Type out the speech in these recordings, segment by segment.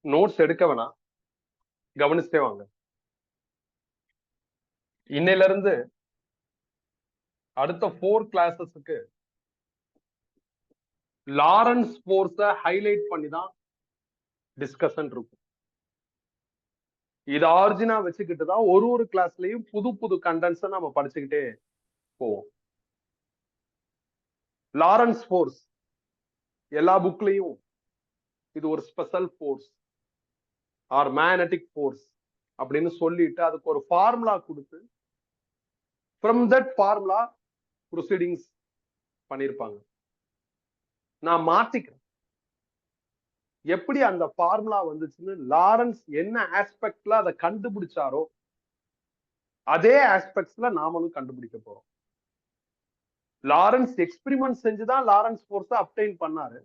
Notes எடுக்க வேணாம், கவனிச்சுட்டே வாங்க. இன்னையில இருந்து அடுத்த 4 கிளாஸஸ்க்கு லாரன்ஸ் ஃபோர்ஸ ஹைலைட் பண்ணி தான் டிஸ்கஷன் இருக்கும். இது ஆர்ஜினா வச்சுக்கிட்டு தான் ஒரு கிளாஸ்லயும் புது புது கண்டென்ட்ஸ் நம்ம படிச்சுக்கிட்டே போவோம். லாரன்ஸ் ஃபோர்ஸ் எல்லா புக்லயும் இது ஒரு special fours are magnetic force அப்படின்னு சொல்லிட்டு அதுக்கு ஒரு ஃபார்முலா கொடுத்து ஃப்ரம் தட் ஃபார்முலா ப்ரொசீடிங்ஸ் பண்ணிருப்பாங்க. நான் மாத்திக்கிறேன். எப்படி அந்த ஃபார்முலா வந்துச்சுன்னு லாரன்ஸ் என்ன ஆஸ்பெக்ட்ல அதை கண்டுபிடிச்சாரோ அதே ஆஸ்பெக்ட்ஸ்ல நாமளும் கண்டுபிடிக்க போறோம். லாரன்ஸ் எக்ஸ்பெரிமெண்ட் செஞ்சுதான் லாரன்ஸ் ஃபோர்ஸை அப்டைன் பண்ணாரு.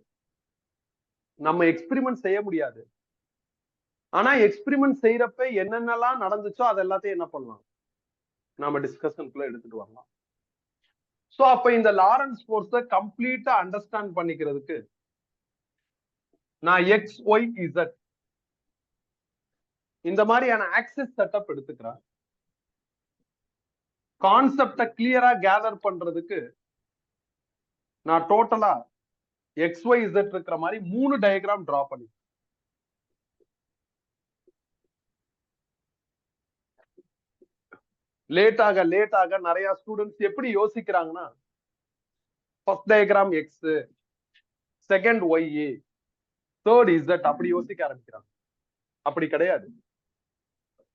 நம்ம எக்ஸ்பெரிமெண்ட் செய்ய முடியாது. ஆனா எக்ஸ்பெரிமெண்ட் செய்யறப்ப என்னென்னலாம் நடந்துச்சோ அது எல்லாத்தையும் என்ன பண்ணலாம், நாம டிஸ்கஷனுக்குள்ள எடுத்துட்டு வரலாம். சோ அப்ப இந்த லாரன்ஸ் ஃபோர்ஸை கம்ப்ளீட்டா அண்டர்ஸ்டாண்ட் பண்ணிக்கிறதுக்கு நான் எக்ஸ் ஒய் இசட் இந்த மாதிரியான ஆக்சிஸ் செட்டப் எடுத்துக்கிறேன். கான்செப்டை கிளியரா கேதர் பண்றதுக்கு நான் டோட்டலா எக்ஸ் ஒய் இசட் இருக்கிற மாதிரி 3 டயக்ராம் டிரா பண்ணி லேட் ஆக நிறைய ஸ்டூடெண்ட்ஸ் எப்படி யோசிக்கிறாங்கன்னா, first diagram X, second Y, third Z அப்படி யோசிக்க ஆரம்பிக்கிறாங்க. அப்படி கிடையாது.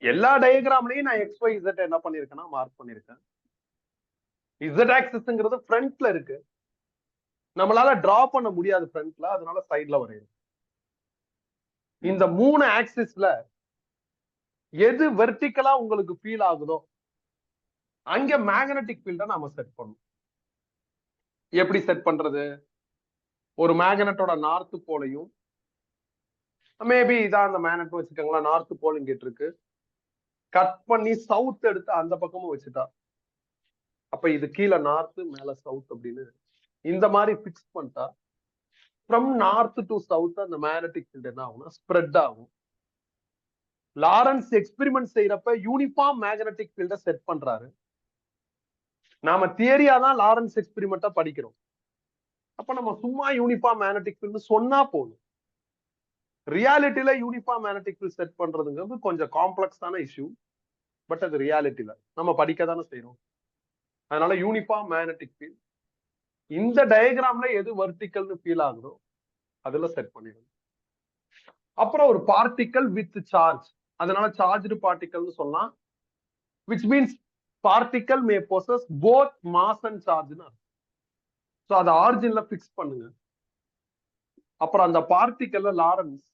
எல்லா டயக்ராம்லயும் நான் எக்ஸ் ஒய் இசட் என்ன பண்ணிருக்கேன்னா மார்க் பண்ணிருக்கேன். இசட் ஆக்சிஸ்ங்கிறது ஃப்ரண்ட்ல இருக்கு, நம்மளால டிரா பண்ண முடியாது ஃப்ரண்ட்ல, அதனால சைட்ல வரையும். இந்த 3 ஆக்சிஸ்ல எது வெர்டிகலா உங்களுக்கு ஃபீல் ஆகுதோ அங்க மேக்னெட்டிக் ஃபீல்ட நாம செட் பண்ணணும். எப்படி செட் பண்றது? ஒரு மேக்னெட்டோட நார்த் போலையும், மேபி இதான் அந்த மேக்னெட் வச்சுக்கோங்களா, நார்த் போல் இங்க இருக்கு, கட் பண்ணி சவுத் எடுத்து அந்த பக்கமும் வச்சுட்டா, அப்ப இது கீழே நார்த் மேல சவுத் அப்படின்னு இந்த மாதிரி பிக்ஸ் பண்ணிட்டா ஃப்ரம் நார்த் டு சவுத் அந்த மேக்னெட்டிக் ஃபீல்ட் என்ன ஆகும்னா ஸ்ப்ரெட் ஆகும். லாரன்ஸ் எக்ஸ்பெரிமெண்ட் செய்யறப்ப யூனிஃபார்ம் மேக்னெட்டிக் ஃபீல்ட செட் பண்றாரு. நாம தியரியா தான் லாரன்ஸ் எக்ஸ்பெரிமெண்ட்டா படிக்கிறோம். அப்ப நம்ம சும்மா யூனிஃபார்ம் மேக்னெட்டிக் ஃபீல்ட் சொன்னா போதும். ரியாலிட்டியில யூனிஃபார்ம் மேக்னெட்டிக் ஃபீல்ட் செட் பண்றதுங்கிறது கொஞ்சம் காம்ப்ளெக்ஸான இஷ்யூ. பட் அது ரியாலிட்டியில நம்ம படிக்க தானே செய்யறோம். அதனால யூனிஃபார்ம் மேக்னெட்டிக் ஃபீல்ட் இந்த டயக்ராம்ல எது வெர்டிகல்னு ஃபீல் ஆகுதோ அதுல செட் பண்ணிடுங்க. அப்புறம் ஒரு பார்ட்டிகல் வித் சார்ஜ், அதனால சார்ஜ்டு பார்ட்டிகல்னு சொல்லலாம். which means particle may possess both mass and charge. So அத ஆரிஜின்ல பிக்ஸ் பண்ணுங்க. அப்புறம் அந்த பார்ட்டிகல்ல லாரன்ஸ்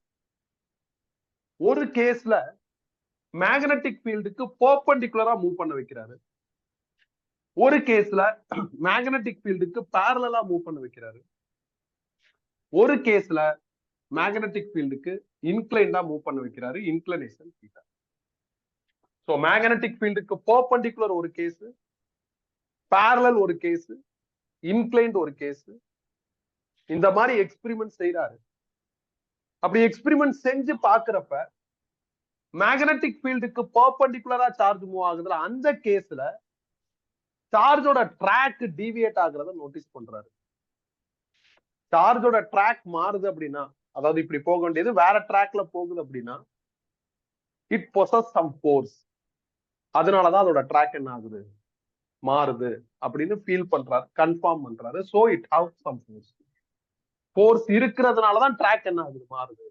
ஒரு கேஸ்ல மேக்னெட்டிக் ஃபீல்டுக்கு பெர்பெண்டிகுலரா மூவ் பண்ண வைக்கிறாரு, ஒரு கேஸ்ல மேக்னெட்டிக் ஃபீல்டுக்கு பேரலலா மூவ் பண்ண வைக்கிறாரு, ஒரு கேஸ்ல மேக்னெட்டிக் ஃபீல்டுக்கு இன்க்ளைன்டா மூவ் பண்ண வைக்கிறாரு, இன்க்ளினேஷன் தீட்டா. சோ மேக்னெட்டிக் ஃபீல்டுக்கு பெர்பெண்டிகுலர் ஒரு கேஸ், பேரலல் ஒரு கேஸ், இன்க்ளைன்ட் ஒரு கேஸ். இந்த மாதிரி எக்ஸ்பெரிமெண்ட் செய்யறாரு. அப்படி எக்ஸ்பெரிமெண்ட் செஞ்சு பாக்குறப்ப மேக்னெட்டிக் ஃபீல்டுக்கு பெர்பெண்டிகுலரா சார்ஜ் மூவ் ஆகுதுல, அந்த கேஸ்ல சார்ஜோட ட்ராக் டீவியேட் ஆகுறத நோட்டீஸ் பண்றாரு. சார்ஜோட ட்ராக் மாறுது அப்படின்னா, அதாவது இப்படி போக வேண்டியது வேற ட்ராக்ல போகுது அப்படின்னா, இட் பொசஸ் சம் ஃபோர்ஸ். அதனாலதான் அதோட ட்ராக் என்ன ஆகுது, மாறுது அப்படின்னு ஃபீல் பண்றாரு, கன்ஃபார்ம் பண்றாரு. So it have some force. Force இருக்கிறதுனாலதான் ட்ராக் என்ன ஆகுது, மாறுது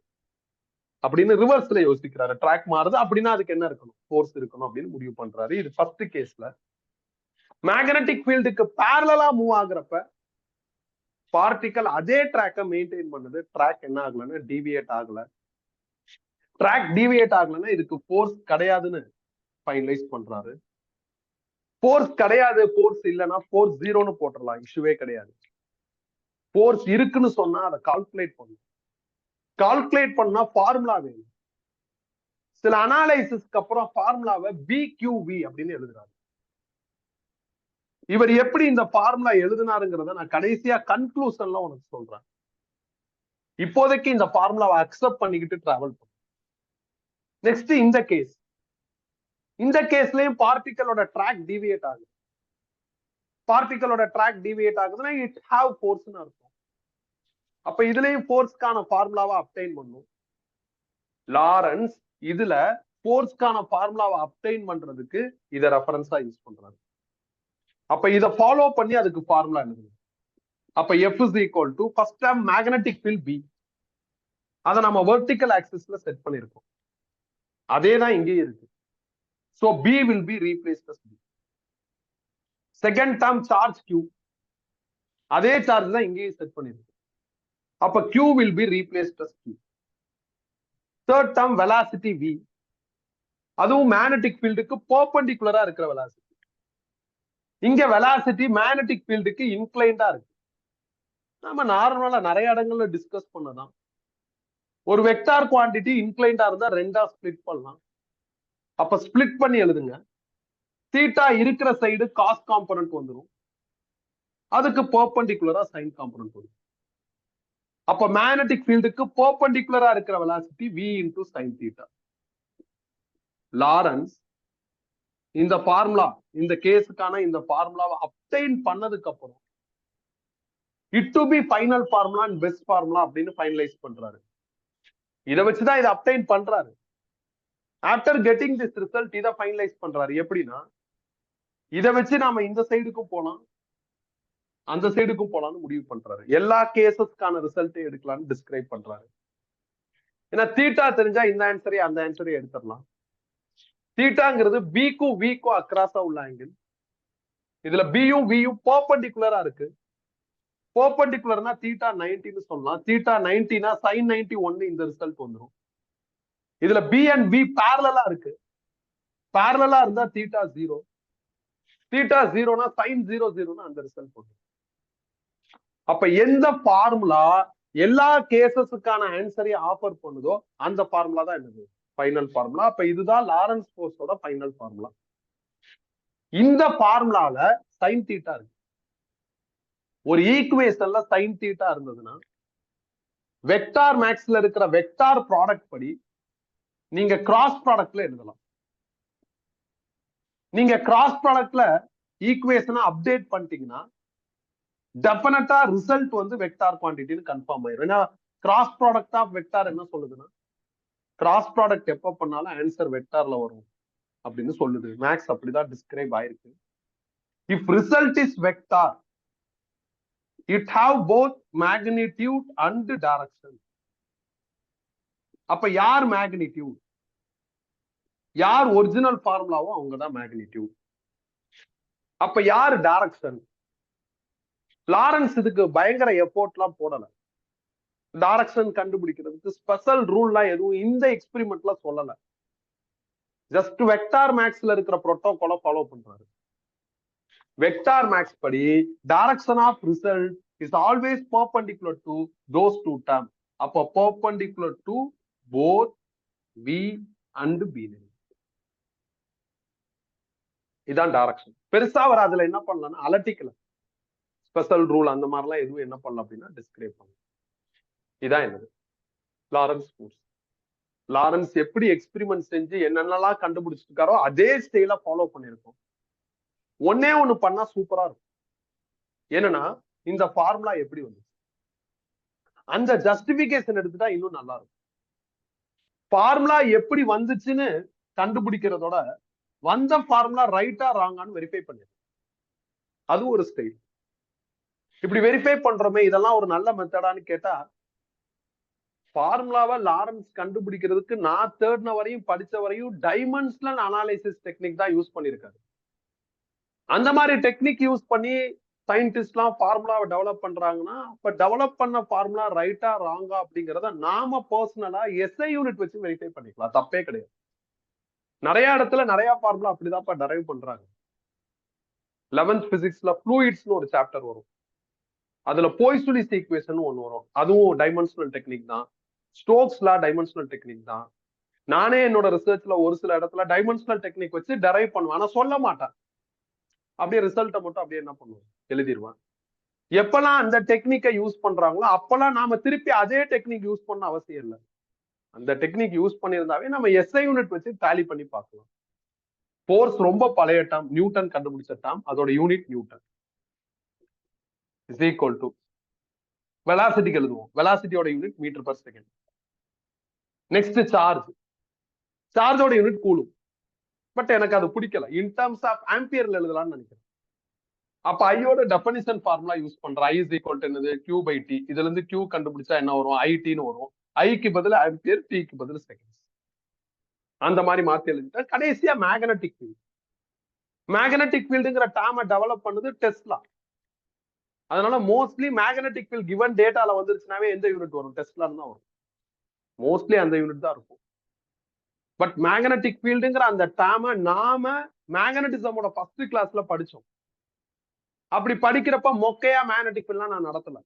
அப்படின்னு ரிவர்ஸ்ல யோசிக்கிறாரு. ட்ராக் மாறுது அப்படின்னா அதுக்கு என்ன இருக்கணும், ஃபோர்ஸ் இருக்கணும் அப்படின்னு முடிவு பண்றாரு. இது ஃபர்ஸ்ட் கேஸ்ல. மேக்னெட்டிக் ஃபீல்டுக்கு பேரலலா மூவ் ஆகுறப்ப பார்ட்டிகல் அதே ட்ராக்கை மெயின்டைன் பண்ணுது. ட்ராக் என்ன ஆகலன்னா டீவியேட் ஆகல. ட்ராக் டீவியேட் ஆகலன்னா இதுக்கு ஃபோர்ஸ் கிடையாதுன்னு ஃபைனலைஸ் பண்றாரு. ஃபோர்ஸ் கிடையாது, ஃபோர்ஸ் இல்லைன்னா ஃபோர்ஸ் ஜீரோன்னு போட்டுடலாம், இஷ்யூவே கிடையாது. ஃபோர்ஸ் இருக்குன்னு சொன்னா அதை கால்குலேட் பண்ணணும். கால்குலேட் பண்ணா ஃபார்முலா வேணும். சில அனாலிசிஸ்க்கு அப்புறம் ஃபார்முலாவை பிக்யூவி அப்படின்னு எழுதுறாரு. இவர் எப்படி இந்த ஃபார்முலா எழுதினாருங்கிறத நான் கடைசியா கன்க்ளூஷன்ல உனக்கு சொல்றேன். இப்போதைக்கு இந்த ஃபார்முலாவை அக்செப்ட் பண்ணிக்கிட்டு டிராவல் பண்ணும். நெக்ஸ்ட் இந்த கேஸ்லயும் பார்ட்டிகளோட ட்ராக் டிவியேட் ஆகுது. பார்ட்டிகளோட ட்ராக் டிவியேட் ஆகுதுன்னா இட் ஹாவ் ஃபோர்ஸ்னு அர்த்தம். அப்ப இதுலயும் ஃபோர்ஸ்க்கான ஃபார்முலாவை அப்டைன் பண்ணும். லாரன்ஸ் இதுல ஃபோர்ஸ்க்கான ஃபார்முலாவை அப்டைன் பண்றதுக்கு இத ரெஃபரன்ஸா யூஸ் பண்றாரு. அப்ப இத ஃபாலோ பண்ணி அதுக்கு ஃபார்முலா எழுதுங்க. அப்ப F is equal to first term magnetic field B. அதை நம்ம வெர்டிக்கல் ஆக்சிஸ்ல செட் பண்ணிருக்கோம். அதேதான் இங்கேயும் இருக்கு. So B will be replaced as B. Second term charge Q. அதே சார்ஜ் தான் இங்கேயும் செட் பண்ணிருக்கு. அப்ப Q will be replaced as Q. Third term velocity V. அதுவும் மேக்னெட்டிக் ஃபீல்டுக்கு பெர்பெண்டிகுலரா இருக்கிற வெலாசிட்டி. இங்க வெலாசிட்டி மேக்னெட்டிக் ஃபீல்டுக்கு இன்க்ளைண்டா இருக்கு. நம்ம நார்மலா நிறைய இடங்கள்ல டிஸ்கஸ் பண்ணதான். ஒரு வெக்டார் குவான்டிட்டி இன்க்ளைண்டா இருந்தா ரெண்டா ஸ்பிளிட் பண்ணலாம். அப்ப ஸ்பிளிட் பண்ணி எழுதுங்க. தீட்டா இருக்கிற சைடு காஸ் காம்பனன்ட் வந்துடும், அதுக்கு பெர்பெண்டிகுலரா சைன் காம்பனன்ட் வரும். அப்ப மேக்னெட்டிக் ஃபீல்டுக்கு பெர்பெண்டிகுலரா இருக்கிற velocity V into sine theta. Lawrence இந்த ஃபார்முலா, இந்த கேஸுக்கான இந்த ஃபார்முலாவை அப்டைன் பண்ணதுக்கு அப்புறம் it to be final formula and best formula அப்படின்னு ஃபைனலைஸ் பண்றாரு. இதை வச்சுதான் இதை அப்டைன் பண்றாரு. ஆஃப்டர் கெட்டிங் திஸ் ரிசல்ட் இதை ஃபைனலைஸ் பண்றாரு. எப்படின்னா இதை வச்சு நாம இந்த சைடுக்கும் போலாம், அந்த சைடுக்கும் போலாம்னு முடிவு பண்றாரு. எல்லா கேசஸ்க்கான ரிசல்ட்டை எடுக்கலாம்னு டிஸ்கிரைப் பண்றாரு. ஏன்னா தீட்டா தெரிஞ்சா இந்த ஆன்சரையும் அந்த ஆன்சரையும் எடுத்துடலாம். தீட்டாங்கிறது பிக்கும் விக்கும் அக்ராஸா உள்ள ஆங்கிள். இதுல பியும் வியும் பெர்பெண்டிகுலரா இருக்கு. பெர்பெண்டிகுலர்னா தீட்டா 90ன்னு சொல்லலாம். தீட்டா 90னா சைன் 91 இந்த ரிசல்ட் வந்துடும். இதுல பி அண்ட் வி பேரலா இருக்கு. பேரலா இருந்தா தீட்டா 0. தீட்டா 0னா சைன் 00ன்னு அந்த ரிசல்ட் வந்துடும். அப்ப எந்த ஃபார்முலா எல்லா கேசஸுக்கான ஆன்சரையும் ஆஃபர் பண்ணுதோ அந்த ஃபார்முலா தான் என்னது ஃபைனல் ஃபார்முலா. அப்ப இதுதான் லாரன்ஸ் ஃபோர்ஸோட ஃபைனல் ஃபார்முலா. இந்த ஃபார்முலால சைன் தீட்டா இருக்கு. ஒரு ஈக்குவேஷன்ல சைன் தீட்டா இருந்ததுன்னா வெக்டார் மேக்ஸ்ல இருக்கிற வெக்டார் ப்ராடக்ட் படி நீங்க கிராஸ் ப்ராடக்ட்ல எழுதலாம். நீங்க கிராஸ் ப்ராடக்ட்ல ஈக்குவேஷனை அப்டேட் பண்ணிட்டீங்கன்னா டெஃபினட்டா ரிசல்ட் வந்து வெக்டார் குவான்டிட்டின்னு கன்ஃபார்ம் ஆயிரும். ஏன்னா கிராஸ் ப்ராடக்ட் ஆஃப் வெக்டார் என்ன சொல்லுதுன்னா கிராஸ் ப்ராடக்ட் எப்ப பண்ணாலும் ஆன்சர் வெக்டார்ல வரும் அப்படின்னு சொல்லுது. மேக்ஸ் அப்படிதான் டிஸ்கிரைப் ஆயிருக்கு. If result is vector it have both magnitude and direction. அப்ப யார் மேக்னிடியூட், யார் ஒரிஜினல் ஃபார்முலாவோ அவங்கதான் மேக்னிடியூட். அப்ப யார் டைரக்ஷன்? லாரன்ஸ் இதுக்கு பயங்கர எஃபோர்ட்லாம் போடல. டைரக்ஷன் கண்டுபிடிக்கிறதுக்கு ஸ்பெஷல் ரூல்லாம் எதுவும் இந்த எக்ஸ்பெரிமெண்ட்ல சொல்லல. ஜஸ்ட் வெக்டார் மேக்ஸ்ல இருக்கிற புரோட்டோகாலை ஃபாலோ பண்றாரு. வெக்டார் மேக்ஸ் படி direction of result is always perpendicular to those two terms. அப்ப perpendicular to both V and B. இதான் டைரக்ஷன். பெருசா அவர் அதுல என்ன பண்ணலாம், அலட்டிக்கல. ஸ்பெஷல் ரூல் அந்த மாதிரிலாம் எதுவும் என்ன பண்ணலாம் அப்படின்னா டிஸ்கிரைப் பண்ணலாம். இதான் என்னது லாரன்ஸ் ஃபோர்ஸ். லாரன்ஸ் எப்படி எக்ஸ்பெரிமெண்ட் செஞ்சு என்னென்னலாம் கண்டுபிடிச்சிருக்காரோ அதே ஸ்டைல ஃபாலோ பண்ணிருக்கோம். ஒன்னே ஒண்ணு பண்ணா சூப்பரா இருக்கும். என்னன்னா இந்த ஃபார்முலா எப்படி வந்து அந்த ஜஸ்டிபிகேஷன் எடுத்துட்டா இன்னும் நல்லா இருக்கும். ஃபார்முலா எப்படி வந்துச்சுன்னு கண்டுபிடிக்கிறதோட வந்த ஃபார்முலா ரைட்டா ராங்கான்னு வெரிஃபை பண்ணிடு. அது ஒரு ஸ்டைல். இப்படி வெரிஃபை பண்றோமே, இதெல்லாம் ஒரு நல்ல மெத்தடான்னு கேட்டா ஃபார்முலாவை லாரன்ஸ் கண்டுபிடிக்கிறதுக்கு நான் தேர்ட் வரையும் படிச்ச வரையும் டைமென்ஷனல் அனாலிசிஸ் டெக்னிக் தான் யூஸ் பண்ணிருக்காரு. அந்த மாதிரி டெக்னிக் யூஸ் பண்ணி சயின்டிஸ்ட்லாம் ஃபார்முலாவை டெவலப் பண்றாங்கன்னா அப்ப டெவலப் பண்ண ஃபார்முலா ரைட்டா ராங்கா அப்படிங்கிறத நாம பர்சனலா எஸ்ஐ யூனிட் வச்சு வெரிஃபை பண்ணிக்கலாம். தப்பே கிடையாது. நிறைய இடத்துல நிறைய ஃபார்முலா அப்படிதான் டெரைவ் பண்றாங்க. 11th பிசிக்ஸ்ல ஃப்ளூயிட்ஸ்னு ஒரு சாப்டர் வரும். அதுல போய்சுலிஸ் ஈக்குவேஷன் ஒன்னு வரும். அதுவும் டைமென்ஷனல் டெக்னிக் தான். ஸ்டோக்ஸ்ல டைமென்ஷனல் டெக்னிக் தான். நானே என்னோட ரிசர்ச்ல ஒரு சில இடத்துல டைமென்ஷனல் டெக்னிக் வச்சு டெரைவ் பண்ணுவேன். ஆனா சொல்ல மாட்டேன். அப்படியே ரிசல்ட்டை மட்டும் அப்படியே என்ன பண்ணுவோம், எழுதிடுவான். எப்பெல்லாம் அந்த டெக்னிக்கை யூஸ் பண்றாங்களோ அப்பெல்லாம் நாம திருப்பி அதே டெக்னிக் யூஸ் பண்ண அவசியம் இல்லை. அந்த டெக்னிக் யூஸ் பண்ணியிருந்தாவே நம்ம எஸ்ஐ யூனிட் வச்சு டேலி பண்ணி பார்க்கலாம். ஃபோர்ஸ் ரொம்ப பழைய டேர்ம், நியூட்டன் கண்டுபிடிச்ச டேர்ம், அதோட unit newton. Is equal to வெலாசிட்டிக்கு எழுதுவோம், வெலாசிட்டியோட unit metre per second. Next charge, சார்ஜோட யூனிட் கூலும். பட் எனக்கு அது பிடிக்கல, இன் டர்ம்ஸ் ஆஃப் ஆம்பியர்ல எழுதலாம்னு நினைக்கிறேன். அப்ப ஐயோட டெஃபினிஷன் ஃபார்முலா யூஸ் பண்றேன். ஐ இஸ் ஈக்குவல் டு என்னது, கியூ பை டி. இதுல இருந்து கியூ கண்டுபிடிச்சா என்ன வரும், ஐடின்னு வரும். ஐக்கு பதில் ஆம்பியர், டிக்கு பதில் செகண்ட்ஸ். அந்த மாதிரி மாத்தி எழுதிட்டேன். கடைசியா மேக்னெட்டிக் ஃபீல்ட். மேக்னெட்டிக் ஃபீல்டுங்கிற டேர்மை டெவலப் பண்ணது டெஸ்லா. அதனால மோஸ்ட்லி மேக்னெட்டிக் ஃபீல்ட் கிவன் டேட்டால வந்துருச்சுனாவே எந்த யூனிட் வரும், டெஸ்லா தான் வரும். மோஸ்ட்லி அந்த யூனிட் தான் இருக்கும். பட் மேக்னெட்டிக் ஃபீல்டுங்கிற அந்த டேர்மை நாம மேக்னட்டிசமோட ஃபர்ஸ்ட் கிளாஸ்ல படிச்சோம். அப்படி படிக்கிறப்ப மொக்கையா மேக்னெட்டிக் ஃபீல்ட்லாம் நான் நடத்தல.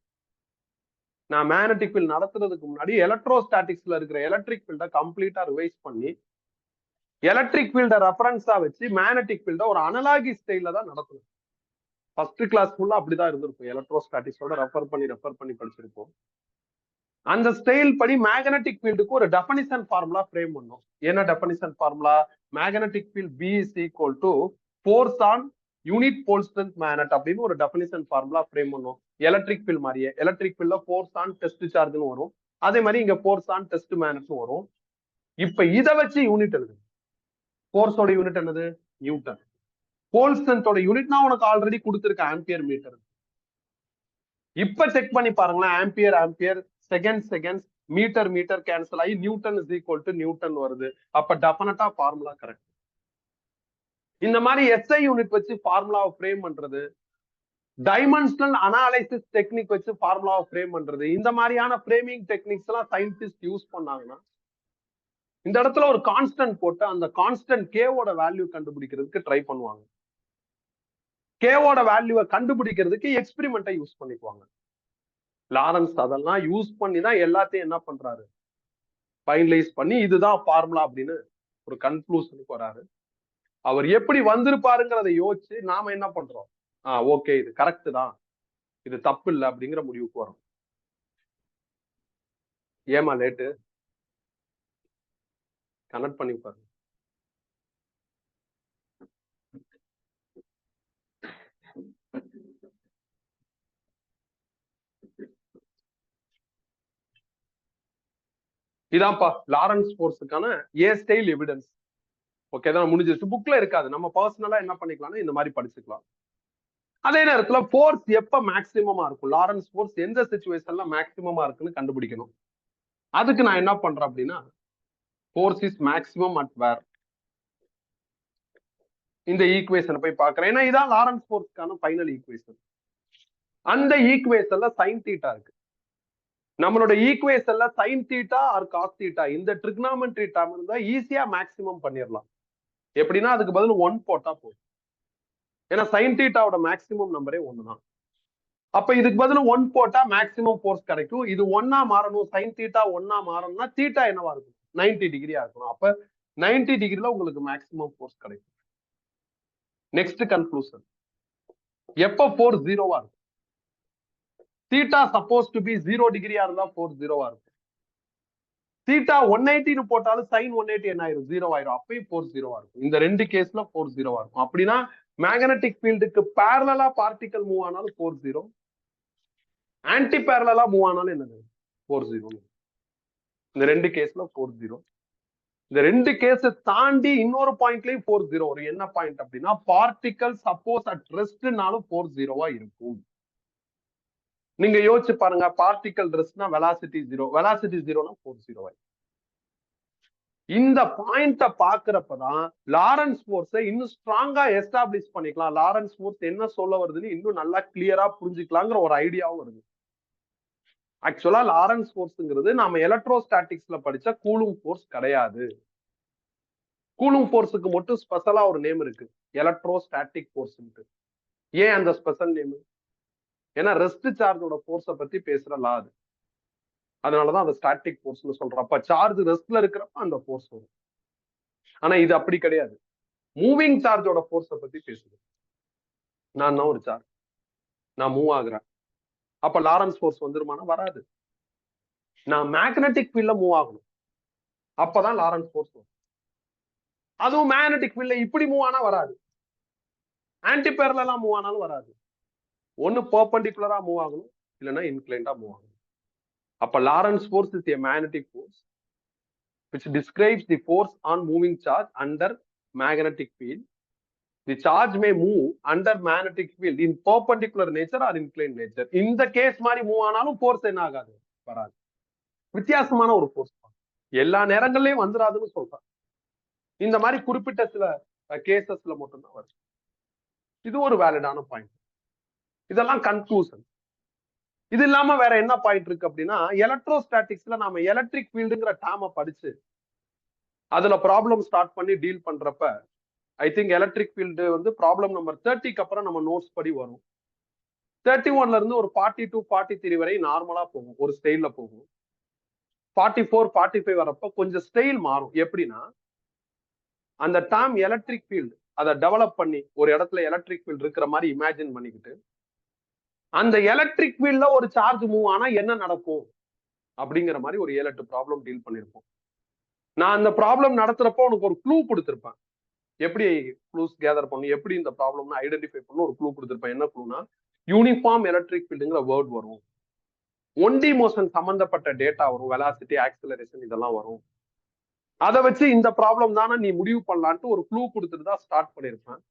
நான் மேக்னெட்டிக் ஃபீல்ட் நடத்துறதுக்கு முன்னாடி எலக்ட்ரோஸ்டாட்டிக்ஸ்ல இருக்கிற எலக்ட்ரிக் ஃபீல்டை கம்ப்ளீட்டா ரிவைஸ் பண்ணி எலக்ட்ரிக் ஃபீல்டை ரெஃபரன்ஸா வச்சு மேக்னெட்டிக் ஃபீல்டை ஒரு அனலாகி ஸ்டைல தான் நடத்தணும். ஃபர்ஸ்ட் கிளாஸ் ஃபுல்லா அப்படிதான் இருந்திருக்கும். எலக்ட்ரோஸ்டாட்டிக்ஸோட ரெஃபர் பண்ணி படிச்சிருப்போம். அந்த ஸ்டைல் படி மேக்னெட்டிக் ஃபீல்டுக்கு ஒரு டெஃபினிஷன் ஃபார்முலா ஃப்ரேம் பண்ணோம். என்ன definition formula, magnetic field B is equal to force on unit pole strength magnet அப்படின்னு ஒரு டெஃபினிஷன் ஃபார்முலா ஃப்ரேம் பண்ணோம். எலக்ட்ரிக் ஃபீல்ட் மாதிரியே எலக்ட்ரிக் ஃபீல்ட்ல ஃபோர்ஸ் ஆன் டெஸ்ட் சார்ஜ்னு வரும். அதே மாதிரி இங்க ஃபோர்ஸ் ஆன் டெஸ்ட் மேக்னெட்னு வரும். இப்ப இதை வச்சு யூனிட் எழுது. ஃபோர்ஸோட யூனிட் என்னது, நியூட்டன். போல் ஸ்ட்ரென்த்தோட யூனிட் நான் உனக்கு ஆல்ரெடி கொடுத்துருக்கேன், ஆம்பியர் மீட்டர். இப்ப செக் பண்ணி பாருங்களேன், ampere ampere, second seconds, metre metre cancel ஆகி newton is equal to newton வருது. அப்ப டெஃபினட்டா ஃபார்முலா கரெக்ட். இந்த மாதிரி எஸ்ஐ யூனிட் வச்சு ஃபார்முலாவை ஃப்ரேம் பண்றது, டைமென்ஷனல் அனாலிசிஸ் டெக்னிக் வச்சு ஃபார்முலாவை ஃப்ரேம் பண்றது, இந்த மாதிரியான ஃப்ரேமிங் டெக்னிக்ஸ் எல்லாம் சயின்டிஸ்ட் யூஸ் பண்ணாங்கன்னா இந்த இடத்துல ஒரு கான்ஸ்டன்ட் போட்டு அந்த கான்ஸ்டன்ட் கேவோட வேல்யூ கண்டுபிடிக்கிறதுக்கு ட்ரை பண்ணுவாங்க. கேவோட வேல்யூவை கண்டுபிடிக்கிறதுக்கு எக்ஸ்பெரிமெண்ட்டை யூஸ் பண்ணிக்குவாங்க. லாரன்ஸ் அதெல்லாம் யூஸ் பண்ணி தான் எல்லாத்தையும் என்ன பண்றாரு, ஃபைனலைஸ் பண்ணி இதுதான் ஃபார்முலா அப்படின்னு ஒரு கன்க்ளூஷனுக்கு வராரு. அவர் எப்படி வந்திருப்பாருங்கிறத யோசிச்சு நாம என்ன பண்றோம், ஓகே இது கரெக்ட் தான், இது தப்பு இல்லை அப்படிங்கிற முடிவுக்கு வரும். ஏமா லேட்டு, கனெக்ட் பண்ணி பாருங்க. இதான்ப்பா லாரன்ஸ் ஃபோர்ஸுக்கான ஏ ஸ்டைல் எவிடன்ஸ். ஓகே தான், முடிஞ்சிருச்சு. புக்ல இருக்காது, நம்ம பர்சனலா என்ன பண்ணிக்கலாம்னா இந்த மாதிரி படிச்சுக்கலாம். அதே நேரத்துல ஃபோர்ஸ் எப்ப மேக்சிமமா இருக்கும், லாரன்ஸ் ஃபோர்ஸ் எந்த சிச்சுவேஷன்ல மேக்சிமமா இருக்குன்னு கண்டுபிடிக்கணும். அதுக்கு நான் என்ன பண்றேன் அப்படின்னா, force is maximum at where, இந்த ஈக்குவேஷனை போய் பாக்குறேன். ஏன்னா இதான் லாரன்ஸ் ஃபோர்ஸ்க்கான ஃபைனல் ஈக்குவேஷன். அந்த ஈக்குவேஷன்ல சைன் தீட்டா இருக்கு. நம்மளோட ஈக்குவேஷன்ல sine theta or cos theta இந்த ட்ரிக்னாமெட்ரி டேர்ம் இருந்தா ஈஸியா மேக்சிமம் பண்ணிடலாம். எப்படின்னா அதுக்கு பதில் 1 போட்டா போதும். ஏன்னா சைன் தீட்டாவோட மேக்சிமம் நம்பரே 1 தான். அப்ப இதுக்கு பதில் 1 போட்டா மேக்சிமம் ஃபோர்ஸ் கிடைக்கும். இது 1 மாறணும், சைன் தீட்டா 1 மாறணும்னா தீட்டா என்னவா இருக்கும், 90 டிகிரியா இருக்கணும். அப்ப 90 டிகிரில உங்களுக்கு மேக்சிமம் ஃபோர்ஸ் கிடைக்கும். நெக்ஸ்ட் கன்க்ளூஷன், எப்ப ஃபோர்ஸ் 0வா இருக்கும், தீட்டா சப்போஸ் டு பி 0 டிகிரியா இருந்தா ஃபோர்ஸ் 0வா இருக்கும். தீட்டா 180 போட்டாலும் சைன் 180 என்ன ஆயிரும், 0 ஆயிரும். அப்பயும் ஃபோர்ஸ் 0வா இருக்கும். இந்த ரெண்டு கேஸ்ல ஃபோர்ஸ் 0வா இருக்கும். அப்படின்னா மேக்னெட்டிக் ஃபீல்டுக்கு பேரலா பார்ட்டிகல் மூவ் ஆனாலும் ஃபோர்ஸ் 0, ஆன்டி பேரலா மூவ் ஆனாலும் என்னது, ஃபோர்ஸ் 0. இந்த ரெண்டு கேஸ்ல ஃபோர்ஸ் 0. இந்த ரெண்டு கேஸ் தாண்டி இன்னொரு பாயிண்ட்லயும் ஃபோர்ஸ் 0 வரும். என்ன பாயிண்ட் அப்படின்னா, பார்ட்டிகல் சப்போஸ் அட் ரெஸ்ட்னாலும் ஃபோர்ஸ் 0வா இருக்கும். நீங்க யோசிச்சு பாருங்க, பார்ட்டிகல் ரெஸ்ட்னா வெலாசிட்டி 0, வெலாசிட்டி 0னா ஃபோர்ஸ் 0. இந்த பாயிண்ட பாக்குறப்பதான் லாரன்ஸ் ஃபோர்ஸை இன்னும் ஸ்ட்ராங்கா எஸ்டாப்ளிஷ் பண்ணிக்கலாம். லாரன்ஸ் ஃபோர்ஸ் என்ன சொல்ல வருதுன்னு இன்னும் நல்லா கிளியரா புரிஞ்சுக்கலாங்கிற ஒரு ஐடியாவும் வருது. ஆக்சுவலா லாரன்ஸ் ஃபோர்ஸ்ங்கிறது நாம எலக்ட்ரோஸ்டாட்டிக்ஸ்ல படிச்ச கூலும் ஃபோர்ஸ் கிடையாது. கூலும் ஃபோர்ஸுக்கு மட்டும் ஸ்பெஷலா ஒரு நேம் இருக்கு, எலக்ட்ரோஸ்டாட்டிக் ஃபோர்ஸ். ஏன் அந்த ஸ்பெஷல் நேம், ஏன்னா ரெஸ்ட் சார்ஜோட ஃபோர்ஸை பத்தி பேசுற லா அது. அதனாலதான் அந்த ஸ்டாட்டிக் ஃபோர்ஸ்னு சொல்றோம். அப்ப சார்ஜ் ரெஸ்ட்ல இருக்கிறப்ப அந்த ஃபோர்ஸ் வரும். ஆனா இது அப்படி கிடையாது, மூவிங் சார்ஜோட ஃபோர்ஸை பத்தி பேசுது. நான் ஒரு சார்ஜ், நான் மூவ் ஆகுறேன், அப்ப லாரன்ஸ் ஃபோர்ஸ் வந்துருமானா வராது. நான் மேக்னெட்டிக் ஃபீல்ட்ல மூவ் ஆகணும், அப்பதான் லாரன்ஸ் ஃபோர்ஸ் வரும். அதுவும் மேக்னெட்டிக் ஃபீல்ட்ல இப்படி மூவ் ஆனா வராது, ஆன்டி பேரலா மூவ் ஆனாலும் வராது. ஒன்னு பெர்பெண்டிகுலரா மூவ் ஆகணும், இல்லைன்னா இன்க்ளைண்டா மூவ் ஆகணும். அப்ப Lorentz force is a magnetic force which describes the force on moving charge under magnetic field. The charge may move under magnetic field in perpendicular nature or inclined nature. இந்த case மாதிரி move ஆனாலும் force என்ன ஆகாது, வராது. வித்தியாசமான ஒரு force, எல்லா நேரங்கள்லயும் வந்துடாதுன்னு சொல்றேன். இந்த மாதிரி குறிப்பிட்ட சில கேசஸ்ல மட்டும்தான் வரும். இது ஒரு வேலிடான பாயிண்ட். இதெல்லாம் கன்க்ளூஷன். இது இல்லாம வேற என்ன பாயிண்ட் இருக்கு அப்படின்னா, எலக்ட்ரோஸ்டாட்டிக்ஸ்ல நாம எலக்ட்ரிக் ஃபீல்டுங்கிற டேர்மை படிச்சு அதுல ப்ராப்ளம் ஸ்டார்ட் பண்ணி டீல் பண்றப்ப ஐ திங்க் எலக்ட்ரிக் ஃபீல்டு வந்து ப்ராப்ளம் நம்பர் 30க்கு அப்புறம் நம்ம நோட்ஸ் படி வரும். 31ல இருந்து ஒரு 42, 43 வரை நார்மலா போகும், ஒரு ஸ்டைல்ல போகும். 44, 45 வரப்ப கொஞ்சம் ஸ்டைல் மாறும். எப்படின்னா, அந்த டேர்ம் எலக்ட்ரிக் ஃபீல்டு அதை டெவலப் பண்ணி ஒரு இடத்துல எலக்ட்ரிக் ஃபீல்டு இருக்கிற மாதிரி இமேஜின் பண்ணிக்கிட்டு அந்த எலக்ட்ரிக் ஃபீல்ட்ல ஒரு சார்ஜ் மூவ் ஆனா என்ன நடக்கும் அப்படிங்கிற மாதிரி ஒரு 7-8 ப்ராப்ளம் டீல் பண்ணிருப்போம். நான் அந்த ப்ராப்ளம் நடத்துறப்போ உனக்கு ஒரு க்ளூ கொடுத்திருப்பேன், எப்படி க்ளூஸ் கேதர் பண்ணும், எப்படி இந்த ப்ராப்ளம் ஐடென்டிஃபை பண்ண ஒரு க்ளூ கொடுத்திருப்பேன். என்ன க்ளூனா, யூனிஃபார்ம் எலக்ட்ரிக் ஃபீல்டுங்கிற வேர்ட் வரும், 1D மோஷன் சம்பந்தப்பட்ட டேட்டா வரும், வெலாசிட்டி, ஆக்சிலரேஷன் இதெல்லாம் வரும். அதை வச்சு இந்த ப்ராப்ளம் தானே நீ முடிவு பண்ணலான்ட்டு ஒரு க்ளூ கொடுத்துட்டு தான் ஸ்டார்ட் பண்ணிருப்பேன்.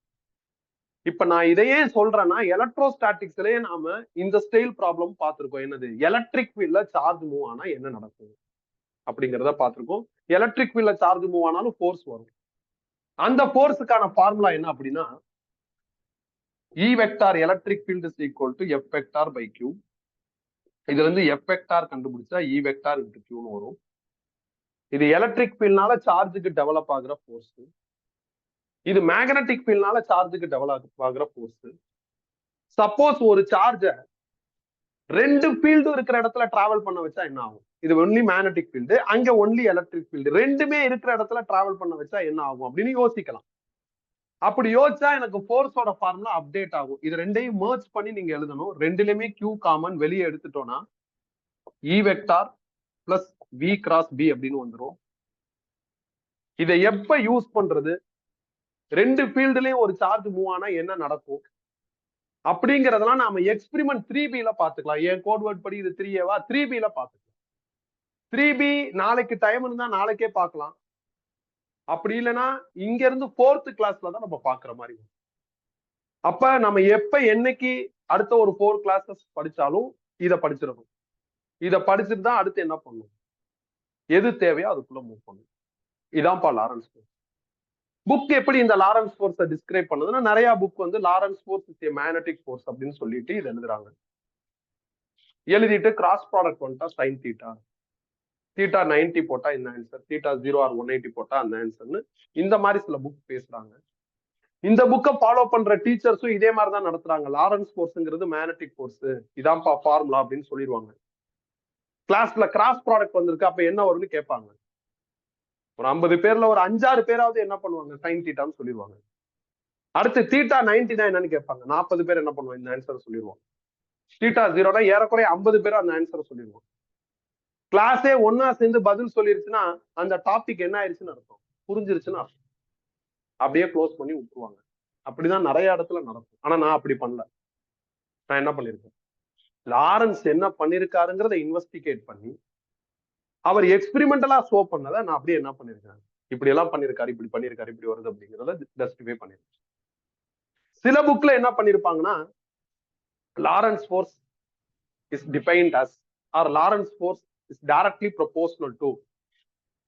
இப்ப நான் இதையே சொல்றேன்னா, எலக்ட்ரோஸ்டாட்டிக்ஸ்லயே நாம இந்த ஸ்டைல் ப்ராப்ளம் பார்த்திருக்கோம். என்னது, எலக்ட்ரிக் ஃபீல்ட்ல சார்ஜ் மூவ் ஆனா என்ன நடக்கும் அப்படிங்கிறத பார்த்திருக்கோம். எலக்ட்ரிக் ஃபீல்ட்ல சார்ஜ் மூவ் ஆனாலும் ஃபோர்ஸ் வரும். அந்த ஃபோர்ஸுக்கான ஃபார்முலா என்ன அப்படின்னா, E vector electric field is equal to F vector by Q. இதுல இருந்து F வெக்டார் கண்டுபிடிச்சா E வெக்டார் இன்டு Qன்னு வரும். இது எலக்ட்ரிக் ஃபீல்ட்னால சார்ஜுக்கு டெவலப் ஆகுற ஃபோர்ஸ், இது மேக்னெட்டிக் ஃபீல்ட்னால சார்ஜுக்கு டெவலப் ஆகுற ஃபோர்ஸ். சப்போஸ் ஒரு சார்ஜ 2 ஃபீல்டும் இருக்கிற இடத்துல டிராவல் பண்ண வச்சா என்ன ஆகும்? இது ஒன்லி மேக்னெட்டிக் ஃபீல்டு, அங்க ஒன்லி எலக்ட்ரிக் ஃபீல்டு, ரெண்டுமே இருக்கிற இடத்துல டிராவல் பண்ண வச்சா என்ன ஆகும் அப்படின்னு யோசிக்கலாம். அப்படி யோசிச்சா எனக்கு ஃபோர்ஸோட ஃபார்முலா அப்டேட் ஆகும். இது ரெண்டையும் மர்ஜ் பண்ணி நீங்க எழுதணும். ரெண்டுலயுமே Q காமன் வெளியே எடுத்துட்டோம்னா E vector plus V cross B அப்படின்னு வந்துடும். இதை எப்ப யூஸ் பண்றது, 2 ஃபீல்டுலயும் ஒரு சார்ஜ் மூவ் ஆனா என்ன நடக்கும் அப்படிங்கறதெல்லாம் நாம எக்ஸ்பிரிமெண்ட் 3Bல பாத்துக்கலாம். என் கோட் வேர்ட் படி இது 3Aவா, 3Bல பாத்துக்கலாம். 3B நாளைக்கு டைம் இருந்தா நாளைக்கே பார்க்கலாம். அப்படி இல்லைன்னா இங்க இருந்து 4th கிளாஸ்ல தான் நம்ம பாக்குற மாதிரி. அப்ப நம்ம எப்ப என்னைக்கு அடுத்த ஒரு 4 கிளாஸஸ் படிச்சாலும் இதை படிச்சிடணும். இதை படிச்சுட்டு தான் அடுத்து என்ன பண்ணணும், எது தேவையோ அதுக்குள்ள மூவ் பண்ணணும். இதான்ப்பா லாரன்ஸ் ஃபோர்ஸ். புக் எப்படி இந்த லாரன்ஸ் ஃபோர்ஸை டிஸ்கிரைப் பண்ணுதுன்னா, நிறைய புக் வந்து Lawrence force is a magnetic force அப்படின்னு சொல்லிட்டு இது எழுதுறாங்க. எழுதிட்டு கிராஸ் ப்ராடக்ட் வந்துட்டா சைன் தீட்டா, தீட்டா 90 போட்டா இந்த ஆன்சர், தீட்டா 0 or 180 போட்டா அந்த ஆன்சர்னு இந்த மாதிரி சில புக் பேசுறாங்க. இந்த புக்கை ஃபாலோ பண்ற டீச்சர்ஸும் இதே மாதிரி தான் நடத்துறாங்க. லாரன்ஸ் ஃபோர்ஸ்ங்கிறது மேக்னெட்டிக் ஃபோர்ஸ், இதான்ப்பா ஃபார்முலா அப்படின்னு சொல்லிடுவாங்க. கிளாஸ்ல கிராஸ் ப்ராடக்ட் வந்திருக்கு, அப்ப என்ன வரும்னு கேட்பாங்க. ஒரு 50 பேர்ல ஒரு 5-6 பேராவது என்ன பண்ணுவாங்க, சைன் தீட்டான்னு சொல்லிடுவாங்க. அடுத்து தீட்டா 90 என்னன்னு கேட்பாங்க, 40 பேர் என்ன பண்ணுவாங்க, இந்த ஆன்சர் சொல்லிடுவாங்க. தீட்டா 0 ஏறக்குறைய 50 பேர் அந்த ஆன்சரை சொல்லிடுவாங்க. கிளாஸே ஒன்னா சேர்ந்து பதில் சொல்லிருச்சுன்னா அந்த டாபிக் என்ன ஆயிடுச்சுன்னு அர்த்தம், புரிஞ்சிருச்சுன்னு அர்த்தம். அப்படியே க்ளோஸ் பண்ணி விட்டுருவாங்க. அப்படிதான் நிறைய இடத்துல நடக்கும். ஆனா நான் அப்படி பண்ணல. நான் என்ன பண்ணிருக்கேன், லாரன்ஸ் என்ன பண்ணிருக்காருங்கிறத இன்வெஸ்டிகேட் பண்ணி அவர் எக்ஸ்பிரிமெண்டலா ஷோ பண்ணதை நான் அப்படியே என்ன பண்ணிருக்கேன், இப்படி எல்லாம் பண்ணிருக்காரு, இப்படி பண்ணிருக்காரு, இப்படி வருது அப்படிங்கிறத ஜஸ்டிஃபை பண்ணிருக்கேன். சில புக்ல என்ன பண்ணிருப்பாங்கன்னா, Lorentz force is defined as or Lorentz force is directly proportional to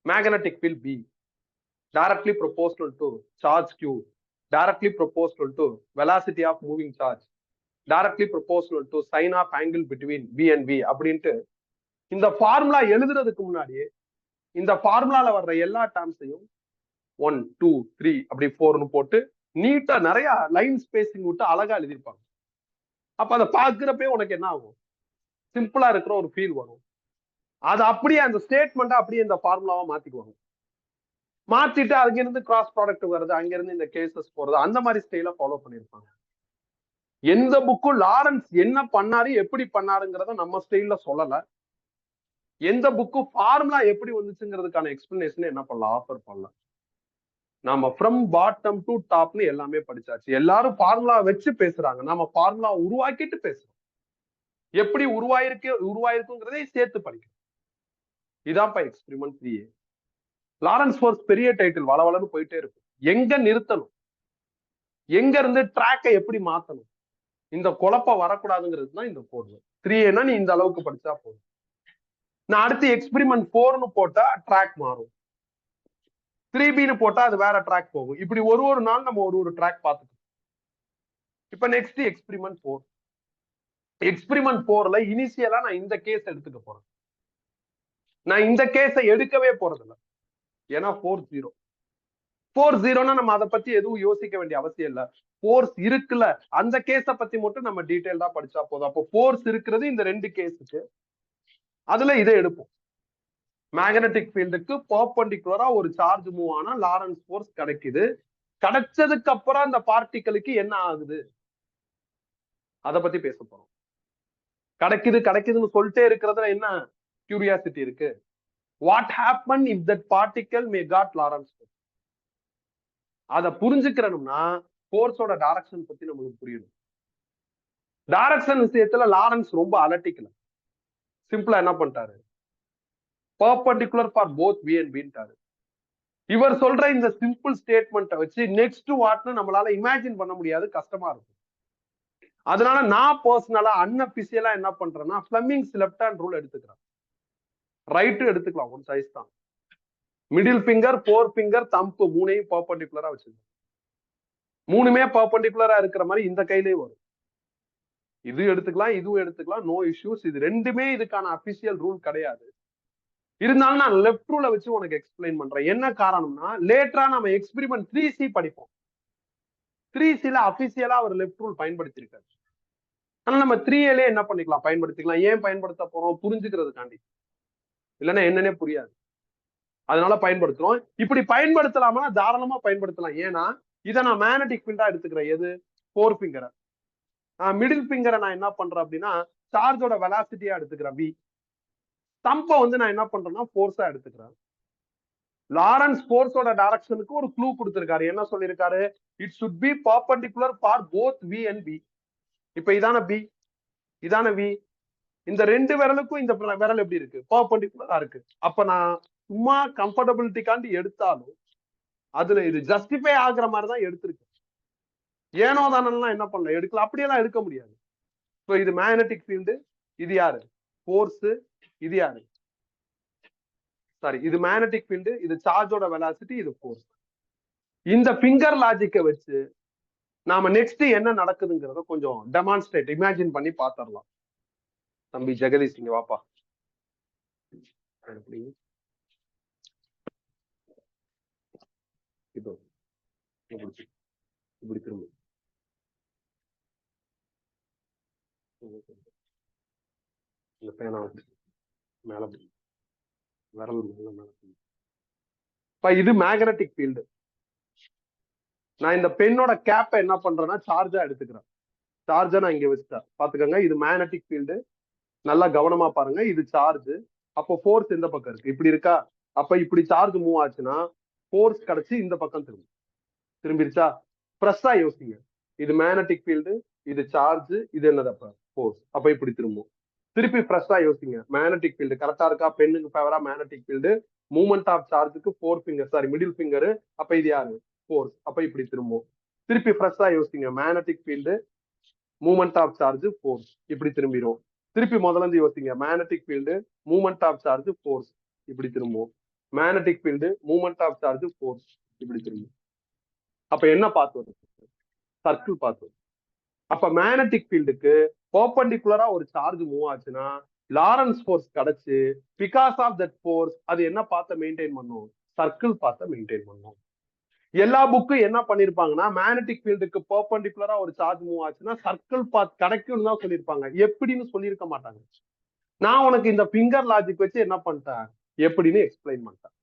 magnetic field B, directly proportional to charge Q, directly proportional to velocity of moving charge, directly proportional to sin of angle between B and B அப்படின்ட்டு இந்த formula எழுதுறதுக்கு முன்னாடியே இந்த ஃபார்முலால வர்ற எல்லா டேர்ம்ஸையும் 1, 2, 3 அப்படி 4ன்னு போட்டு நீட்டா நிறைய லைன் ஸ்பேசிங் விட்டு அழகா எழுதியிருப்பாங்க. அப்ப அதை பார்க்கிறப்பே உனக்கு என்ன ஆகும், சிம்பிளா இருக்கிற ஒரு ஃபீல் வரும். அது அப்படியே அந்த ஸ்டேட்மெண்ட் அப்படியே இந்த ஃபார்முலாவா மாத்திக்குவாங்க. மாத்திட்டு அங்கிருந்து கிராஸ் ப்ராடக்ட் வருது, அங்கிருந்து இந்த கேசஸ் போறது, அந்த மாதிரி ஸ்டைல ஃபாலோ பண்ணிருப்பாங்க. எந்த புக்கும் லாரன்ஸ் என்ன பண்ணாரு எப்படி பண்ணாருங்கிறத நம்ம ஸ்டைல்ல சொல்லல. எந்த புக்கு ஃபார்முலா எப்படி வந்துச்சுங்கிறதுக்கான எக்ஸ்பிளனேஷன் என்ன பண்ணலாம், ஆஃபர் பண்ணலாம். நாம ஃப்ரம் பாட்டம் டு டாப்னு எல்லாமே படிச்சாச்சு. எல்லாரும் ஃபார்முலா வச்சு பேசுறாங்க, நாம ஃபார்முலா உருவாக்கிட்டு பேசுறோம். எப்படி உருவாயிருக்குங்கிறதை சேர்த்து படிக்கணும். இதான்ப்பா எக்ஸ்பெரிமெண்ட் 3A. லாரன்ஸ் ஃபோர்ஸ் பெரிய டைட்டில், வளவளன்னு போயிட்டே இருக்கும். எங்க நிறுத்தணும், எங்க இருந்து ட்ராக்கை எப்படி மாத்தணும், இந்த குழப்பம் வரக்கூடாதுங்கிறது தான் இந்த கோர்ஸ். 3Aனா நீ இந்த அளவுக்கு படிச்சா போதும். நான் அடுத்து எக்ஸ்பெரிமெண்ட் 4ன்னு போட்டா ட்ராக் மாறும், 3Bன்னு போட்டா அது வேற ட்ராக் போகும். இப்படி ஒரு நாள் நம்ம ஒரு ட்ராக் பார்த்துக்கணும். இப்ப நெக்ஸ்ட் எக்ஸ்பெரிமெண்ட் 4. எக்ஸ்பெரிமெண்ட் 4ல இனிஷியலா நான் இந்த கேஸ் எடுத்துக்க போறேன். நான் இந்த கேஸை எடுக்கவே போறதில்ல, ஏன்னா 4-0 நம்ம அதை பத்தி எதுவும் யோசிக்க வேண்டிய அவசியம் இல்ல. ஃபோர்ஸ் இருக்குல்ல, அந்த கேஸ பத்தி மட்டும் நம்ம டீடைல்டா படிச்சா போதும். அப்போ ஃபோர்ஸ் இருக்கிறது இந்த 2 கேஸுக்கு, அதுல இதை எடுப்போம். மேக்னெட்டிக் ஃபீல்டுக்கு பெர்பெண்டிகுலரா ஒரு சார்ஜ் மூவ் ஆனா லாரன்ஸ் ஃபோர்ஸ் கிடைக்குது. கிடைச்சதுக்கு அப்புறம் அந்த பார்ட்டிகளுக்கு என்ன ஆகுது, அத பத்தி பேச போறோம். கிடைக்குதுன்னு சொல்லிட்டே இருக்கிறதுல என்ன கியூரியாசிட்டி இருக்கு? What happen if that particle may get Lorentz force? அத புரிஞ்சுக்கிறோம்னா ஃபோர்ஸோட டைரக்ஷன் பத்தி நமக்கு புரியணும். டைரக்ஷன் விஷயத்துல லாரன்ஸ் ரொம்ப அலட்டிக்கல, சிம்பிளா என்ன பண்ணிட்டாரு, perpendicular for both V and Bன்றாரு. இவர் சொல்ற இந்த சிம்பிள் ஸ்டேட்மெண்ட்டை வச்சு நெக்ஸ்ட் வாட்னு நம்மளால இமேஜின் பண்ண முடியாது, கஷ்டமா இருக்கும். அதனால நான் பர்சனலா அன்அபிஷியலா என்ன பண்றேன்னா, ஃபிளெமிங்ஸ் லெஃப்ட் ஹேண்ட் ரூல் எடுத்துக்கிறேன். ரைட்டு எடுத்துக்கலாம், ஒரு சைஸ் தான். மிடில் ஃபிங்கர், ஃபோர் ஃபிங்கர், தம்பு மூணையும் பெர்பெண்டிகுலரா வச்சிருக்கேன். மூணுமே பெர்பெண்டிகுலரா இருக்கிற மாதிரி இந்த கையிலே வரும். இது எடுத்துக்கலாம், இதுவும் எடுத்துக்கலாம், நோ இஷ்யூஸ். இது ரெண்டுமே இதுக்கான அபிஷியல் ரூல் கிடையாது. இருந்தாலும் நான் லெஃப்ட் ரூல வச்சு உனக்கு எக்ஸ்பிளைன் பண்றேன். என்ன காரணம்னா, லேட்டரா நம்ம எக்ஸ்பெரிமெண்ட் 3C படிப்போம். 3Cல அபிஷியலா அவர் லெஃப்ட் ரூல் பயன்படுத்தியிருக்காரு. ஆனா நம்ம 3Aலே என்ன பண்ணிக்கலாம், பயன்படுத்திக்கலாம். ஏன் பயன்படுத்த போறோம், புரிஞ்சுக்கிறதுக்காண்டி, இல்லைன்னா என்னன்னே புரியாது. அதனால பயன்படுத்துறோம். இப்படி பயன்படுத்தலாமா, தாராளமா பயன்படுத்தலாம். ஏன்னா இதை நான் மேக்னெட்டிக் ஃபீல்டா எடுத்துக்கிறேன். எது, ஃபோர் ஃபிங்கரை. மிடில் ஃபிங்கரை நான் என்ன பண்றேன் அப்படின்னா, சார்ஜோட வெலாசிட்டியா எடுத்துக்கிறேன் V. தம்பை நான் என்ன பண்றேன்னா ஃபோர்ஸா எடுத்துக்கிறேன். லாரன்ஸ் ஃபோர்ஸோட டைரக்ஷனுக்கு ஒரு க்ளூ கொடுத்திருக்காரு. என்ன சொல்லியிருக்காரு, it should be perpendicular for both V and B. இப்ப இதான B, இதான V. இந்த ரெண்டு விரலுக்கும் இந்த விரல் எப்படி இருக்கு, பெர்பெண்டிகுலரா இருக்கு. அப்ப நான் சும்மா கம்ஃபர்டபிலிட்டிக்காண்டி எடுத்தாலும் அதுல இது ஜஸ்டிஃபை ஆகுற மாதிரி தான் எடுத்திருக்கு. ஏனோ தானெல்லாம் என்ன பண்ணல, எடுக்கலாம், அப்படியெல்லாம் எடுக்க முடியாது. ஸோ இது மேக்னெட்டிக் ஃபீல்டு, இது யாரு ஃபோர்ஸ், இது யாரு சாரி, இது மேக்னெட்டிக் ஃபீல்டு, இது சார்ஜோட வெலாசிட்டி, இது ஃபோர்ஸ். இந்த ஃபிங்கர் லாஜிக்கை வச்சு நாம நெக்ஸ்ட் என்ன நடக்குதுங்கிறத கொஞ்சம் டெமான்ஸ்ட்ரேட், இமேஜின் பண்ணி பாத்திரலாம். தம்பி ஜெகதீஷ் இங்க வாப்பா. இப்போ இப்படி திரும்ப இந்த பேனா மேல விரல் மேல. இது மேக்னெட்டிக் ஃபீல்டு. நான் இந்த பெண்ணோட கேப்பை என்ன பண்றேன்னா சார்ஜா எடுத்துக்கிறேன். சார்ஜா நான் இங்க வச்சுட்டேன், பாத்துக்கோங்க. இது மேக்னெட்டிக் ஃபீல்டு, நல்லா கவனமா பாருங்க. இது சார்ஜ். அப்போ ஃபோர்ஸ் இந்த பக்கம் இருக்கு, இப்படி இருக்கா. அப்ப இப்படி சார்ஜ் மூவ் ஆச்சுன்னா ஃபோர்ஸ் கிடைச்சு இந்த பக்கம் திரும்பிருச்சா. ஃப்ரெஷ்ஷா யோசிங்க. இது மேக்னெட்டிக் ஃபீல்டு, இது சார்ஜ், இது என்னது அப்ப ஃபோர்ஸ். அப்ப இப்படி திருப்பி ஃப்ரெஷ்ஷா யோசிங்க. மேக்னெட்டிக் ஃபீல்டு கரெக்டா இருக்கா, பெண்ணுக்கு ஃபேவரா மேக்னெட்டிக் ஃபீல்டு, மூவ்மெண்ட் ஆஃப் சார்ஜுக்கு forefinger, sorry middle finger. அப்ப இது யாரு, ஃபோர்ஸ். அப்ப இப்படி திருப்பி ஃப்ரெஷ்ஷா யோசிங்க. Magnetic field, movement of charge, force. இப்படி திரும்பிடும். திருப்பி முதல்ல இருந்து யோசிங்க. Magnetic field, movement of charge, force. இப்படி magnetic field, movement of charge, force. இப்படி அப்ப என்ன பார்த்து சர்க்கிள் பார்த்து. அப்ப மேக்னெட்டிக் ஃபீல்டுக்கு பெர்பெண்டிகுலரா ஒரு சார்ஜ் மூவ் ஆச்சுன்னா லாரன்ஸ் ஃபோர்ஸ் கிடைச்சு, பிகாஸ் ஆஃப் தட் ஃபோர்ஸ் அது என்ன பார்த்த மெயின்டைன் பண்ணும், சர்க்கிள் பார்த்த மெயின்டைன் பண்ணும். எல்லா புக்கும் என்ன பண்ணிருப்பாங்கன்னா, மேக்னெட்டிக் ஃபீல்டுக்கு பெர்பெண்டிகுலரா ஒரு சார்ஜ் மூவ் ஆச்சுன்னா சர்க்கிள் பாத் கிடைக்கும்னு தான் சொல்லியிருப்பாங்க, எப்படின்னு சொல்லியிருக்க மாட்டாங்க. நான் உனக்கு இந்த ஃபிங்கர் லாஜிக் வச்சு என்ன பண்ணிட்டேன், எப்படின்னு எக்ஸ்பிளைன் பண்ணிட்டேன்.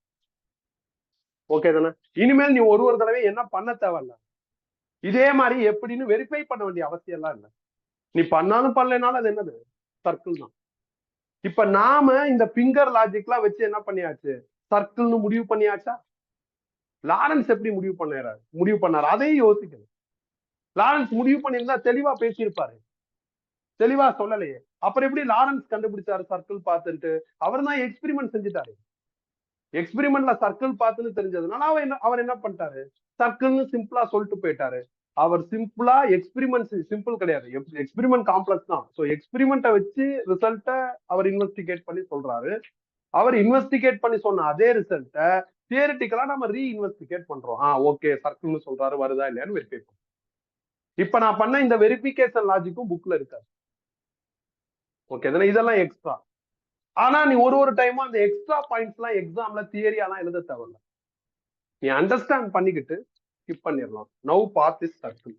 ஓகே தானே? இனிமேல் நீ ஒரு தடவை என்ன பண்ண தேவையில்ல, இதே மாதிரி எப்படின்னு வெரிஃபை பண்ண வேண்டிய அவசியம் எல்லாம் இல்லை. நீ பண்ணாலும் பண்ணலைனாலும் அது என்னது, சர்க்கிள் தான். இப்ப நாம இந்த பிங்கர் லாஜிக்லாம் வச்சு என்ன பண்ணியாச்சு, சர்க்கிள்னு முடிவு பண்ணியாச்சா? லாரன்ஸ் எப்படி முடிவு பண்ணாரு அதையும் யோசிக்கணும். லாரன்ஸ் முடிவு பண்ணியிருந்தா தெளிவா பேசியிருப்பாரு, தெளிவா சொல்லலையே. அப்புறம் எப்படி லாரன்ஸ் கண்டுபிடிச்சாரு சர்க்கிள் பார்த்துட்டு? அவர் தான் எக்ஸ்பிரிமெண்ட் செஞ்சுட்டாரு. எக்ஸ்பிரிமெண்ட்ல சர்க்கிள் பார்த்துன்னு தெரிஞ்சதுனால அவர் என்ன பண்ணிட்டாரு, சர்க்கிள்னு சிம்பிளா சொல்லிட்டு போயிட்டாரு. அவர் சிம்பிளா எக்ஸ்பிரிமெண்ட் சிம்பிள் கிடையாது, எக்ஸ்பிரிமெண்ட் காம்ப்ளெக்ஸ் தான். சோ எக்ஸ்பிரிமெண்ட்டை வச்சு ரிசல்ட்ட அவர் இன்வெஸ்டிகேட் பண்ணி சொல்றாரு. அவர் இன்வெஸ்டிகேட் பண்ணி சொன்ன அதே ரிசல்ட்ட தியரிட்டிக்கலா நம்ம ரீஇன்வெஸ்டிகேட் பண்றோம். ஓகே சர்க்கிள்னு சொல்றாரு, வருதா இல்லையான்னு வெரிஃபை பண்ணும். இப்ப நான் பண்ண இந்த வெரிஃபிகேஷன் லாஜிக்கும் புக்ல இருக்காது. ஓகே, இதெல்லாம் எக்ஸ்ட்ரா. ஆனா நீ ஒரு டைமும் அந்த எக்ஸ்ட்ரா பாயிண்ட்ஸ் எல்லாம் எக்ஸாம்ல தியரியாலாம் எழுத தேவையில்ல, நீ அண்டர்ஸ்டாண்ட் பண்ணிக்கிட்டு ஸ்கிப் பண்ணிடலாம். Now path is circle.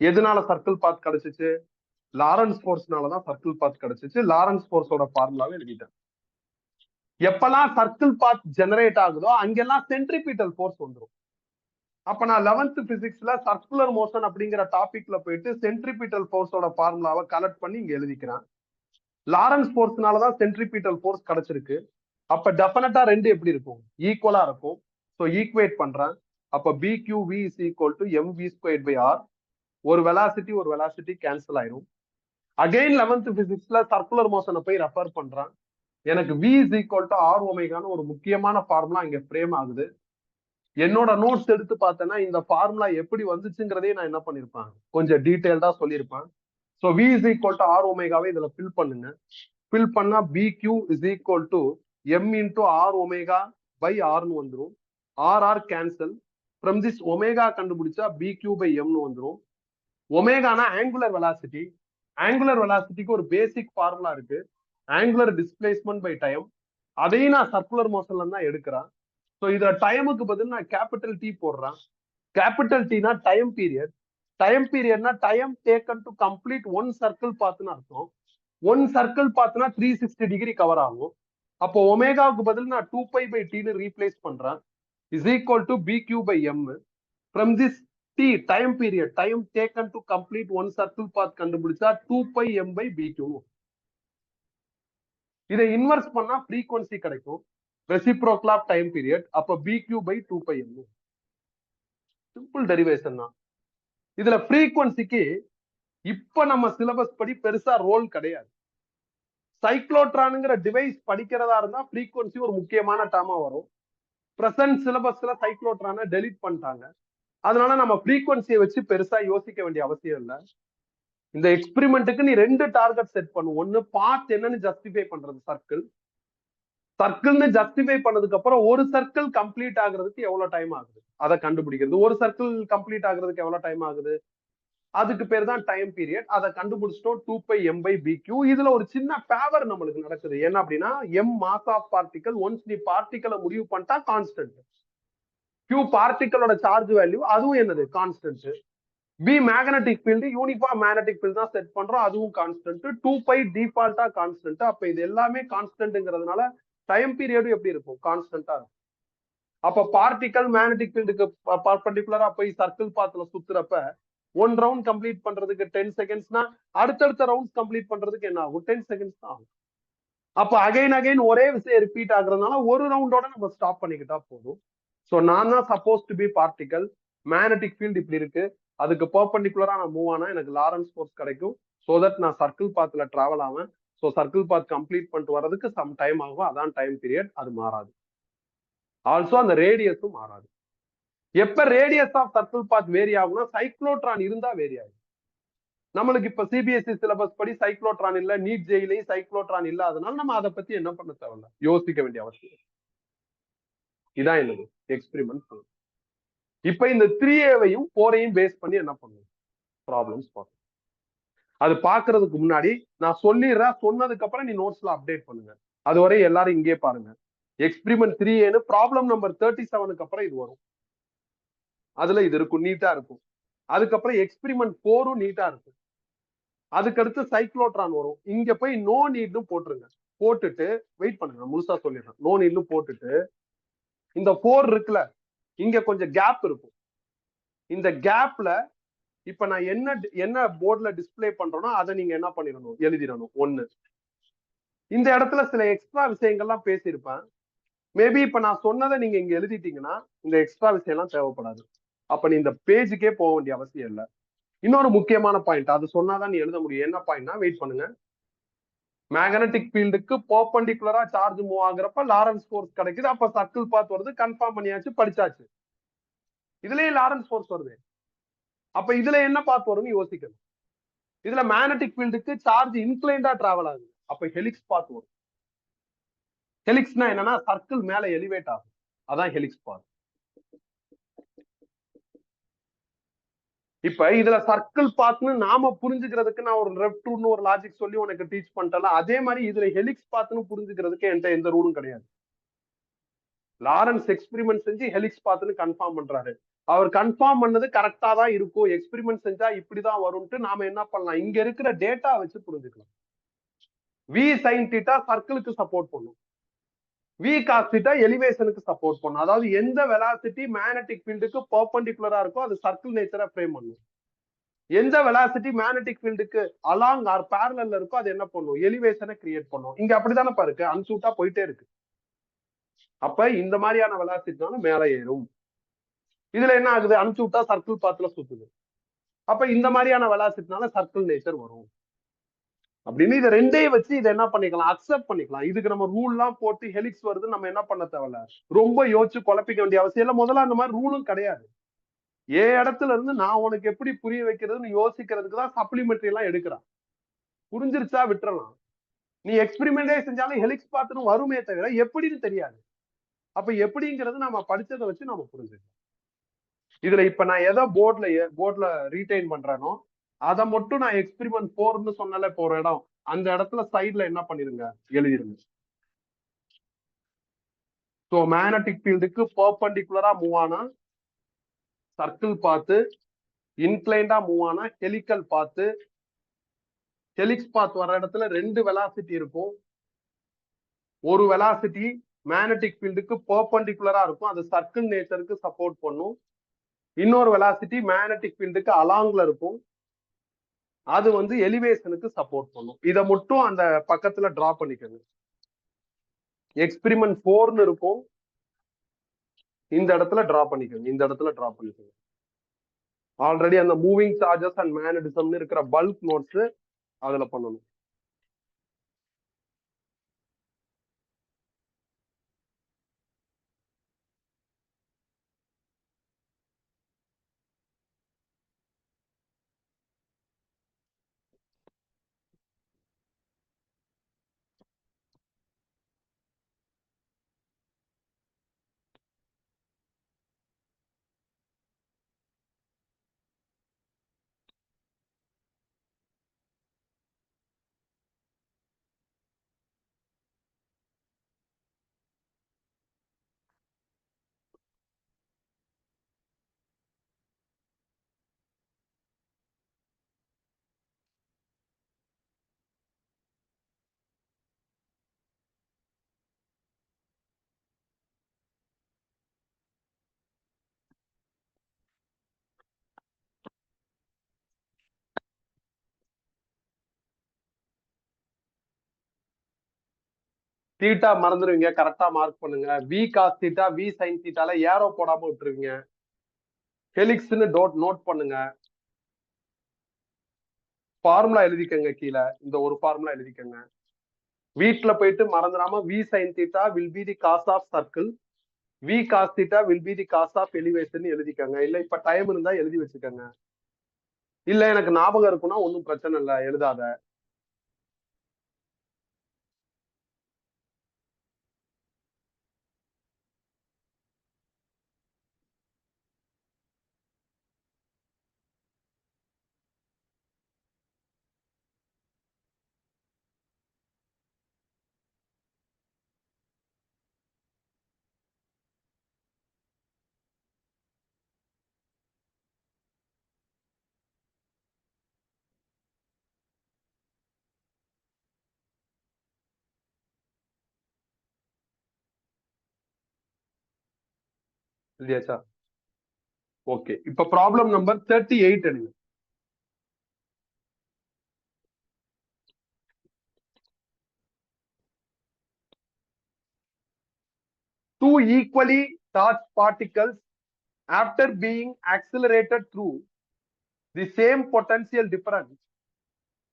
எதனால சர்க்கிள் பாத் கிடைச்சிச்சு? லாரன்ஸ் ஃபோர்ஸ்னாலதான் சர்க்கிள் பாத் கிடைச்சிச்சு. லாரன்ஸ் ஃபோர்ஸோட ஃபார்முலாவே எழுதிட்டேன். எப்பெல்லாம் சர்க்கிள் பாத் ஜெனரேட் ஆகுதோ அங்கெல்லாம் சென்ட்ரிபிட்டல் ஃபோர்ஸ் வந்துடும். அப்ப நான் 11th பிசிக்ஸ்ல சர்க்குலர் மோஷன் அப்படிங்கிற டாபிக்ல போயிட்டு சென்ட்ரிபிட்டல் ஃபோர்ஸோட ஃபார்முலாவை கலெக்ட் பண்ணி இங்க எழுதிக்கிறேன். லாரன்ஸ் ஃபோர்ஸ்னாலதான் சென்ட்ரிபிட்டல் ஃபோர்ஸ் கிடைச்சிருக்கு. அப்ப டெஃபினட்டா ரெண்டு எப்படி இருக்கும், ஈக்குவலா இருக்கும். ஸோ ஈக்குவேட் பண்றேன். அப்ப BQV is equal to mv²/r. ஒரு வெலாசிட்டி கேன்சல் ஆயிரும். அகைன் 11th பிசிக்ஸ்ல சர்க்குலர் மோஷனை போய் ரெஃபர் பண்றேன். எனக்கு v is equal to r ஒமேகான்னு ஒரு முக்கியமான ஃபார்முலா இங்க ஃப்ரேம் ஆகுது. என்னோட நோட்ஸ் எடுத்து பார்த்தேன்னா இந்த ஃபார்முலா எப்படி வந்துச்சுங்கிறதே நான் என்ன பண்ணிருப்பேன், கொஞ்சம் டீடைல்டா சொல்லியிருப்பேன். So v is equal to r ஒமேகாவை இதுல ஃபில் பண்ணுங்க. ஃபில் பண்ணா BQ is equal to m into r omega by r னு வந்துரும். r cancel. From this omega கண்டுபிடிச்சா BQ by m னு வந்துரும். ஒமேகானா ஆங்குலர் வெலாசிட்டி. ஆங்குலர் வெலாசிட்டிக்கு ஒரு பேசிக் ஃபார்முலா இருக்கு, ஆங்குலர் டிஸ்பிளேஸ்மெண்ட் பை டைம். அதையும் நான் சர்க்குலர் மோஷன்ல தான் எடுக்கிறேன். ஸோ இதுல டைமுக்கு பதில் நான் கேபிட்டல் T போடுறேன். கேபிட்டல் Tனா டைம் பீரியட். டைம் பீரியட்னா time taken to complete one circle பாத்துன்னு அர்த்தம். ஒன் சர்க்கிள் பாத்துனா 360 டிகிரி கவர் ஆகும். அப்போ ஒமேகாவுக்கு பதில் நான் 2π/T ரீப்ளேஸ் பண்றேன். Is equal to BQ by m. From this T time period, time taken to complete one circle path கண்டுபிடிச்சா 2πm/BQ. இதை இன்வெர்ஸ் பண்ணா ஃப்ரீக்வன்சி கிடைக்கும், ரெசிப்ரோக்கல் ஆஃப் டைம் பீரியட். அப்ப BQ/2πm. சிம்பிள் டெரிவேஷன் தான். இதுல ஃப்ரீக்வன்சிக்கு இப்ப நம்ம சிலபஸ் படி பெருசா ரோல் கிடையாது. சைக்ளோட்ரான்ங்கிற டிவைஸ் படிக்கிறதா இருந்தா ஃப்ரீக்வன்சி ஒரு முக்கியமான டேர்மா வரும். பிரசன்ட் சிலபஸ்ல சைக்ளோட்ரானை டெலிட் பண்ணிட்டாங்க. அதனால நம்ம ஃப்ரீக்வன்சியை வச்சு பெருசா யோசிக்க வேண்டிய அவசியம் இல்லை. இந்த எக்ஸ்பிரிமெண்ட்டுக்கு நீ ரெண்டு டார்கெட் செட் பண்ணு. ஒன்னு பார்ட் என்னன்னு ஜஸ்டிஃபை பண்றது, சர்க்கிள்னு ஜஸ்டிஃபை பண்ணதுக்கு அப்புறம் ஒரு சர்க்கிள் கம்ப்ளீட் ஆகுறதுக்கு எவ்வளவு டைம் ஆகுது அதை கண்டுபிடிக்கிறது. ஒரு சர்க்கிள் கம்ப்ளீட் ஆகுறதுக்கு எவ்வளவு டைம் ஆகுது, அதுக்கு பேர் தான் டைம் பீரியட். அதை கண்டுபிடிச்சிட்டோம் 2πm/BQ. இதுல ஒரு சின்ன ஃபேவர் நம்மளுக்கு நடக்குது. என்ன அப்படின்னா, m mass of particle. Once நீ பார்ட்டிகலை முடிவு பண்ணிட்டா கான்ஸ்டன்ட். Q பார்ட்டிகளோட சார்ஜ் வேல்யூ, அதுவும் என்னது constant. B magnetic field, uniform magnetic field தான் செட் பண்றோம், அதுவும் கான்ஸ்டன்ட். 2π டிஃபால்ட்டா கான்ஸ்டன்ட். அப்ப இது எல்லாமே கான்ஸ்டன்ட்ங்கிறதுனால டைம் பீரியடும் எப்படி இருக்கும், கான்ஸ்டன்டா இருக்கும். அப்ப பார்ட்டிகல் மேக்னெட்டிக் ஃபீல்டுக்கு பர்பெண்டிகுலரா போய் சர்க்கிள் பாத்துல சுத்துறப்ப ஒன் ரவுண்ட் கம்ப்ளீட் பண்றதுக்கு 10 செகண்ட்ஸ்னா அடுத்தடுத்த ரவுண்ட்ஸ் கம்ப்ளீட் பண்றதுக்கு என்ன ஆகும், 10 செகண்ட்ஸ் தான் ஆகும். அப்ப அகைன் ஒரே விஷயம் ரிப்பீட் ஆகுறதுனால ஒரு ரவுண்டோட நம்ம ஸ்டாப் பண்ணிக்கிட்டா போதும். ஸோ நான் தான் suppose to be particle, magnetic field இப்படி இருக்கு, அதுக்கு பர்பெண்டிகுலரா நான் மூவ் ஆனா எனக்கு லாரன்ஸ் ஃபோர்ஸ் கிடைக்கும். ஸோ தட் நான் சர்க்கிள் பாத்துல டிராவல் ஆவேன். ஸோ சர்க்கிள் பாத் கம்ப்ளீட் பண்ணிட்டு வர்றதுக்கு சம் டைம் ஆகும். அதான் டைம் பீரியட், அது மாறாது. ஆல்சோ அந்த ரேடியஸும் மாறாது. எப்ப radius of circle path vary ஆகும்னா சைக்ளோட்ரான் இருந்தா வேரி ஆகும். நம்மளுக்கு இப்ப CBSE சிலபஸ் படி சைக்ளோட்ரான் இல்ல, நீட் ஜெயிலையும் சைக்ளோட்ரான் இல்ல. அதனால நம்ம அதை பத்தி என்ன பண்ண தேவையில்ல, யோசிக்க வேண்டிய அவசியம். இதான் என்னது எக்ஸ்பிரிமெண்ட். இப்ப இந்த 3Aவையும் 4Aயும் பேஸ் பண்ணி என்ன பண்ணும், ப்ராப்ளம்ஸ் பார்க்கணும். அது பாக்குறதுக்கு முன்னாடி நான் சொல்லிடுறேன், சொன்னதுக்கு அப்புறம் நீ நோட்ஸ்ல அப்டேட் பண்ணுங்க. அதுவரை எல்லாரும் இங்கே பாருங்க. எக்ஸ்பிரிமெண்ட் 3Aன்னு ப்ராப்ளம் நம்பர் 37க்கு அப்புறம் இது வரும். அதுல இது இருக்கும், நீட்டா இருக்கும். அதுக்கப்புறம் எக்ஸ்பிரிமெண்ட் 4ம் நீட்டா இருக்கும். அதுக்கடுத்து சைக்ளோட்ரான் வரும். இங்க போய் நோ நீட்னு போட்டுருங்க. போட்டுட்டு வெயிட் பண்ணுங்க, முழுசா சொல்லிடுறேன். நோ நீட்னு போட்டுட்டு இந்த 4 இருக்குல்ல, இங்க கொஞ்சம் கேப் இருக்கும். இந்த கேப்ல இப்ப நான் என்ன போர்ட்ல டிஸ்பிளே பண்றேனோ அதை நீங்க என்ன பண்ணிடணும், எழுதிடணும். 1 இந்த இடத்துல சில எக்ஸ்ட்ரா விஷயங்கள்லாம் பேசியிருப்பேன். மேபி இப்ப நான் சொன்னதை நீங்க இங்க எழுதிட்டீங்கன்னா இந்த எக்ஸ்ட்ரா விஷயம் எல்லாம் தேவைப்படாது. அப்ப நீ இந்த பேஜுக்கே போக வேண்டிய அவசியம் இல்லை. இன்னொரு முக்கியமான பாயிண்ட், அது சொன்னாதான் நீ எழுத முடியும். என்ன பாயிண்ட்னா, வெயிட் பண்ணுங்க. மேக்னெட்டிக் ஃபீல்டுக்கு பெர்பெண்டிகுலரா சார்ஜ் மூவ் ஆகுறப்ப லாரன்ஸ் ஃபோர்ஸ் கிடைக்குது. அப்ப சர்க்கிள் பாத் வருது, கன்ஃபார்ம் பண்ணியாச்சு, படிச்சாச்சு. இதுலயே லாரன்ஸ் ஃபோர்ஸ் வருது. அப்ப இதுல என்ன பாத் வரும்னு யோசிக்கணும். இதுல மேக்னெட்டிக் ஃபீல்டுக்கு சார்ஜ் இன்க்ளைண்டா டிராவல் ஆகுது. அப்ப ஹெலிக்ஸ் பாத் வரும். ஹெலிக்ஸ்னா என்னன்னா சர்க்கிள் மேல எலிவேட் ஆகும். அதான் ஹெலிக்ஸ் பாத். இப்ப இதுல சர்க்கிள் பாத்னு நாம புரிஞ்சுக்கிறதுக்கு நான் ஒரு ரெப்டூன்னு ஒரு லாஜிக் சொல்லி உனக்கு டீச் பண்ணிட்டேன். அதே மாதிரி இதுல ஹெலிக்ஸ் பாத்னு புரிஞ்சுக்கிறதுக்கு என்கிட்ட எந்த ரூலும் கிடையாது. லாரன்ஸ் எக்ஸ்பெரிமெண்ட் செஞ்சு ஹெலிக்ஸ் பாத்னு கன்ஃபார்ம் பண்றாரு. அவர் கன்ஃபார்ம் பண்ணது கரெக்டா தான் இருக்கும். எக்ஸ்பெரிமெண்ட் செஞ்சா இப்படிதான் வரும்ட்டு நாம என்ன பண்ணலாம், இங்க இருக்கிற டேட்டா வச்சு புரிஞ்சுக்கலாம். வி சைன் தீட்டா சர்க்கிளுக்கு சப்போர்ட் பண்ணும், வி காஸ் தீட்டா எலிவேஷனுக்கு சப்போர்ட் பண்ணும். அதாவது எந்த வெலாசிட்டி மேக்னெட்டிக் ஃபீல்டுக்கு பெர்பெண்டிகுலரா இருக்கோ அது சர்க்கிள் நேச்சரை ஃப்ரேம் பண்ணும். எந்த வெலாசிட்டி மேக்னெட்டிக் ஃபீல்டுக்கு அலாங் ஆர் பேரலல்ல இருக்கோ அது என்ன பண்ணும், எலிவேஷனை கிரியேட் பண்ணும். இங்க அப்படித்தானே இருக்கு, அன்சூட்டா போயிட்டே இருக்கு. அப்ப இந்த மாதிரியான வெலாசிட்டினால மேல ஏறும். இதுல என்ன ஆகுது, அன்சூட்டா சர்க்கிள் பாத்துல சுத்துது. அப்ப இந்த மாதிரியான வெலாசிட்டினால சர்க்கிள் நேச்சர் வரும் அப்படின்னு இதை ரெண்டையும் வச்சு இதை என்ன பண்ணிக்கலாம், அக்செப்ட் பண்ணிக்கலாம். இதுக்கு நம்ம ரூல் எல்லாம் போட்டு ஹெலிக்ஸ் வருது நம்ம என்ன பண்ண தேவையில்ல, ரொம்ப யோசிச்சு குழப்பிக்க வேண்டிய அவசியம் இல்லை. முதல்ல அந்த மாதிரி ரூலும் கிடையாது. இடத்துல இருந்து நான் உனக்கு எப்படி புரிய வைக்கிறதுன்னு யோசிக்கிறதுக்கு தான் சப்ளிமெண்ட்ரி எல்லாம் எடுக்கிறான். புரிஞ்சிருச்சா விட்டுறலாம். நீ எக்ஸ்பெரிமெண்டே செஞ்சாலும் ஹெலிக்ஸ் பாத்துன்னு வருமே தவிர எப்படின்னு தெரியாது. அப்ப எப்படிங்கிறது நம்ம படிச்சதை வச்சு நம்ம புரிஞ்சுக்கலாம். இதுல இப்ப நான் எதை போர்ட்ல ரீடைன் பண்றேனோ அதை மட்டும் நான் எக்ஸ்பெரிமெண்ட் 4ன்னு சொன்னால போற இடம் அந்த இடத்துல சைட்ல என்ன பண்ணிருங்க, எழுதிருங்க. ஸோ மேக்னெட்டிக் ஃபீல்டுக்கு பெர்பெண்டிகுலரா மூவ் ஆனா சர்க்கிள் பாத்து, இன்க்ளைண்டா மூவ் ஆனா ஹெலிக்கல் பாத்து. ஹெலிக்ஸ் பாத் வர இடத்துல ரெண்டு வெலாசிட்டி இருக்கும். ஒரு வெலாசிட்டி மேக்னெட்டிக் ஃபீல்டுக்கு பெர்பெண்டிகுலரா இருக்கும், அது சர்க்கிள் நேச்சருக்கு சப்போர்ட் பண்ணும். இன்னொரு வெலாசிட்டி மேக்னெட்டிக் ஃபீல்டுக்கு அலாங்ல இருக்கும், அது வந்து எலிவேஷனுக்கு சப்போர்ட் பண்ணும். இதை மட்டும் அந்த பக்கத்துல டிரா பண்ணிக்கோங்க. எக்ஸ்பெரிமெண்ட் 4ன்னு இருக்கும், இந்த இடத்துல டிரா பண்ணிக்கோங்க, இந்த இடத்துல டிரா பண்ணிக்கோங்க. ஆல்ரெடி அந்த மூவிங் சார்ஜஸ் அண்ட் மேக்னடிசம்னு இருக்கிற பல்க் நோட்ஸ் அதுல பண்ணணும். தீட்டா மறந்துடுவீங்க, கரெக்டா மார்க் பண்ணுங்க. V cos theta V sine தீட்டால ஏரோ போடாம விட்டுருவீங்க. ஹெலிக்ஸ்னு நோட் பண்ணுங்க. ஃபார்முலா எழுதிக்கங்க, கீழே இந்த ஒரு ஃபார்முலா எழுதிக்கங்க. வீட்டுல போயிட்டு மறந்துடாம V sine theta will be the cause of circle, V cos theta will be the cause of elevation எழுதிக்கங்க. இல்ல இப்ப டைம் இருந்தா எழுதி வச்சுக்கோங்க. இல்ல எனக்கு ஞாபகம் இருக்குன்னா ஒன்னும் பிரச்சனை இல்லை, எழுதாத. இல்லையாச்சா? ஓகே, இப்ப ப்ராப்ளம் நம்பர் 38 எடுங்க. two equally charged particles after being accelerated through the same potential difference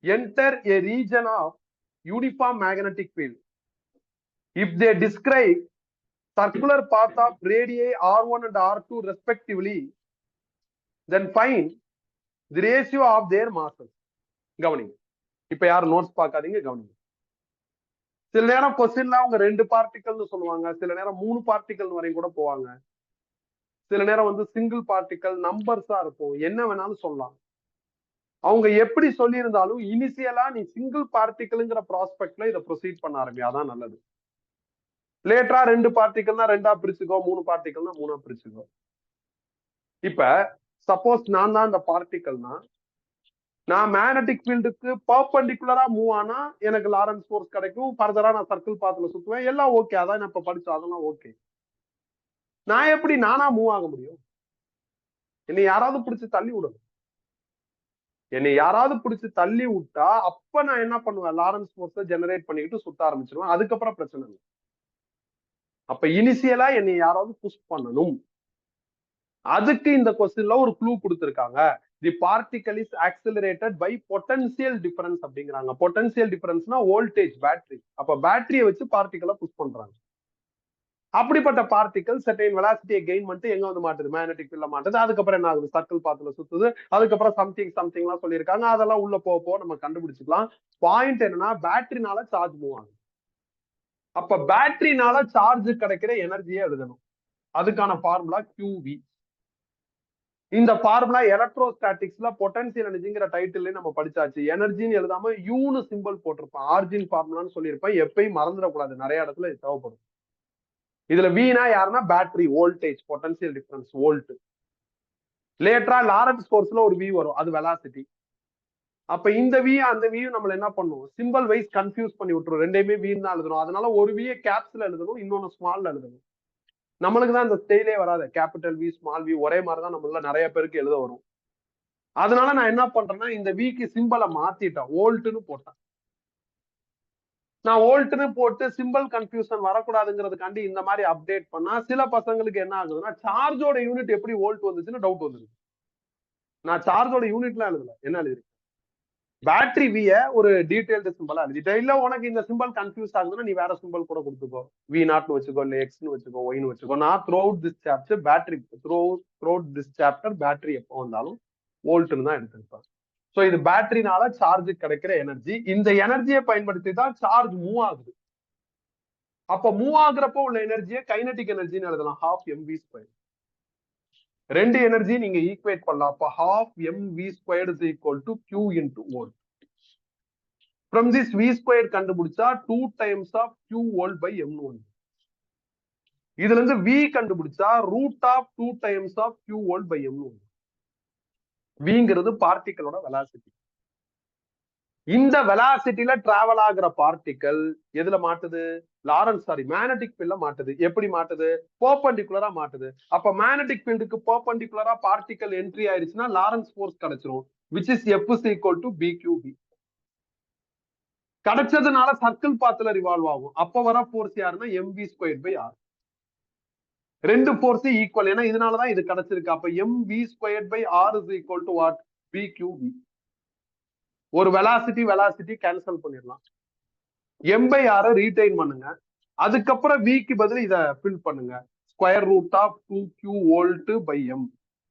enter a region of uniform magnetic field if they describe circular path of radii r1 and r2 respectively, then find the ratio of their masses. கவனிங்க, இப்ப யாரும் notes பார்க்காதீங்க, கவனிங்க. சில நேரம் கொஸ்டின்ல அவங்க 2 பார்ட்டிகல்னு சொல்லுவாங்க, சில நேரம் 3 பார்ட்டிகல் வரையும் கூட போவாங்க, சில நேரம் வந்து சிங்கிள் பார்ட்டிகல் நம்பர்ஸா இருக்கும், என்ன வேணாலும் சொல்லலாம். அவங்க எப்படி சொல்லி இருந்தாலும் இனிஷியலா நீ சிங்கிள் பார்ட்டிகல்ங்கிற ப்ராஸ்பெக்ட்ல இதை ப்ரொசீட் பண்ண ஆரம்பி, அதான் நல்லது. லேட்டரா 2 பார்ட்டிகல்னா 2ஆ பிரிச்சுக்கோ, 3 பார்ட்டிகல்னா 3ஆ பிரிச்சுக்கோ. இப்ப சப்போஸ் நான் தான் இந்த பார்ட்டிகல்னா, நான் மேக்னெட்டிக் ஃபீல்டுக்கு பர்பெண்டிகுலரா மூவ் ஆனா எனக்கு லாரன்ஸ் ஃபோர்ஸ் கிடைக்கும், ஃபர்தரா நான் சர்க்கிள் பாத்துல சுத்துவேன், எல்லாம் ஓகே, அதான் நான் இப்ப படிச்சோம், அதெல்லாம் ஓகே. நான் எப்படி நானா மூவ் ஆக முடியும்? என்னை யாராவது பிடிச்சு தள்ளி விடணும். என்னை யாராவது பிடிச்சு தள்ளி விட்டா அப்ப நான் என்ன பண்ணுவேன், லாரன்ஸ் ஃபோர்ஸை ஜெனரேட் பண்ணிக்கிட்டு சுத்த ஆரம்பிச்சிருவேன், அதுக்கப்புறம் பிரச்சனை இல்லை. அப்ப இனிஷியலா என்னை யாராவது புஷ் பண்ணணும். அதுக்கு இந்த கொஸ்டின்ல ஒரு க்ளூ கொடுத்திருக்காங்க. The particle is accelerated by potential difference அப்படிங்கிறாங்க. பொட்டன்சியல் டிஃபரன்ஸ்னா வோல்டேஜ், பேட்டரி. அப்ப பேட்டரியை வச்சு பார்ட்டிகலை புஷ் பண்றாங்க. அப்படிப்பட்ட பார்ட்டிகல் செர்டைன் வெலாசிட்டியை கெயின் பண்ணிட்டு எங்க வந்து மாட்டுது, மேக்னெட்டிக் ஃபீல்ட்ல மாட்டுது. அதுக்கப்புறம் என்ன ஆகுது, சர்க்கிள் பாத்துல சுத்துது. அதுக்கப்புறம் சம்திங் எல்லாம் சொல்லியிருக்காங்க, அதெல்லாம் உள்ள போக நம்ம கண்டுபிடிச்சுக்கலாம். பாயிண்ட் என்னன்னா, பேட்டரினால சார்ஜ் மூவ் ஆகுது. அப்ப பேட்டரினால சார்ஜ் கிடைக்கிற எனர்ஜியை எழுதணும். அதுக்கான ஃபார்முலா QV. இந்த ஃபார்முலா எலக்ட்ரோஸ்டாட்டிக்ஸ்ல பொட்டன்சியல் எனர்ஜிங்கிற டைட்டில் நம்ம படிச்சாச்சு. எனர்ஜின்னு எழுதாம யூன்னு சிம்பிள் போட்டிருப்பான், ஆர்ஜின் ஃபார்முலான்னு சொல்லியிருப்பேன். எப்பயும் மறந்துடக்கூடாது, நிறைய இடத்துல தேவைப்படும். இதுல வீனா யாருன்னா battery, voltage, potential difference volt. லேட்டரா லாரன்ஸ் ஃபோர்ஸ்ல ஒரு வி வரும், அது வெலாசிட்டி. அப்ப இந்த வி அந்த வியும் நம்மள என்ன பண்ணும், சிம்பிள் வைஸ் கன்ஃபியூஸ் பண்ணி விட்டுரும். ரெண்டையுமே வீன் தான் எழுதணும். அதனால ஒரு வியை கேப்ஸ்ல எழுதணும், இன்னொன்னு ஸ்மால்ல எழுதணும். நம்மளுக்கு தான் இந்த ஸ்டைலே வராது, கேபிட்டல் வி ஸ்மால் வி ஒரே மாதிரிதான் நம்மள நிறைய பேருக்கு எழுத வரும். அதனால நான் என்ன பண்றேன்னா, இந்த விக்கு சிம்பிளை மாத்திட்டேன், வோல்ட்னு போட்டேன். நான் வோல்ட்னு போட்டு சிம்பிள் கன்ஃபியூஷன் வரக்கூடாதுங்கிறதுக்காண்டி இந்த மாதிரி அப்டேட் பண்ணா சில பசங்களுக்கு என்ன ஆகுதுன்னா, சார்ஜோட யூனிட் எப்படி வோல்ட் வந்துச்சுன்னு டவுட் வந்துருக்கு. நான் சார்ஜோட யூனிட்லாம் எழுதல, என்ன எழுதிருக்கேன், பேட்டரி விய ஒரு டீடைல்டு சிம்பிளா எழுதிட்டேன். இல்ல உனக்கு இந்த சிம்பிள் கன்ஃபியூஸ் ஆகுதுன்னா நீ வேற சிம்பிள் கூட கொடுத்துக்கோ, V0 வச்சுக்கோ, இல்ல Xன்னு வச்சுக்கோ, Yன்னு வச்சுக்கோ. நான் through out this chapter battery, through out this chapter battery எப்போ வந்தாலும் வோல்ட்னு தான் எடுத்திருப்பேன். சோ இது பேட்டரினால சார்ஜ் கிடைக்கிற எனர்ஜி. இந்த எனர்ஜியை பயன்படுத்தி தான் சார்ஜ் மூவ் ஆகுது. அப்ப மூவ் ஆகுறப்போ உள்ள எனர்ஜியை கைனடிக் எனர்ஜின்னு எழுதலாம், ½mv². ரெண்டு எனர்ஜி நீங்க ஈக்குவேட் பண்ணலாம். அப்ப ½mv² is equal to Q into volt. From this v² கண்டுபிடிச்சா 2 times of Q volt by m1. இதுல இருந்து v கண்டுபிடிச்சா √2 times of Q volt by m1. vங்கிறது பார்ட்டிகளோட வெலாசிட்டி. இந்த வெலாசிட்டில டிராவல் ஆகுற பார்ட்டிகல் எதுல மாட்டுது, மேக்னெட்டிக் ஃபீல்ட்ல மாட்டுது. எப்படி மாட்டுது, பெர்பெண்டிகுலரா மாட்டுது. அப்ப மேக்னெட்டிக் ஃபீல்டுக்கு பெர்பெண்டிகுலரா பார்ட்டிகல் என்ட்ரி ஆயிருச்சுன்னா லாரன்ஸ் ஃபோர்ஸ் கிடைச்சிரும், which is F is equal to BQB. கிடைச்சதுனால சர்க்கிள் பாத்துல ரிவால்வ் ஆகும். அப்ப வர ஃபோர்ஸ் யாருன்னா mv²/r. ரெண்டு ஃபோர்ஸ் ஈக்குவல், ஏன்னா இதனாலதான் இது கிடைச்சிருக்கு. அப்ப mv²/r is equal to what, BQB. ஒரு வெலாசிட்டி கேன்சல் பண்ணிடலாம், m/r ரீடைன் பண்ணுங்க. அதுக்கப்புறம் விக்கு பதில் இதை ஃபில் பண்ணுங்க, √2Q volt by m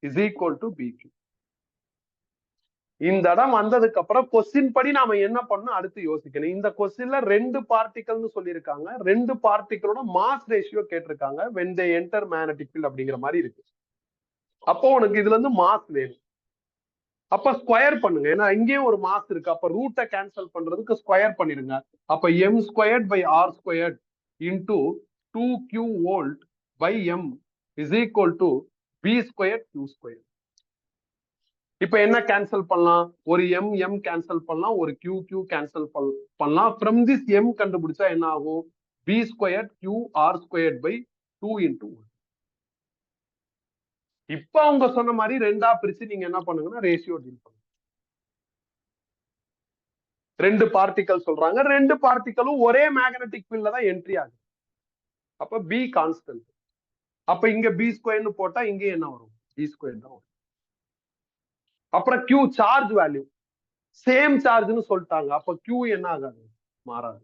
is equal to BQ. இந்த இடம் வந்ததுக்கு அப்புறம் கொஸ்டின் படி நாம என்ன பண்ணணும் அடுத்து யோசிக்கணும். இந்த கொஸ்டின்ல 2 பார்ட்டிகல்னு சொல்லியிருக்காங்க, 2 பார்ட்டிகளோட மாஸ் ரேஷியோ கேட்டிருக்காங்க when they enter magnetic field அப்படிங்கிற மாதிரி இருக்கு. அப்போ உனக்கு இதுல இருந்து மாஸ் வேணும். அப்ப ஸ்கொயர் பண்ணுங்க, ஏன்னா இங்கேயும் ஒரு மாஸ் இருக்கு. அப்ப ரூட்டை கேன்சல் பண்றதுக்கு ஸ்கொயர் பண்ணிருங்க. அப்ப m²/r² into 2Q volt by m is equal to b²Q². இப்ப என்ன கேன்சல் பண்ணலாம், ஒரு m கேன்சல் பண்ணலாம், ஒரு Q கேன்சல் பண்ணலாம். ஃப்ரம் திஸ் m கண்டுபிடிச்சா என்ன ஆகும், b²QR² by 2 into 1. இப்ப அவங்க சொன்ன மாதிரி 2ஆ பிரிச்சு நீங்க என்ன பண்ணுங்கன்னா ரேஷியோ டீல் பண்ணுங்க. 2 பார்ட்டிகல் சொல்றாங்க, 2 பார்ட்டிகளும் ஒரே மேக்னெட்டிக் ஃபீல்ட்ல தான் என்ட்ரி ஆகுது. அப்ப பி கான்ஸ்டன்ட். அப்ப இங்க பி ஸ்கொயர்னு போட்டா இங்க என்ன வரும்? பி ஸ்கொயர் தான் வரும். அப்புறம் Q சார்ஜ் வேல்யூ சேம் சார்ஜ்னு சொல்லிட்டாங்க. அப்ப Q என்ன ஆகாது? மாறாது.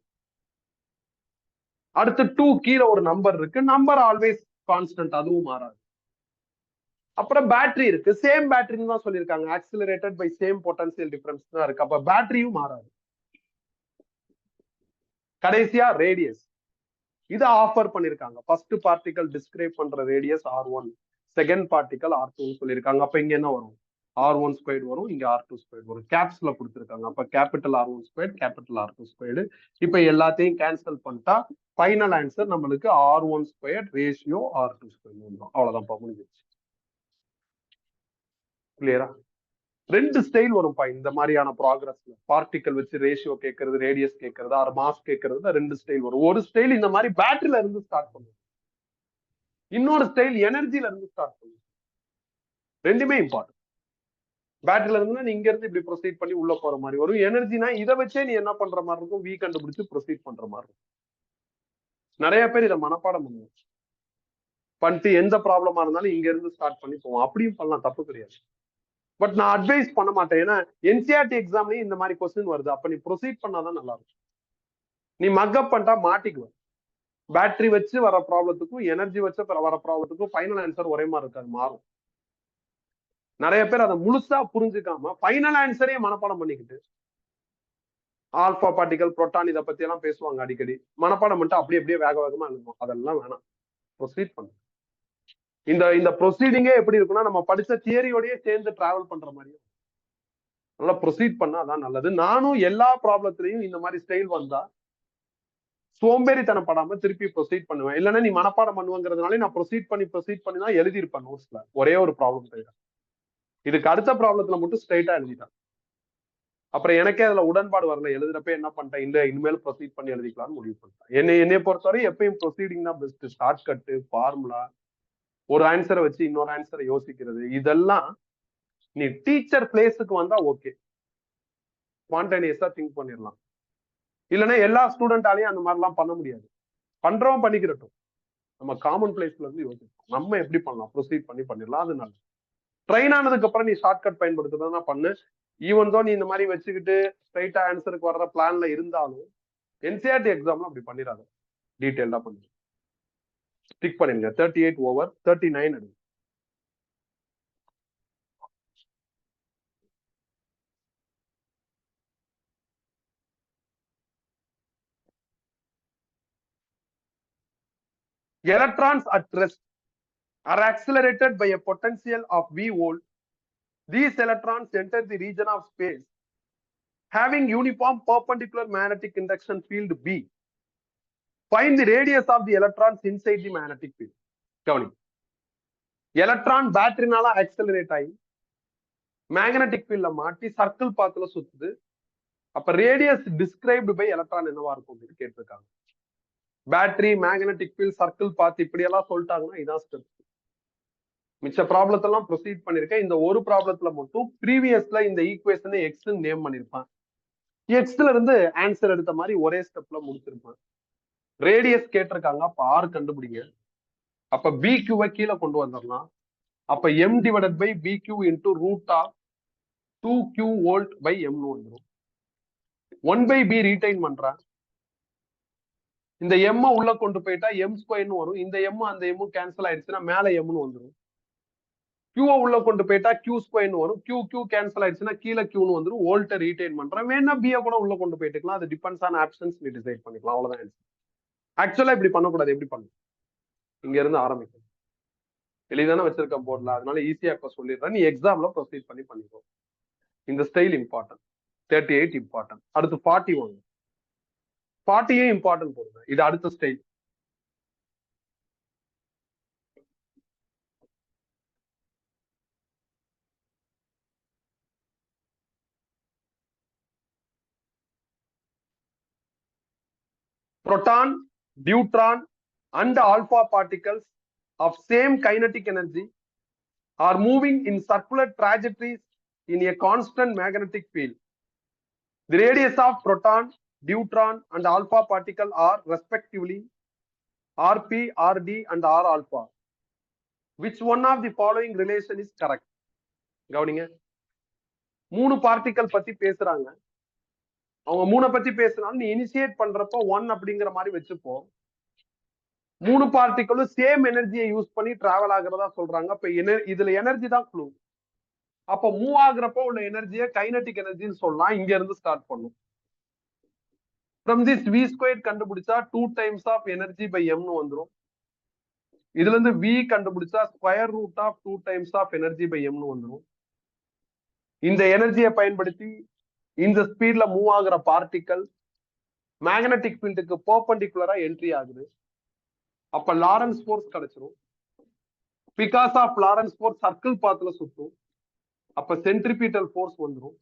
அடுத்து 2 கீழே ஒரு நம்பர் இருக்கு, நம்பர் ஆல்வேஸ் கான்ஸ்டன்ட், அதுவும் மாறாது. அப்புறம் பேட்டரி இருக்கு, சேம் பேட்டரின்னு தான் சொல்லியிருக்காங்க, accelerated by same potential difference தான் இருக்கு. அப்ப பேட்டரியும் மாறாது. கடைசியா ரேடியஸ், இது ஆஃபர் பண்ணிருக்காங்க. ஃபர்ஸ்ட் பார்ட்டிகல் டிஸ்கிரைப் பண்ற radius R1, second particle R2 சொல்லியிருக்காங்க. அப்ப இங்க என்ன வரும்? R1 ஸ்கொயர்டு வரும், இங்க R2 ஸ்கொயர்டு வரும். கேப்ஸ்ல கொடுத்துருக்காங்க. அப்ப capital R1 squared, capital R2 squared. இப்ப எல்லாத்தையும் கேன்சல் பண்ணிட்டா ஃபைனல் ஆன்சர் நம்மளுக்கு R1 squared ratio R2 squared வந்துடும். அவ்வளவுதான் முடிஞ்சிருச்சு. கிளியரா? ரெண்டு ஸ்டைல் வரும்பா இந்த மாதிரியான ப்ராக்ரஸ்ல. பார்ட்டிகல் வச்சு ரேஷியோ கேட்கறது, ரேடியஸ் கேட்கறது, ஆர் மாஸ் கேட்கறது, ரெண்டு ஸ்டைல் வரும். ஒரு ஸ்டைல் இந்த மாதிரி பேட்டரியில இருந்து ஸ்டார்ட் பண்ணும், இன்னொரு ஸ்டைல் எனர்ஜில இருந்து ஸ்டார்ட் பண்ணும். ரெண்டுமே இம்பார்ட்டன்ட். பேட்டரியில இருந்து நீ இங்க இருந்து இப்படி ப்ரொசீட் பண்ணி உள்ள போற மாதிரி வரும். எனர்ஜினா இதை வச்சே நீ என்ன பண்ற மாதிரி இருக்கும்? வி கண்டுபிடிச்சு ப்ரொசீட் பண்ற மாதிரி இருக்கும். நிறைய பேர் இதை மனப்பாடம் பண்ணுவோம், பண்ணிட்டு எந்த ப்ராப்ளமா இருந்தாலும் இங்க இருந்து ஸ்டார்ட் பண்ணி போவோம். அப்படியும் பண்ணலாம், தப்பு கிடையாது. பட் நான் அட்வைஸ் பண்ண மாட்டேன். ஏன்னா என்சிஆர்டி எக்ஸாம்லயும் இந்த மாதிரி கொஸ்டின் வருது. அப்ப நீ ப்ரொசீட் பண்ணாதான் நல்லா இருக்கும். நீ மக்கப் பண்ணிட்டா மாட்டிக்குவேன். பேட்டரி வச்சு வர ப்ராப்ளத்துக்கும் எனர்ஜி வச்சு வர ப்ராப்ளத்துக்கும் ஃபைனல் ஆன்சர் ஒரே மாதிரி இருக்காது, மாறும். நிறைய பேர் அதை முழுசா புரிஞ்சுக்காம ஃபைனல் ஆன்சரே மனப்பாடம் பண்ணிக்கிட்டு ஆல்பா பார்ட்டிகல், புரோட்டான் இதை பத்தி எல்லாம் பேசுவாங்க அடிக்கடி. மனப்பாடம் பண்ணிட்டு அப்படியே வேக வேகமா எழுதுவோம். அதெல்லாம் வேணாம், ப்ரொசீட் பண்ணு. இந்த ப்ரொசீடிங்கே எப்படி இருக்குன்னா, நம்ம படிச்ச தியரியோடய சேர்ந்து டிராவல் பண்ற மாதிரியும் நல்லா ப்ரொசீட் பண்ணா அதான் நல்லது. நானும் எல்லா ப்ராப்ளத்திலையும் இந்த மாதிரி ஸ்டைல் வந்தா சோம்பேறித்தனப்படாம திருப்பி ப்ரொசீட் பண்ணுவேன். இல்லைன்னா நீ மனப்பாடம் பண்ணுவாங்கிறதுனால நான் ப்ரொசீட் பண்ணி தான் எழுதியிருப்பேன் நோட்ஸ்ல. ஒரே ஒரு ப்ராப்ளம் தவிர இதுக்கு அடுத்த ப்ராப்ளத்துல மட்டும் ஸ்ட்ரைட்டா எழுதிட்டான். அப்புறம் எனக்கே அதுல உடன்பாடு வரல. எழுதுறப்ப என்ன பண்ணிட்டேன், இல்ல இனிமேல் ப்ரொசீட் பண்ணி எழுதிக்கலாம்னு முடிவு பண்ணிட்டேன். என்னைய பொறுத்தவரை எப்பயும் ப்ரொசீடிங் தான் பெஸ்ட். ஷார்ட் கட்டு, ஃபார்முலா, ஒரு ஆன்சரை வச்சு இன்னொரு ஆன்சரை யோசிக்கிறது, இதெல்லாம் நீ டீச்சர் பிளேஸுக்கு வந்தா ஓகே, ஸ்பான்டேனியஸா திங்க் பண்ணிடலாம். இல்லைன்னா எல்லா ஸ்டூடெண்டாலையும் அந்த மாதிரிலாம் பண்ண முடியாது. பண்றவன் பண்ணிக்கிறட்டும், நம்ம காமன் பிளேஸ்ல இருந்து யோசிப்போம், நம்ம எப்படி பண்ணலாம், ப்ரொசீட் பண்ணி பண்ணிடலாம். அது நல்லது. ட்ரெயின் ஆனதுக்கு அப்புறம் நீ ஷார்ட்கட் பயன்படுத்துறதுனா பண்ணு. ஈவன் தோ நீ இந்த மாதிரி வச்சுக்கிட்டு ஸ்ட்ரைட்டா ஆன்சருக்கு வர்ற பிளான்ல இருந்தாலும் என்சிஆர்டி எக்ஸாம்ல அப்படி பண்ணிடாத, டீடைல்டா பண்ணு. ஸ்டிக் பண்ணிருங்க. 38 ஓவர் 39 எடுங்க. Electrons at rest are accelerated by a potential of V volt. These electrons enter the region of space having uniform perpendicular magnetic induction field B. Find the radius of the electrons inside the magnetic field. கவனி, electron பேட்டரினால accelerate ஆகி magnetic ஃபீல்ட்ல மாட்டி circle பாத்துல சுத்துது. அப்ப radius described by electron என்னவா இருக்கும் அப்படின்னு கேட்டிருக்காங்க. பேட்டரி, மேக்னெட்டிக் ஃபீல்ட், சர்க்கிள் பாத் இப்படி எல்லாம் சொல்லிட்டாங்கன்னா இதான் ஸ்டெப். மிச்ச ப்ராப்ளத்தெல்லாம் ப்ரொசீட் பண்ணிருக்கேன். இந்த ஒரு ப்ராப்ளத்துல மட்டும் ப்ரீவியஸ்ல இந்த ஈக்குவேஷனை எக்ஸ் நேம் பண்ணிருப்பான். எக்ஸ்ல இருந்து ஆன்சர் எடுத்த மாதிரி ஒரே ஸ்டெப்ல முடிச்சிருப்பான். ரேடியஸ் கேட்டிருக்காங்க, அப்ப ஆர் கண்டுபிடிங்க. அப்ப பி கியூவை கீழே கொண்டு வந்துடலாம். அப்ப M divided by B Q into root of 2Q volt by எம்னு வந்துடும். 1/b ரீடைன் பண்றேன். இந்த எம் உள்ள கொண்டு போயிட்டா எம் ஸ்கொயர்னு வரும். இந்த எம் அந்த எம் கேன்சல் ஆயிடுச்சுன்னா மேல எம்னு வந்துடும். Q உள்ள கொண்டு போயிட்டா Q ஸ்கொயர்னு வரும். Q கேன்சல் ஆயிடுச்சுன்னா கீழே Qன்னு வந்துடும். வோல்ட்டை ரீடைன் பண்றேன். வேணா B கூட உள்ள கொண்டு போயிட்டுக்கலாம். அது டிபெண்ட்ஸ் ஆன் ஆப்ஷன்ஸ், நீ டிசைட் பண்ணிக்கலாம். அவ்வளவுதான். ஆக்சுவலா இப்படி பண்ணக்கூடாது. எப்படி பண்ணணும், இங்க இருந்து ஆரம்பிக்கணும். எளிதான வச்சிருக்கேன் போர்ட்ல, அதனால ஈஸியா இப்ப சொல்லிடுறேன். நீ எக்ஸாம்ல ப்ரொசீட் பண்ணி பண்ணிக்கோ. இந்த ஸ்டைல் இம்பார்ட்டன்ட். 38 இம்பார்ட்டன்ட். அடுத்து 41. 40 இம்பார்ட்டன்ட் போடுங்க. இது அடுத்த style. Proton, deuteron and alpha particles of same kinetic energy are moving in circular trajectories in a constant magnetic field. The radius of proton, deuteron and alpha particle are respectively RP, RD and R alpha. Which one of the following relation is correct? கவனிங்க, 3 particle பத்தி பேசுறாங்க. அவங்க 3 பத்தி பேசினாலும் நீ initiate பண்றப்போ 1 அப்படிங்கிற மாதிரி வச்சுப்போம். 3 பார்ட்டிகளும் சேம் எனர்ஜியை யூஸ் பண்ணி டிராவல் ஆகிறதா சொல்றாங்க. அப்ப இதுல எனர்ஜி தான் க்ளூ. அப்ப மூவ் ஆகுறப்போ உள்ள எனர்ஜியை கைனடிக் எனர்ஜின்னு சொல்லலாம். இங்க இருந்து ஸ்டார்ட் பண்ணும். ஃப்ரம் திஸ் v ஸ்கொயர் கண்டுபிடிச்சா 2 டைம்ஸ் ஆஃப் எனர்ஜி பை எம்னு வந்துடும். இதுல இருந்து v கண்டுபிடிச்சா square root of 2 times of energy by எம்னு வந்துடும். இந்த எனர்ஜியை பயன்படுத்தி இந்த ஸ்பீட்ல மூவ் ஆகுற பார்ட்டிகல் மேக்னெட்டிக் ஃபீல்டுக்கு பெர்பெண்டிகுலரா என்ட்ரி ஆகுது. அப்ப லாரன்ஸ் ஃபோர்ஸ் கிடைச்சிரும். Because of Lorentz force circle பாத்துல சுத்தும். அப்ப சென்ட்ரிபியூட்டல் ஃபோர்ஸ் வந்துடும்.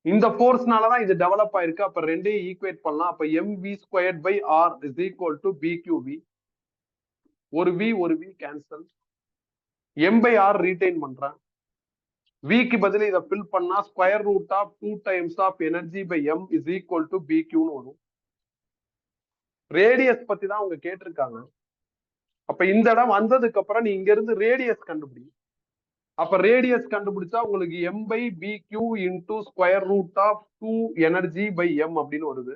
இந்த ஃபோர்ஸ்னாலதான் இது டெவலப் ஆயிருக்கு. அப்ப ரெண்டையும் ஈக்குவேட் பண்ணலாம். அப்ப mv squared by r is equal to bqv. ஒரு v cancel. m by r retain பண்றேன். v க்கு பதில் இதை ஃபில் பண்ணா square root of 2 times of energy by m is equal to bqன்னு வரும். ரேடியஸ் பத்தி தான் அவங்க கேட்டிருக்காங்க. அப்ப இந்த இடம் வந்ததுக்கு அப்புறம் நீ இங்க இருந்து ரேடியஸ் கண்டுபிடி. அப்ப ரேடியஸ் கண்டுபிடிச்சா உங்களுக்கு m by bq into square root of 2 energy by m அப்படின்னு வருது.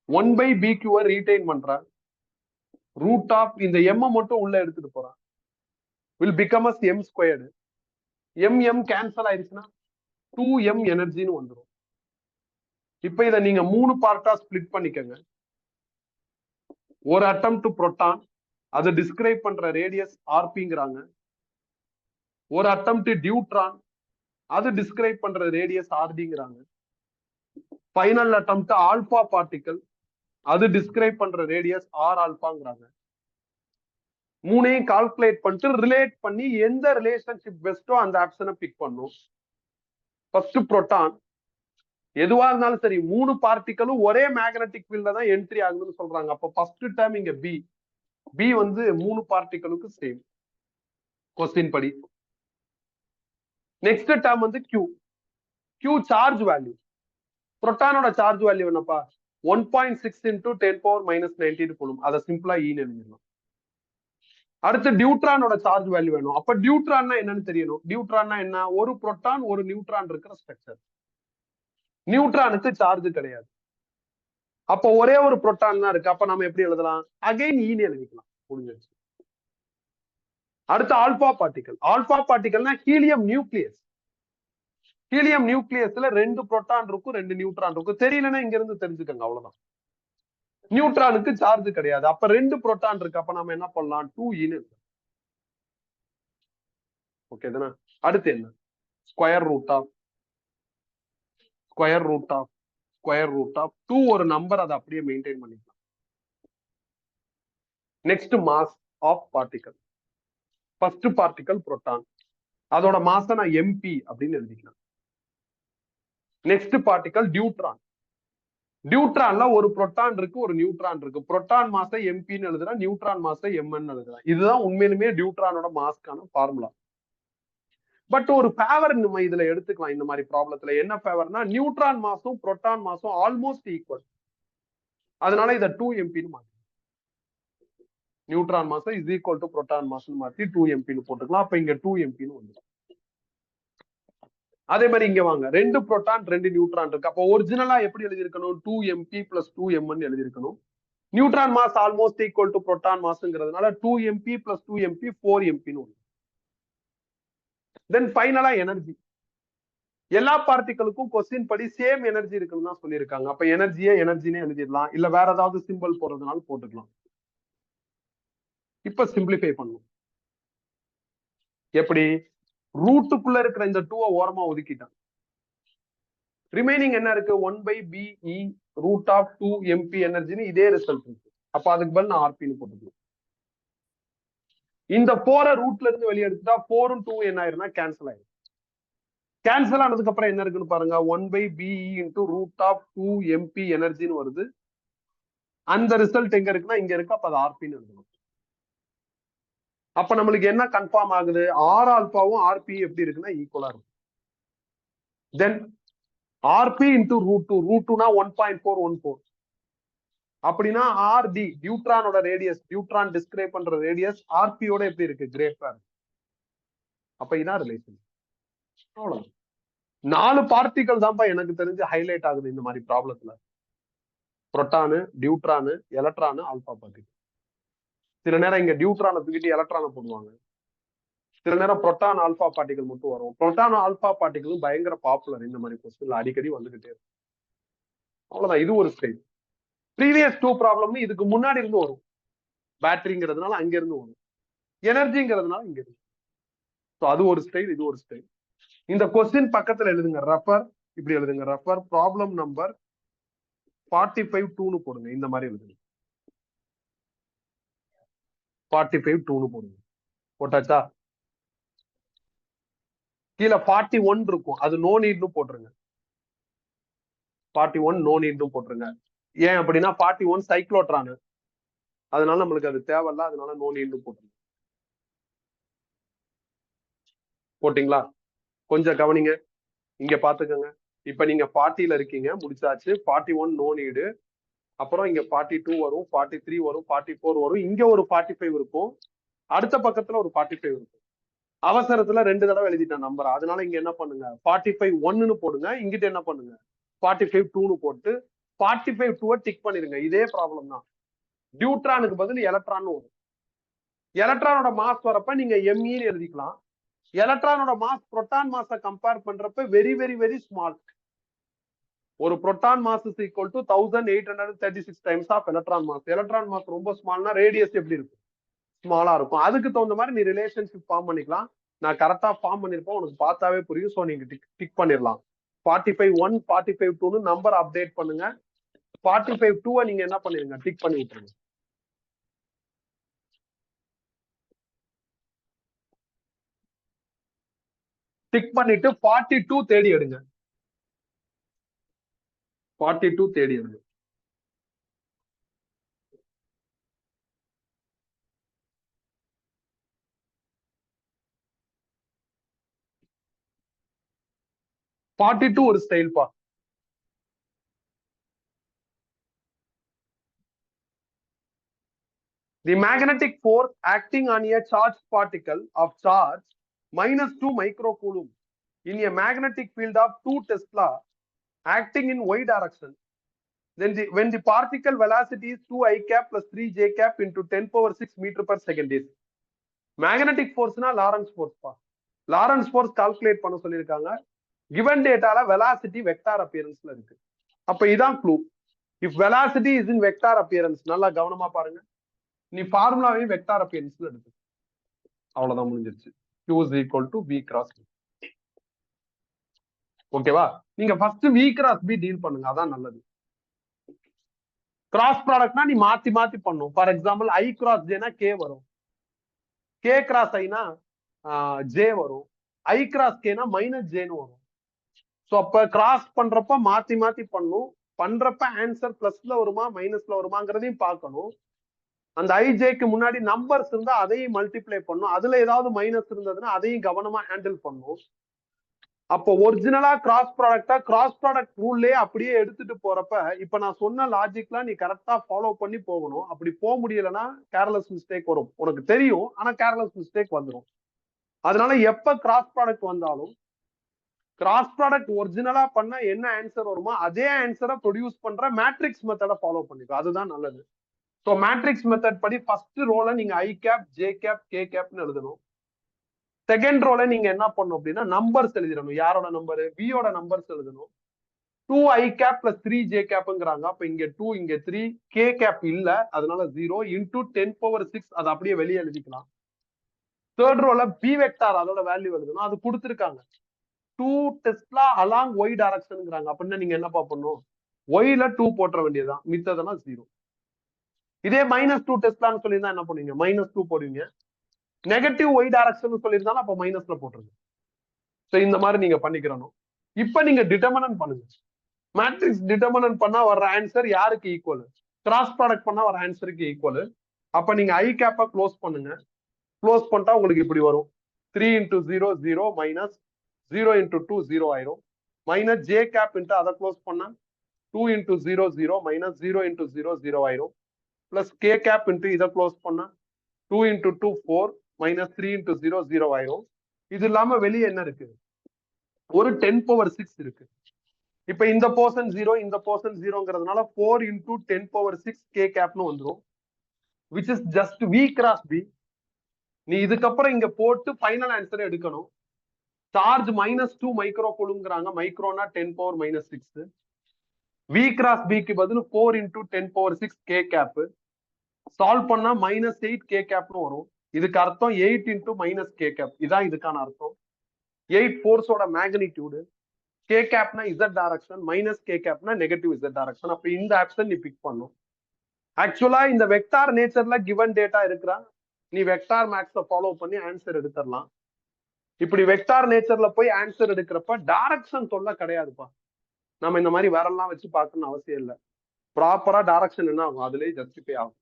1 பை bq ரீடைன் பண்றேன். ரூட் ஆஃப் இந்த m மட்டும் உள்ள எடுத்துட்டு போறேன். Will become as m squared. m cancel ஆயிடுச்சுன்னா 2m எனர்ஜின்னு வந்துடும். இப்ப இதை நீங்க 3 பார்ட்டா ஸ்பிளிட் பண்ணிக்கங்க. ஒரு அட்டம்ப்ட் புரோட்டான், அதை டிஸ்கிரைப் பண்ற ரேடியஸ் ஆர்பிங்கிறாங்க. ஒரு அட்டம்ப்ட் டியூட்ரான், அது டிஸ்கிரைப் பண்ற ரேடியஸ் ஆர்டிங்கிறாங்க. ஃபைனல் அட்டம்ப்ட் ஆல்பா பார்ட்டிகல், அது டிஸ்கிரைப் பண்ற ரேடியஸ் ஆர் ஆல்பாங்கிறாங்க. மூணையும் கால்குலேட் பண்ணிட்டு ரிலேட் பண்ணி எந்த ரிலேஷன்ஷிப் பெஸ்டோ அந்த ஆப்ஷனை பிக் பண்ணும். ஃபர்ஸ்ட் புரோட்டான், எதுவா இருந்தாலும் சரி 3 பார்ட்டிகளும் ஒரே மேக்னெட்டிக் ஃபீல்ட்ல தான் என்ட்ரி ஆகுதுன்னு சொல்றாங்க. அப்ப ஃபர்ஸ்ட் டேர்ம் இங்க பி வந்து 3 பார்ட்டிகளுக்கு சேம் கொஸ்டின் படி. நெக்ஸ்ட் டேர்ம் வந்து Q சார்ஜ் வேல்யூ. புரோட்டானோட சார்ஜ் வேல்யூ என்னப்பா 1.6 into 10⁻⁻19 போடும். அதை சிம்பிளா ஈன்னு எழுதிடலாம். அடுத்து டியூட்ரானோட சார்ஜ் வேல்யூ வேணும். அப்ப டியூட்ரான்னா என்னன்னு தெரியணும். டியூட்ரான்னா என்ன? ஒரு புரோட்டான் ஒரு நியூட்ரான் இருக்கிற ஸ்ட்ரக்சர். நியூட்ரானுக்கு சார்ஜ் கிடையாது. அப்ப ஒரே ஒரு புரோட்டான் தான் இருக்கு. அப்ப நம்ம எப்படி எழுதலாம்? அகைன் ஈன்னு எழுதிக்கலாம். முடிஞ்சிருச்சு. அடுத்து ஆல்பா பார்ட்டிகல். ஆல்பா பார்ட்டிகல்னா ஹீலியம் நியூக்ளியஸ். ஹீலியம் நியூக்ளியஸ்ல 2 புரோட்டான் இருக்கும், 2 நியூட்ரான் இருக்கும். தெரியலன்னா இங்க இருந்து தெரிஞ்சுக்கங்க, அவ்வளவுதான். நியூட்ரானுக்கு சார்ஜ் கிடையாது. அப்ப 2 புரோட்டான் இருக்கு. அப்ப நம்ம என்ன பண்ணலாம்? 2e. ஓகே தானே? அடுத்து என்ன? ஸ்கொயர் ரூட் ஆஃப் 2 ஒரு நம்பர், அதை அப்படியே மெயின்டைன் பண்ணிக்கலாம். Next mass of particle. First particle proton, அதோட மாச நான் mp அப்படின்னு எழுதிக்கலாம். Next particle deuteron. டியூட்ரான்ல ஒரு புரோட்டான் இருக்கு, ஒரு நியூட்ரான் இருக்கு. புரோட்டான் மாச mp எழுதுறா, நியூட்ரான் மாச mn எழுதுறா. இதுதான் உண்மையிலுமே டியூட்ரானோட மாஸ்க்கான ஃபார்முலா. பட் ஒரு ஃபேவர் நம்ம இதுல எடுத்துக்கலாம். இந்த மாதிரி ப்ராப்ளத்துல என்ன ஃபேவர்னா, நியூட்ரான் மாசும் புரோட்டான் மாசும் ஆல்மோஸ்ட் ஈக்குவல். அதனால இதை 2mp மாத்தி, neutron mass is equal to proton mass மாத்தி 2mp போட்டுக்கலாம். அப்ப இங்க 2mp வந்துடும். அதே மாதிரி இங்க வாங்க, 2 புரோட்டான் 2 நியூட்ரான் இருக்கு. அப்போ ஒரிஜினலா எப்படி எழுதிருக்கணும்? 2mp + 2mn எழுதிருக்கணும். Neutron mass almost equal to proton மாஸ்ங்கிறதுனால 2mp + 2mp 4mp. தென் ஃபைனலா எனர்ஜி. எல்லா பார்ட்டிகளுக்கும் கொஸ்டின் படி சேம் எனர்ஜி இருக்குன்னு தான் சொல்லியிருக்காங்க. அப்ப எனர்ஜினே எழுதிடலாம், இல்ல வேற ஏதாவது சிம்பிள் போடுறதுனால போட்டுக்கலாம். இப்ப சிம்பிளிஃபை பண்ணும். எப்படி? ரூட்டுக்குள்ள இருக்கிற இந்த 2 ஓரமா ஒதுக்கிட்டான். ரிமைனிங் என்ன இருக்கு? 1/be √2mp எனர்ஜின்னு இதே ரிசல்ட் இருக்கு. அப்ப அதுக்கு பதில் நான் ஆர்பின்னு போட்டுக்கலாம். இந்த 4 ரூட்ல இருந்து வெளியே எடுத்துட்டா 4 2 என்ன ஆயிரும்னா கேன்சல் ஆயிரும். கேன்சல் ஆனதுக்கு அப்புறம் என்ன இருக்குன்னு பாருங்க, 1/be √2mp எனர்ஜின்னு வருது. அந்த ரிசல்ட் எங்க இருக்குன்னா இங்க இருக்கு. அப்ப அது ஆர்பின்னு எழுதணும். அப்ப நம்மளுக்கு என்ன கன்ஃபார்ம் ஆகுது? ஆர் ஆல்பாவும் ஆர்பி எப்படி இருக்குன்னா ஈக்குவலா இருக்கும். தென் ஆர்பி இன்டூ √2, √2னா 1.414. அப்படின்னா ஆர்டி நியூட்ரானோட ரேடியஸ், நியூட்ரான் டிஸ்கிரைப் பண்ற ரேடியஸ் ஆர்பியோட எப்படி இருக்கு, கிரேட்டரா இருக்கு. அப்ப இதான் ரிலேஷன். அவ்வளவு 4 பார்ட்டிகல் தான்ப்பா எனக்கு தெரிஞ்சு ஹைலைட் ஆகுது இந்த மாதிரி ப்ராப்ளத்துல. புரோட்டானு, டியூட்ரானு, எலக்ட்ரானு, ஆல்பா பார்ட்டிகல். சில நேரம் இங்க டியூட்ரானை தூக்கிட்டு எலக்ட்ரானை போடுவாங்க. சில நேரம் புரோட்டான் ஆல்பா பார்ட்டிகல் மட்டும் வரும். புரோட்டான் ஆல்பா பார்ட்டிகளும் பயங்கர பாப்புலர் இந்த மாதிரி கொஸ்டின்ல அடிக்கடி வந்துகிட்டே இருக்கும். அவ்வளவுதான், இது ஒரு ஸ்டைல். ப்ரீவியஸ் 2 ப்ராப்ளம் இதுக்கு முன்னாடி இருந்து வரும். பேட்டரிங்கிறதுனால அங்க இருந்து வரும், எனர்ஜிங்கிறதுனால இங்க இருந்து. அது ஒரு ஸ்டைல், இது ஒரு ஸ்டைல். இந்த கொஸ்டின் பக்கத்துல எழுதுங்க, ரெஃபர் இப்படி எழுதுங்க, ரெஃபர் ப்ராப்ளம் நம்பர் 45(2) போடுங்க. இந்த மாதிரி எழுதுங்க, 45(2) போடுங்க. போட்டாச்சா? கீழே 41 இருக்கும், அது நோ நீட்னு போட்டுருங்க. 41 நோ நீட்னு போட்டுருங்க. ஏன் அப்படின்னா 41 சைக்ளோட்ரானு, அதனால நம்மளுக்கு அது தேவையில்ல, அதனால நோ நீட்னு போட்டுருங்க. போட்டீங்களா? கொஞ்சம் கவனிங்க, இங்க பாத்துக்கோங்க. இப்ப நீங்க 40ல இருக்கீங்க, முடிச்சாச்சு. 41 நோ நீடு. அப்புறம் இங்க 42 வரும், 43 வரும், 44 வரும், இங்க ஒரு 45 இருக்கும், அடுத்த பக்கத்துல ஒரு 45 இருக்கும். அவசரத்துல 2 தடவை எழுதிட்டேன் நம்பர், அதனால இங்க என்ன பண்ணுங்க, 45(1)ன்னு போடுங்க. இங்கிட்ட என்ன பண்ணுங்க, 45(2)ன்னு போட்டு 45(2) டிக் பண்ணிருங்க. இதே ப்ராப்ளம் தான். டியூட்ரானுக்கு பதில் எலக்ட்ரான் வரும். எலக்ட்ரானோட மாஸ் வரப்ப நீங்க எம்இன்னு எழுதிக்கலாம். எலக்ட்ரானோட மாஸ் புரோட்டான் மாஸை கம்பேர் பண்றப்ப வெரி வெரி வெரி ஸ்மால். ஒரு proton mass is equal to 1836 times of electron mass. Electron mass ரொம்ப ஸ்மால்னா ரேடியஸ் எப்படி இருக்கும், ஸ்மாலா இருக்கும். அதுக்கு தகுந்த மாதிரி நீ ரிலேஷன்ஷிப் ஃபார்ம் பண்ணிக்கலாம். நான் கரெக்டா ஃபார்ம் பண்ணிருப்போம், உனக்கு பார்த்தாவே புரியும். ஸோ நீங்க டிக் பண்ணிடலாம். 45(1), 45(2) நம்பர் அப்டேட் பண்ணுங்க. 45(2) நீங்க என்ன பண்ணிருங்க, டிக் பண்ணி விட்டுருங்க. டிக் பண்ணிட்டு 42 தேடி எடுங்க. 42 தேடி எடுங்க. ஒரு ஸ்டைல் பா. The magnetic force acting on a charged particle of charge -2 microcoulomb in a magnetic field of 2 Tesla acting in y direction. Then when the particle velocity is 2i cap plus 3j cap into 10⁻⁶ meter per second is. Magnetic force na Lorentz force pa. Lorentz force calculate பண்ண சொல்லிருக்காங்க. Given dataல velocity vector appearance ல இருக்கு. அப்ப இதான் clue. If velocity is in vector appearance, நல்லா கவனமா பாருங்க, நீ ஃபார்முலாவையும் வெக்டார் அப்பியரன்ஸ்ல எடுத்து. அவ்வளவுதான், முடிஞ்சிருச்சு. Q is equal to V cross B. ஓகேவா? நீங்க first V cross B deal பண்ணுங்க, அதான் நல்லது. கிராஸ் ப்ராடக்ட்னா நீ மாத்தி மாத்தி பண்ணும். For example I cross J னா K வரும், K கிராஸ் I னா J வரும், I கிராஸ் K னா -Jன்னு வரும். ஸோ அப்ப கிராஸ் பண்றப்ப மாத்தி மாத்தி பண்ணும். பண்றப்ப ஆன்சர் பிளஸ்ல வருமா மைனஸ்ல வருமாங்கிறதையும் பார்க்கணும். அந்த ஐஜேக்கு முன்னாடி நம்பர்ஸ் இருந்தா அதையும் மல்டிப்ளை பண்ணும். அதுல ஏதாவது மைனஸ் இருந்ததுன்னா அதையும் கவனமா ஹேண்டில் பண்ணும். அப்போ ஒரிஜினலா கிராஸ் ப்ராடக்ட் ரூல்லே அப்படியே எடுத்துட்டு போறப்ப இப்ப நான் சொன்ன லாஜிக்லாம் நீ கரெக்டா ஃபாலோ பண்ணி போகணும். அப்படி போக முடியலன்னா கேர்லெஸ் மிஸ்டேக் வரும். உனக்கு தெரியும், ஆனா கேர்லெஸ் மிஸ்டேக் வந்துடும். அதனால எப்ப கிராஸ் ப்ராடக்ட் வந்தாலும் கிராஸ் ப்ராடக்ட் ஒரிஜினலா பண்ண என்ன ஆன்சர் வருமோ அதே ஆன்சரை ப்ரொடியூஸ் பண்ற மேட்ரிக்ஸ் மெத்தடை ஃபாலோ பண்ணிக்கோ, அதுதான் நல்லது. ஸோ மேட்ரிக்ஸ் மெத்தட் படி ஃபர்ஸ்ட் ரோல நீங்க I cap, J cap, K கேப்னு எழுதணும். செகண்ட் ரோல நீங்க என்ன பண்ணணும் அப்படின்னா நம்பர்ஸ் எழுதிடணும். யாரோட நம்பர், வியோட நம்பர்ஸ் எழுதணும். 2i gap plus 3j கேப்ங்கிறாங்க. அப்ப இங்க 2, இங்க 3, K கேப் இல்ல, அதனால 0 இன்டூ 10⁻⁶, அதை அப்படியே வெளியே எழுதிக்கலாம். தேர்ட் ரோல பி வெக்டார், அதோட வேல்யூ எழுதணும். அது கொடுத்துருக்காங்க 2 டெஸ்லா அலாங் ஒய் டைரக்ஷன்ங்கிறாங்க. அப்படின்னா நீங்க என்னப்பா பண்ணும், ஒய்ல 2 போட்டுற வேண்டியதுதான், மித்ததெல்லாம் 0. இதே -2 டெஸ்லான்னு சொல்லியிருந்தா என்ன பண்ணுவீங்க, -2 போடுவீங்க. நெகட்டிவ் ஒய் டைரக்ஷன் சொல்லியிருந்தாலும் அப்ப மைனஸ்ல போட்டுருங்க. ஸோ இந்த மாதிரி நீங்க பண்ணிக்கிறணும். இப்ப நீங்க டிட்டர்மினன்ட் பண்ணுங்க. மேட்ரிக்ஸ் டிட்டர்மினன்ட் பண்ணா வர்ற ஆன்சர் யாருக்கு ஈக்குவல், கிராஸ் ப்ராடக்ட் பண்ணா வர ஆன்சருக்கு ஈக்குவல். அப்ப நீங்க I கேப்பை க்ளோஸ் பண்ணுங்க. க்ளோஸ் பண்ணிட்டா உங்களுக்கு இப்படி வரும், 3 × 0 0 மைனஸ் 0 × 2 0 ஆயிரும். மைனஸ் J கேப் இன்ட்டு அதை க்ளோஸ் பண்ணா 2 into 0 0 minus 0 into 0 0 ஆயிரும் plus k cap into இதை க்ளோஸ் பண்ணா 2 into 2 4 minus 3 into 0 0 ஆயிரும். இது இல்லாம வெளியே என்ன இருக்கு, ஒரு 10 power 6 இருக்கு. இப்ப இந்த போர்ஷன் 0 இந்த போர்ஷன் 0ங்கிறதுனால 4 into 10 power 6 k capனு வந்துரும், which is just v cross b. நீ இதுக்கப்புறம் இங்க போட்டு ஃபைனல் ஆன்சர் எடுக்கணும். சார்ஜ் -2 மைக்ரோ கூலும்ங்கறாங்க, மைக்ரோனா 10 power -6. v cross b க்கு பதில் 4 into 10 power 6 k cap. Solve பண்ணா -8 k capனு வரும். இதுக்கு அர்த்தம் 8 into minus k cap. இதான் இதுக்கான அர்த்தம். 8 ஃபோர்ஸோட மேக்னிடியூடு, k capனா z டைரக்ஷன், மைனஸ் k capனா நெகட்டிவ் z டைரக்ஷன். அப்ப இந்த ஆப்ஷன் நீ பிக் பண்ணும். ஆக்சுவலா இந்த வெக்டார் நேச்சர்ல கிவன் டேட்டா இருக்கிறா, நீ வெக்டார் மேக்ஸை ஃபாலோ பண்ணி ஆன்சர் எடுத்துடலாம். இப்படி வெக்டார் நேச்சர்ல போய் ஆன்சர் எடுக்கிறப்ப டைரக்ஷன் தொல்லை கிடையாதுப்பா. நம்ம இந்த மாதிரி வேறெல்லாம் வச்சு பார்க்கணும்னு அவசியம் இல்லை. ப்ராப்பரா டைரக்ஷன் என்ன ஆகும், அதுலயே ஜஸ்டிஃபை ஆகும்.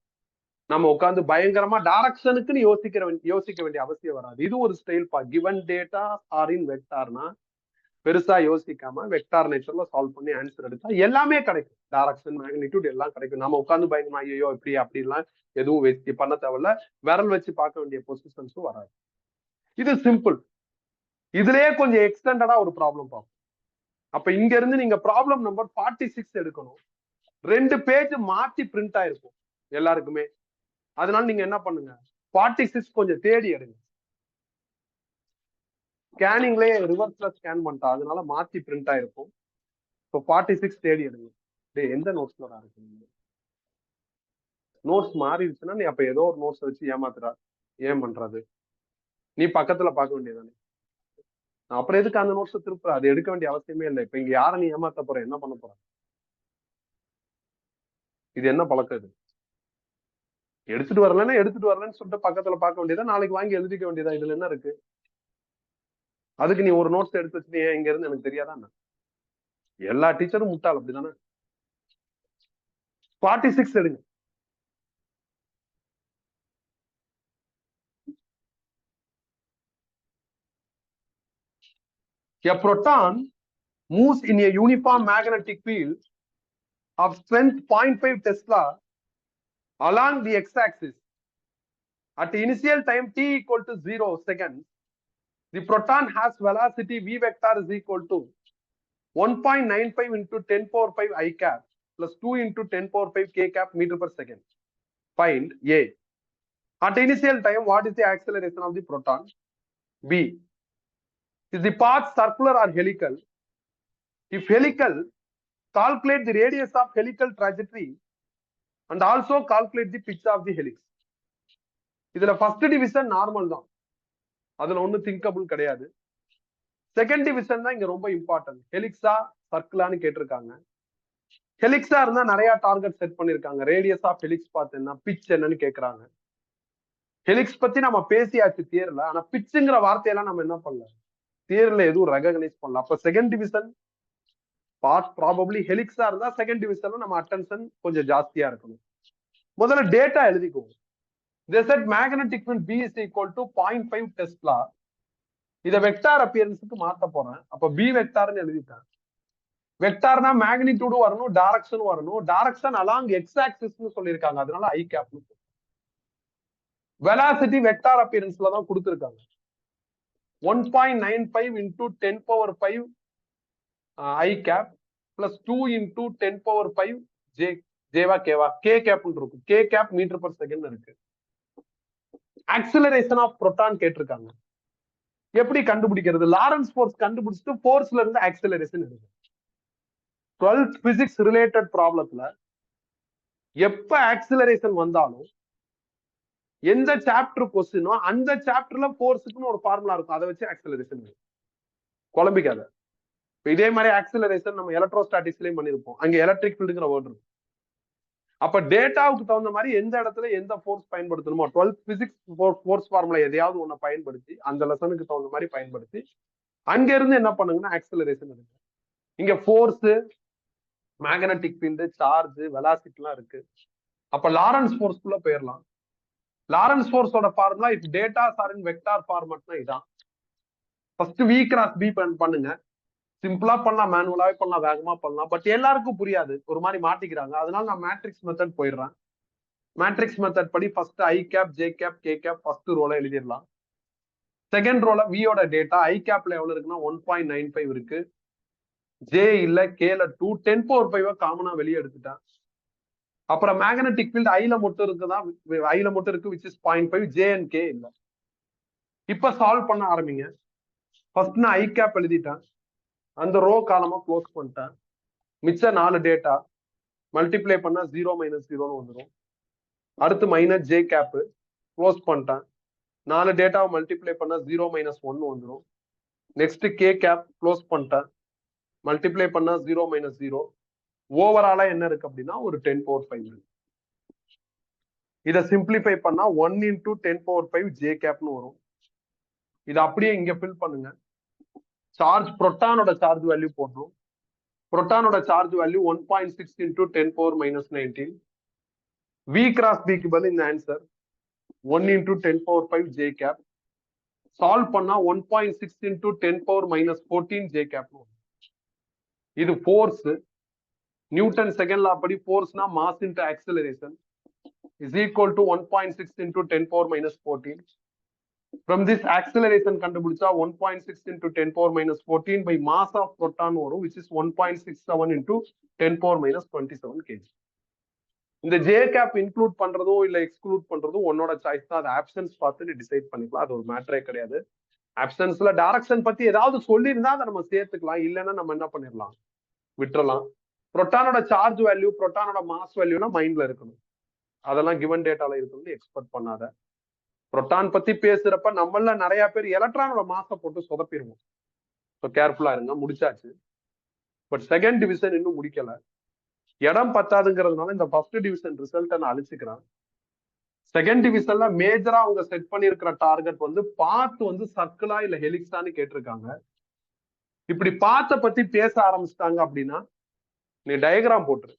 நம்ம உட்காந்து பயங்கரமா டைரக்ஷனுக்குன்னு யோசிக்க வேண்டிய அவசியம் வராது. இது ஒரு ஸ்டைல் பா. கிவன் டேட்டா ஆர் இன் வெக்டார்னா பெருசா யோசிக்காம வெக்டார் நேச்சர்ல சால்வ் பண்ணி ஆன்சர் எடுத்தா எல்லாமே கிடைக்கும். டைரக்ஷன், மேக்னிடியூட் எல்லாம் கிடைக்கும். நம்ம உட்காந்து பயங்கரமா ஐயோ இப்படி அப்படிலாம் எதுவும் பண்ண தேவையில்ல. விரல் வச்சு பார்க்க வேண்டிய பொசிஷன்ஸும் வராது. இது சிம்பிள். இதுலயே கொஞ்சம் எக்ஸ்டெண்டடா ஒரு ப்ராப்ளம் பார்ப்போம். அப்ப இங்க இருந்து நீங்க ப்ராப்ளம் நம்பர் 46 எடுக்கணும். 2 பேஜ் மாத்தி பிரிண்ட் ஆயிருக்கும் எல்லாருக்குமே. அதனால நீங்க என்ன பண்ணுங்க, 46 கொஞ்சம் தேடி எடுங்க. ஸ்கேனிங்லயே ரிவர்ஸ்ல ஸ்கேன் பண்ணிட்டா, அதனால மாத்தி பிரிண்ட் ஆயிருக்கும். இப்போ 46 தேடி எடுங்க. எந்த நோட்ஸ்ல இருக்கு? நோட்ஸ் மாறிடுச்சுன்னா நீ அப்ப ஏதோ ஒரு நோட்ஸ் வச்சு ஏமாத்துறா, ஏன் பண்றது? நீ பக்கத்துல பார்க்க வேண்டியதானே. அப்புறம் எதுக்கு அந்த நோட்ஸ் திருப்புற? அது எடுக்க வேண்டிய அவசியமே இல்லை. இப்ப இங்க யாரை நீ ஏமாத்த போற, என்ன பண்ண போற? இது என்ன பழக்கம்? இது எடுத்துட்டு வரலன்னு சொல்லிட்டு பக்கத்துல பார்க்க வேண்டியதா, நாளைக்கு வாங்கி எழுதிக்க வேண்டியதா. இதுல என்ன இருக்கு? அதுக்கு நீ ஒரு நோட்ஸ் எடுத்து வச்சு இங்க இருந்து எனக்கு தெரியாதா? எல்லா டீச்சரும் முட்டாள் அப்படிதானே. 46 எடுங்க. A proton moves in a uniform magnetic field of strength 0.5 Tesla along the x-axis. At initial time t equal to 0 seconds, the proton has velocity v vector is equal to 1.95 into 10 power 5 I cap plus 2 into 10 power 5 k cap meter per second. Find A. At initial time, what is the acceleration of the proton? B. Is the path circular or helical? If helical, calculate the radius of helical trajectory and also calculate the pitch of the helix. இதுல first division normal தான், அதுல ஒன்னும் திங்கபிள் கிடையாது. Second division தான் இங்க ரொம்ப important. ஹெலிக்ஸா சர்க்கிளான்னு கேட்டிருக்காங்க. ஹெலிக்ஸா இருந்தா நிறைய டார்கெட் செட் பண்ணிருக்காங்க. ரேடியஸ் ஆஃப் ஹெலிக்ஸ் பார்த்து என்ன, பிச் என்னன்னு கேக்குறாங்க. ஹெலிக்ஸ் பத்தி நம்ம பேசியாச்சு தியர்ல, ஆனா பிச்சுங்கிற வார்த்தையெல்லாம் நம்ம என்ன பண்ணல, தியர்ல எதுவும் ரெகனைஸ் பண்ணல. அப்ப செகண்ட் டிவிஷன் ப்ராபப்லி ஹெலிக்ஸா இருந்தா செகண்ட் டிவிஷன்ல நம்ம அட்டென்ஷன் கொஞ்சம் ஜாஸ்தியா இருக்கணும். முதல்ல data எழுதிக்குவோம். They said magnetic field B is equal to 0.5 Tesla. இத வெக்டார் அப்பியரன்ஸுக்கு மாத்த போறேன். அப்ப B வெக்டார்னு எழுதிட்டேன். வெக்டார்னா மேக்னிடியூடும் வரணும், டைரக்ஷனும் வரணும். டைரக்ஷன் அலாங் எக்ஸ் ஆக்சிஸ்னு சொல்லியிருக்காங்க, அதனால ஐ கேப். வெலாசிட்டி வெக்டார் அப்பியரன்ஸ்ல தான் கொடுத்துருக்காங்க. 1.95 into 10 power 5 I cap plus 2 into 10 power 5 ஜேவா கேவா கே கேப் இருக்கும். K cap metre per second இருக்கு. ஆக்சிலரேஷன் ஆஃப் புரோட்டான் கேட்டிருக்காங்க. எப்படி கண்டுபிடிக்கிறது? லாரன்ஸ் ஃபோர்ஸ் கண்டுபிடிச்சிட்டு ஃபோர்ஸ்ல இருந்து ஆக்சிலரேஷன் இருக்கு. 12th பிசிக்ஸ் ரிலேட்டட் ப்ராப்ளத்துல எப்ப ஆக்சிலரேஷன் வந்தாலும் எந்த சாப்டர் கொஸ்டினோ அந்த சாப்டர்ல ஃபோர்ஸுக்குன்னு ஒரு ஃபார்முலா இருக்கும், அதை வச்சு ஆக்சிலரேஷன் குழம்பிக்காத. இதே மாதிரி ஆக்சிலரேஷன் நம்ம எலக்ட்ரோஸ்டாட்டிக்ஸ்லயும் பண்ணிருப்போம். அங்க எலக்ட்ரிக் ஃபீல்டுங்கிற வேர்ட் இருக்கும். அப்ப டேட்டாவுக்கு தகுந்த மாதிரி எந்த இடத்துல எந்த ஃபோர்ஸ் பயன்படுத்தணுமோ 12th பிசிக்ஸ் ஃபோர்ஸ் ஃபார்முலா எதையாவது ஒண்ணு பயன்படுத்தி அந்த லெசனுக்கு தகுந்த மாதிரி பயன்படுத்தி அங்க இருந்து என்ன பண்ணுங்கன்னா ஆக்சிலரேஷன் இருக்கு. இங்க force, magnetic field, charge, velocity எல்லாம் இருக்கு. அப்ப லாரன்ஸ் ஃபோர்ஸ்க்குள்ள போயிடலாம். லாரன்ஸ் ஃபோர்ஸோட formula if datas are in vector ஃபார்மட்னா இதான். ஃபர்ஸ்ட் V கிராஸ் B பண்ணுங்க. சிம்பிளா பண்ணலாம், மேனுவலாவே பண்ணலாம், வேகமா பண்ணலாம். பட் எல்லாருக்கும் புரியாது, ஒரு மாதிரி மாட்டிக்கிறாங்க. அதனால நான் மேட்ரிக்ஸ் மெத்தட் போயிடுறேன். மேட்ரிக்ஸ் மெத்தட் படி first I cap, J cap, K cap first ரோல எழுதிடலாம். செகண்ட் ரோல வியோட டேட்டா ஐ கேப்ல எவ்வளவு இருக்குன்னா 1.95 இருக்கு. ஜே இல்ல, கேல 2, 10⁵ காமனா வெளியே எடுத்துட்டேன். அப்புறம் மேக்னெட்டிக் ஃபீல்ட் ஐல மட்டும் இருக்குதான், ஐல மட்டும் இருக்கு, which is 0.5. J and K இல்ல. இப்ப சால்வ் பண்ண ஆரம்பிங்க. ஃபர்ஸ்ட் நான் ஐ கேப் எழுதிட்டேன், அந்த ரோ காலமா க்ளோஸ் பண்ணிட்டேன். மிச்ச 4 டேட்டா மல்டிப்ளை பண்ணா 0 - 0ன்னு வந்துடும். அடுத்து மைனஸ் ஜே கேப் க்ளோஸ் பண்ணிட்டேன். 4 டேட்டாவை மல்டிப்ளை பண்ணா 0 - 1 வந்துடும். நெக்ஸ்ட் கே கேப் க்ளோஸ் பண்ணிட்டேன். மல்டிப்ளை பண்ணா 0 - 0. ஓவராலா என்ன இருக்கு அப்படின்னா ஒரு 10⁵ இருக்கு. இதை சிம்பிளிஃபை பண்ணா 1 × 10⁵ ஜே கேப்னு வரும். இதை அப்படியே இங்க ஃபில் பண்ணுங்க. சார்ஜ் புரோட்டானோட சார்ஜ் வேல்யூ போடணும். புரோட்டானோட charge value 1.6 × 10⁻⁻19. V cross B க்கு பதில் இந்த ஆன்சர் 1 × 10⁵ ஜே கேப். சால்வ் பண்ணா 1.6 × 10⁻14 ஜே கேப். இது ஃபோர்ஸ். நியூட்டன் செகண்ட் லா படி ஃபோர்ஸ்னா mass into acceleration is equal to 1.6 × 10⁻14. From this acceleration கண்டுபிடிச்சா 1.6 × 10⁻14 by mass of proton வரும், which is 1.67 × 10⁻27 kg. இந்த ஜே கேப் இன்க்ளூட் பண்றதோ இல்ல எக்ஸ்க்ளூட் பண்றதோ உன்னோட சாய்ஸ் தான். அது ஆப்ஷன்ஸ் பார்த்து நீ டிசைட் பண்ணிக்கலாம். அது ஒரு மேட்டரே கிடையாது. ஆப்ஷன்ஸ்ல டைரக்ஷன் பத்தி ஏதாவது சொல்லியிருந்தா அதை நம்ம சேர்த்துக்கலாம், இல்லைன்னா நம்ம என்ன பண்ணிடலாம், விட்டுறலாம். புரோட்டானோட சார்ஜ் வேல்யூ, புரோட்டானோட மாஸ் வேல்யூனா மைண்ட்ல இருக்கணும். அதெல்லாம் கிவன் டேட்டால இருக்குன்னு எக்ஸ்பெக்ட் பண்ணாத. புரோட்டான் பத்தி பேசுறப்ப நம்மள நிறைய பேர் எலக்ட்ரானோட மாசை போட்டு சொதப்பிடுவோம். ஸோ கேர்ஃபுல்லா இருங்க. முடிச்சாச்சு. பட் செகண்ட் டிவிஷன் இன்னும் முடிக்கல. இடம் பத்தாதுங்கிறதுனால இந்த ஃபர்ஸ்ட் டிவிஷன் ரிசல்ட்டை நான் அழிச்சுக்கிறேன். செகண்ட் டிவிஷன்ல மேஜரா அவங்க செட் பண்ணிருக்கிற டார்கெட் வந்து பாத் வந்து சர்க்கிளா இல்ல ஹெலிக்ஸான்னு கேட்டிருக்காங்க. இப்படி பாத்த பத்தி பேச ஆரம்பிச்சிட்டாங்க அப்படின்னா நீ டயக்ராம் போட்டுரு,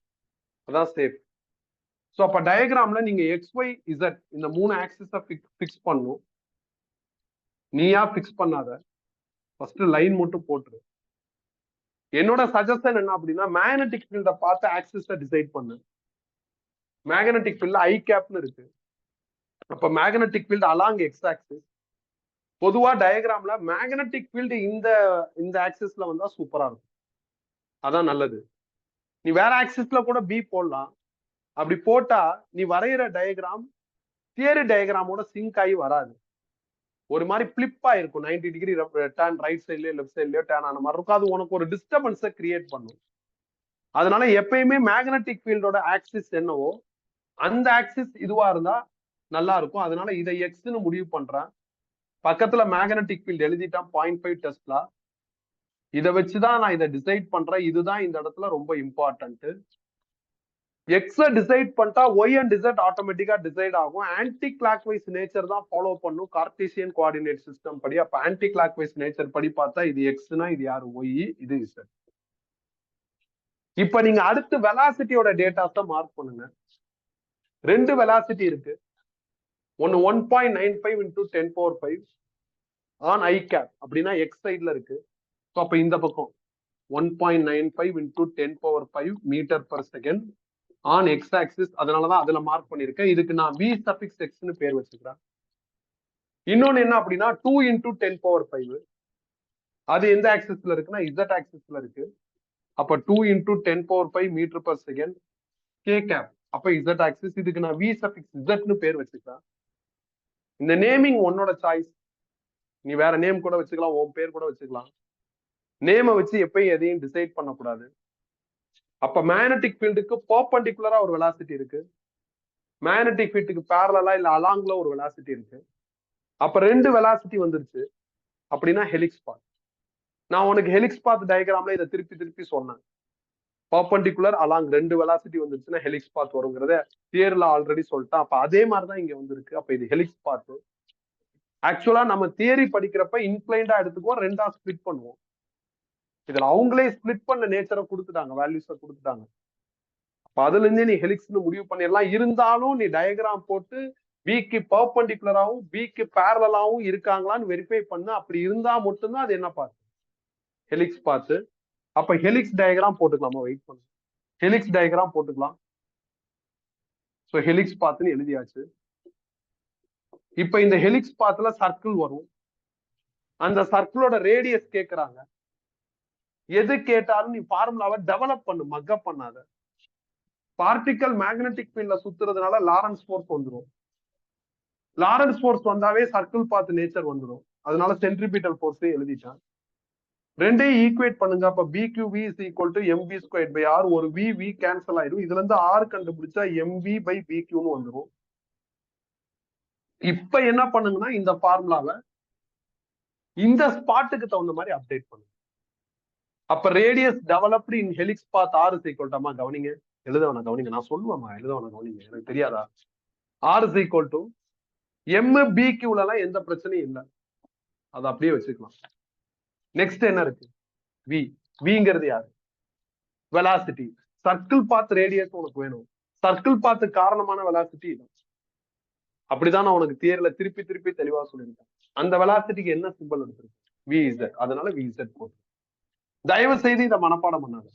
அதான் சேஃப். ஸோ அப்ப டயக்ராம்ல நீங்க XY Z இந்த 3 ஆக்சிஸை ஃபிக்ஸ் பண்ணும். நீயா ஃபிக்ஸ் பண்ணாத, ஃபர்ஸ்ட் லைன் மட்டும் போட்டுரு. என்னோட சஜஷன் என்ன அப்படின்னா மேக்னெட்டிக் ஃபீல்ட பார்த்து ஆக்சிஸை டிசைட் பண்ணு. மேக்னெட்டிக் ஃபீல்ட்ல ஐ கேப்னு இருக்கு. அப்ப magnetic field along X axis. பொதுவா டயக்ராம்ல மேக்னெட்டிக் ஃபீல்டு இந்த ஆக்சிஸ்ல வந்தா சூப்பரா இருக்கும், அதான் நல்லது. நீ வேற ஆக்சிஸ்ல கூட பி போடலாம். அப்படி போட்டா நீ வரைகிற டயக்ராம் தியரி டயக்ராமோட சிங்க் ஆகி வராது. ஒரு மாதிரி பிளிப் ஆயிருக்கும், 90 டிகிரி டேன் ரைட் சைட்லயோ லெஃப்ட் சைட்லயோ டேன் ஆன மாதிரி இருக்கும். அது உனக்கு ஒரு டிஸ்டர்பன்ஸை கிரியேட் பண்ணும். அதனால எப்பயுமே மேக்னெட்டிக் ஃபீல்டோட ஆக்சிஸ் என்னவோ அந்த ஆக்சிஸ் இதுவா இருந்தா நல்லா இருக்கும். அதனால இதை எக்ஸ்ன்னு முடிவு பண்றேன். பக்கத்துல மேக்னெட்டிக் ஃபீல்ட் எழுதிட்டான் 0.5 டெஸ்லா. இதை வச்சுதான் நான் இதை டிசைட் பண்றேன். இதுதான் இந்த இடத்துல ரொம்ப இம்பார்ட்டன்ட். எக்ஸ டிசைட் பண்ணிட்டா ஒய் அண்ட் இசட் ஆட்டோமேட்டிக்கா டிசைட் ஆகும். ஆன்டி கிளாக் வைஸ் நேச்சர் தான் ஃபாலோ பண்ணும் கார்டீசியன் கோஆர்டினேட் சிஸ்டம் படி. அப்ப ஆன்டி கிளாக் வைஸ் நேச்சர் படி பார்த்தா இது எக்ஸ்னா இது யாரு ஒய், இது இசட். இப்ப நீங்க அடுத்து வெலாசிட்டியோட டேட்டாஸை மார்க் பண்ணுங்க. 2 வெலாசிட்டி இருக்கு. ஒன்னு 1.95 × 10⁵ ஆன் ஐ கேப் அப்படின்னா எக்ஸ் சைட்ல இருக்கு. ஸோ அப்ப இந்த பக்கம் 1.95 × 10⁵ மீட்டர்/செகண்ட் ஆன் எக்ஸ் ஆக்சிஸ். அதனாலதான் அதுல மார்க் பண்ணிருக்கேன். இதுக்கு நான் V suffix X ன்னு பேர் வச்சுக்கிறேன். இன்னொன்னு என்ன அப்படின்னா 2 × 10⁵. அது எந்த ஆக்சிஸ்ல இருக்குன்னா இசட் ஆக்சிஸ்ல இருக்கு. அப்ப 2 × 10⁵ மீட்டர்/செகண்ட் கே கேப். அப்ப இசட் ஆக்சிஸ். இதுக்கு நான் V suffix Z ன்னு பேர் வச்சுக்கிறேன். இந்த நேமிங் உன்னோட சாய்ஸ். நீ வேற நேம் கூட வச்சுக்கலாம், உன் பேர் கூட வச்சுக்கலாம். நேமை வச்சு எப்பயும் எதையும் டிசைட் பண்ணக்கூடாது. அப்ப மேக்னெட்டிக் ஃபீல்டுக்கு பெர்பெண்டிகுலரா ஒரு வெலாசிட்டி இருக்கு, மேக்னெட்டிக் ஃபீல்டுக்கு பேரலா இல்ல அலாங்ல ஒரு வெலாசிட்டி இருக்கு. அப்ப 2 வெலாசிட்டி வந்துருச்சு அப்படின்னா ஹெலிக்ஸ் பாத். நான் உனக்கு ஹெலிக்ஸ் பாத் டயக்ராம்ல இதை திருப்பி திருப்பி சொன்னேன். பெர்பெண்டிகுலர் அலாங் 2 வெலாசிட்டி வந்துருச்சுன்னா ஹெலிக்ஸ் பாத் வருங்கிறத தியரில ஆல்ரெடி சொல்லிட்டேன். அப்ப அதே மாதிரிதான் இங்க வந்திருக்கு. அப்ப இது ஹெலிக்ஸ் பாத். ஆக்சுவலா நம்ம தியரி படிக்கிறப்ப இன்க்ளைண்டா எடுத்துக்குவோம், 2ஆ ஸ்பிளிட் பண்ணுவோம். இதுல அவங்களே ஸ்பிளிட் பண்ண நேச்சரை கொடுத்துட்டாங்க, வேல்யூஸை கொடுத்துட்டாங்க. அப்ப அதுல இருந்தே நீ ஹெலிக்ஸ்னு முடிவு பண்ணிடலாம். இருந்தாலும் நீ டயக்ராம் போட்டு பிக்கு பெர்பெண்டிகுலராகவும் பிக்கு பேரலாவும் இருக்காங்களான்னு வெரிஃபை பண்ணு. அப்படி இருந்தா மட்டும்தான் அது என்ன பாத்து ஹெலிக்ஸ் பாத்து. அப்ப ஹெலிக்ஸ் டயக்ராம் போட்டுக்கலாமா? வெயிட் பண்ணு. ஹெலிக்ஸ் டயக்ராம் போட்டுக்கலாம். சோ ஹெலிக்ஸ் பாத்துன்னு எழுதியாச்சு. இப்ப இந்த ஹெலிக்ஸ் பாத்துல சர்க்கிள் வரும். அந்த சர்க்கிளோட ரேடியஸ் கேக்குறாங்க. எது கேட்டாலும் நீ ஃபார்முலாவை டெவலப் பண்ணு, மக்கப் பண்ணாத. பார்ட்டிகல் மேக்னெட்டிக் ஃபீல்ட்ல சுத்துறதுனால லாரன்ஸ் ஃபோர்ஸ் வந்துடும். லாரன்ஸ் ஃபோர்ஸ் வந்தாவே சர்க்கிள் பாத் நேச்சர் வந்துடும். அதனால சென்ட்ரிபிட்டல் ஃபோர்ஸே எழுதிட்டான். ரெண்டையும் ஈக்குவேட் பண்ணுங்க. அப்ப BQV is equal to MV squared by R. ஒரு V கேன்சல் ஆயிடும். இதுல இருந்து R கண்டுபிடிச்சா MV by BQன்னு வந்துடும். இப்ப என்ன பண்ணுங்கன்னா இந்த ஃபார்முலாவை இந்த ஸ்பாட்டுக்கு தகுந்த மாதிரி அப்டேட் பண்ணுங்க. அப்ப radius developed in helix path R is equal to, அம்மா கவனிங்க, எழுதவன கவனிங்க, நான் சொல்லுவேம்மா, எழுதவன கவனிங்க, எனக்கு தெரியாதா? R is equal to MBQல எல்லாம் எந்த பிரச்சனையும் இல்லை, அதை அப்படியே வச்சுக்கலாம். நெக்ஸ்ட் என்ன இருக்கு? விங்கிறது யாரு? வெலாசிட்டி. சர்க்கிள் பாத் ரேடியஸ் உனக்கு வேணும். சர்க்கிள் பாத்து காரணமான வெலாசிட்டி இது. அப்படிதான் நான் உனக்கு தியரில திருப்பி திருப்பி தெளிவா சொல்லியிருக்கேன். அந்த வெலாசிட்டிக்கு என்ன சிம்பிள் எடுத்திருக்கு? VZ. அதனால VZ போட்டு. தயவு செய்து இதை மனப்பாடம் பண்ணாத.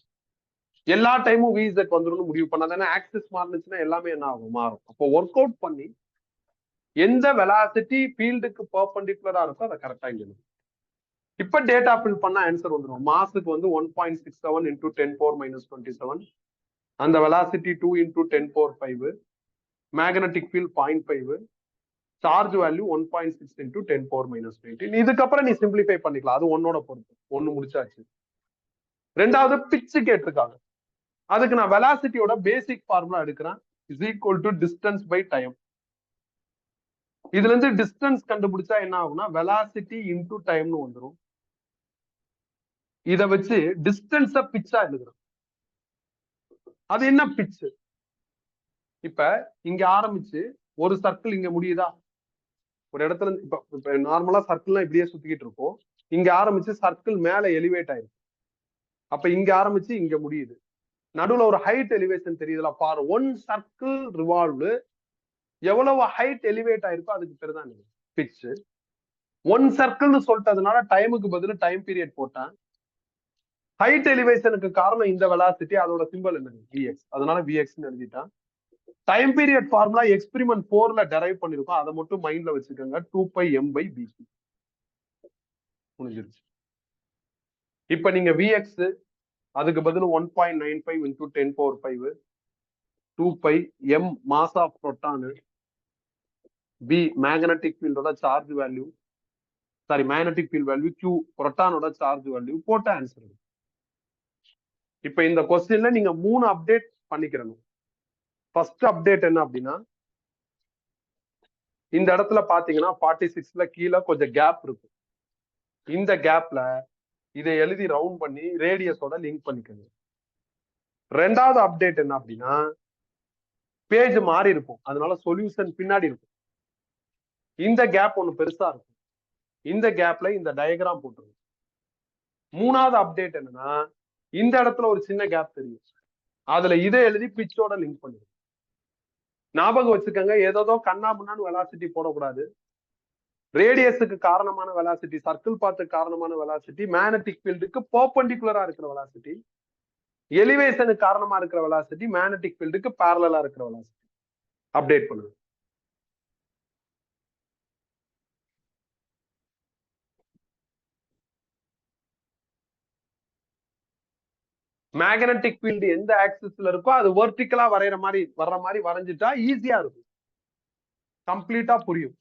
எல்லா டைமும் VZ வந்துடும் முடிவு பண்ணாத. ஏன்னா ஆக்சிஸ் மாறுச்சுன்னா எல்லாமே என்ன ஆகும்? மாறும். அப்போ ஒர்க் அவுட் பண்ணி எந்த வெலாசிட்டி ஃபீல்டுக்கு பெர்பெண்டிகுலரா இருக்கோ அதை கரெக்டா இங்க. இப்ப டேட்டா ஃபில் பண்ணா ஆன்சர் வந்துடும். மாஸுக்கு வந்து 1.67 into 10⁻⁻27. அந்த velocity 2 into 10⁵. Magnetic field 0.5. Charge value 1.6 into 10⁻⁻19. இதுக்கப்புறம் நீ சிம்பிளிஃபை பண்ணிக்கலாம். அது ஒன்னோட பொறுத்து. ஒண்ணு முடிச்சாச்சு. ரெண்டாவது பிச்சு கேட்டிருக்காங்க. அதுக்கு நான் வெலாசிட்டியோட பேசிக் ஃபார்முலா எடுக்கிறேன். Is equal to distance by time. இதுல இருந்து டிஸ்டன்ஸ் கண்டுபிடிச்சா என்ன ஆகும்னா வெலாசிட்டி இன்டூ டைம்னு வந்துடும். இத வச்சு டிஸ்டன்ஸ பிச்சா எழுதுறோம். அது என்ன பிச்சு? இப்ப இங்க ஆரம்பிச்சு ஒரு சர்க்கிள் இங்க முடியுதா? ஒரு இடத்துல இப்ப நார்மலா சர்க்கிள்லாம் இப்படியே சுத்திக்கிட்டு இருக்கும். இங்க ஆரம்பிச்சு சர்க்கிள் மேல எலிவேட் ஆயிருக்கு. அப்ப இங்க ஆரம்பிச்சு இங்க முடியுது. நடுவுல ஒரு ஹைட் எலிவேஷன் தெரியுதுல? ஃபார் ஒன் சர்க்கிள் ரிவால்வ் எவ்வளவு ஹைட் எலிவேட் ஆயிருக்கோ அதுக்கு பேர் தான் பிச்சு. ஒன் சர்க்கிள்னு சொல்லிட்டதுனால டைமுக்கு பதில் டைம் பீரியட் போட்டேன். ஹைட் எலிவேஷனுக்கு காரணம் இந்த வெலாசிட்டி. அதோட சிம்பிள் என்னது? Vx. அதனால Vx எழுதிட்டான். டைம் பீரியட் ஃபார்முலா எக்ஸ்பெரிமெண்ட் 4ல டெரைவ் பண்ணிருக்கோம். அதை மட்டும் மைண்ட்ல வச்சுக்கோங்க. 2πm/bc முடிஞ்சிருச்சு. இப்ப நீங்க Vx அதுக்கு பதில் 1.95 into 10⁵. 2πm mass of proton. B magnetic ஃபீல்டோட charge value, sorry magnetic field value. Q புரோட்டானோட சார்ஜ் வேல்யூ போட்ட ஆன்சர். இப்ப இந்த கொஸ்டின்ல நீங்க 3 அப்டேட் பண்ணிக்கிறணும். ஃபர்ஸ்ட் அப்டேட் என்ன அப்படின்னா, இந்த இடத்துல பாத்தீங்கன்னா 46ல கீழே கொஞ்சம் கேப் இருக்கும். இந்த கேப்ல இதை எழுதி ரவுண்ட் பண்ணி ரேடியஸோட லிங்க் பண்ணிக்கணும். ரெண்டாவது அப்டேட் என்ன அப்படின்னா, பேஜ் மாறி இருக்கும். அதனால சொல்யூஷன் பின்னாடி இருக்கும். இந்த கேப் ஒண்ணு பெருசா இருக்கும். இந்த கேப்ல இந்த டயக்ராம் போட்டுருக்கும். மூணாவது அப்டேட் என்னன்னா, இந்த இடத்துல ஒரு சின்ன கேப் தெரியும். அதுல இதை எழுதி பிச்சோட லிங்க் பண்ணிடும். ஞாபகம் வச்சுக்கோங்க, ஏதோ கண்ணா முன்னான்னு வெலாசிட்டி போடக்கூடாது. ரேடியஸுக்கு காரணமான வெலாசிட்டி, சர்க்கிள் பாத்துக்கு காரணமான வெலாசிட்டி, மேக்னெட்டிக் ஃபீல்டுக்கு பெர்பெண்டிகுலரா இருக்கிற வெலாசிட்டி, எலிவேஷனுக்கு காரணமா இருக்கிற வெலாசிட்டி, மேக்னெட்டிக் ஃபீல்டுக்கு பேரலலா இருக்கிற வெலாசிட்டி. அப்டேட் பண்ணுங்க. மேக்னெட்டிக் ஃபீல்டு எந்த ஆக்சிஸ்ல இருக்கோ அது வெர்டிகலா வரைகிற மாதிரி வர்ற மாதிரி வரைஞ்சிட்டா ஈஸியா இருக்கும். கம்ப்ளீட்டா புரியும்.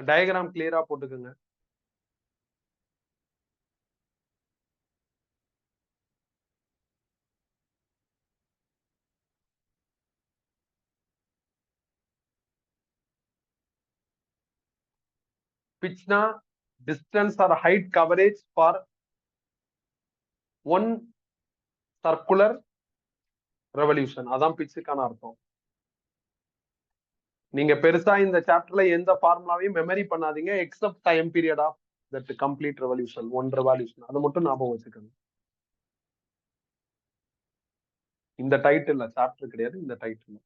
டயக்ராம் கிளியரா போட்டுக்கோங்க. பிட்ச்னா distance or height coverage for one circular revolution. அதான் பிட்சுக்கான அர்த்தம். நீங்க பெருசா இந்த சாப்டர்ல எந்த ஃபார்முலாவையும் மெமரி பண்ணாதீங்க, except time period of that complete revolution, one revolution, அதை மட்டும் ஞாபகம் வச்சுக்கோங்க. இந்த டைட்டில் சாப்டர் கிடையாது, இந்த டைட்டில்.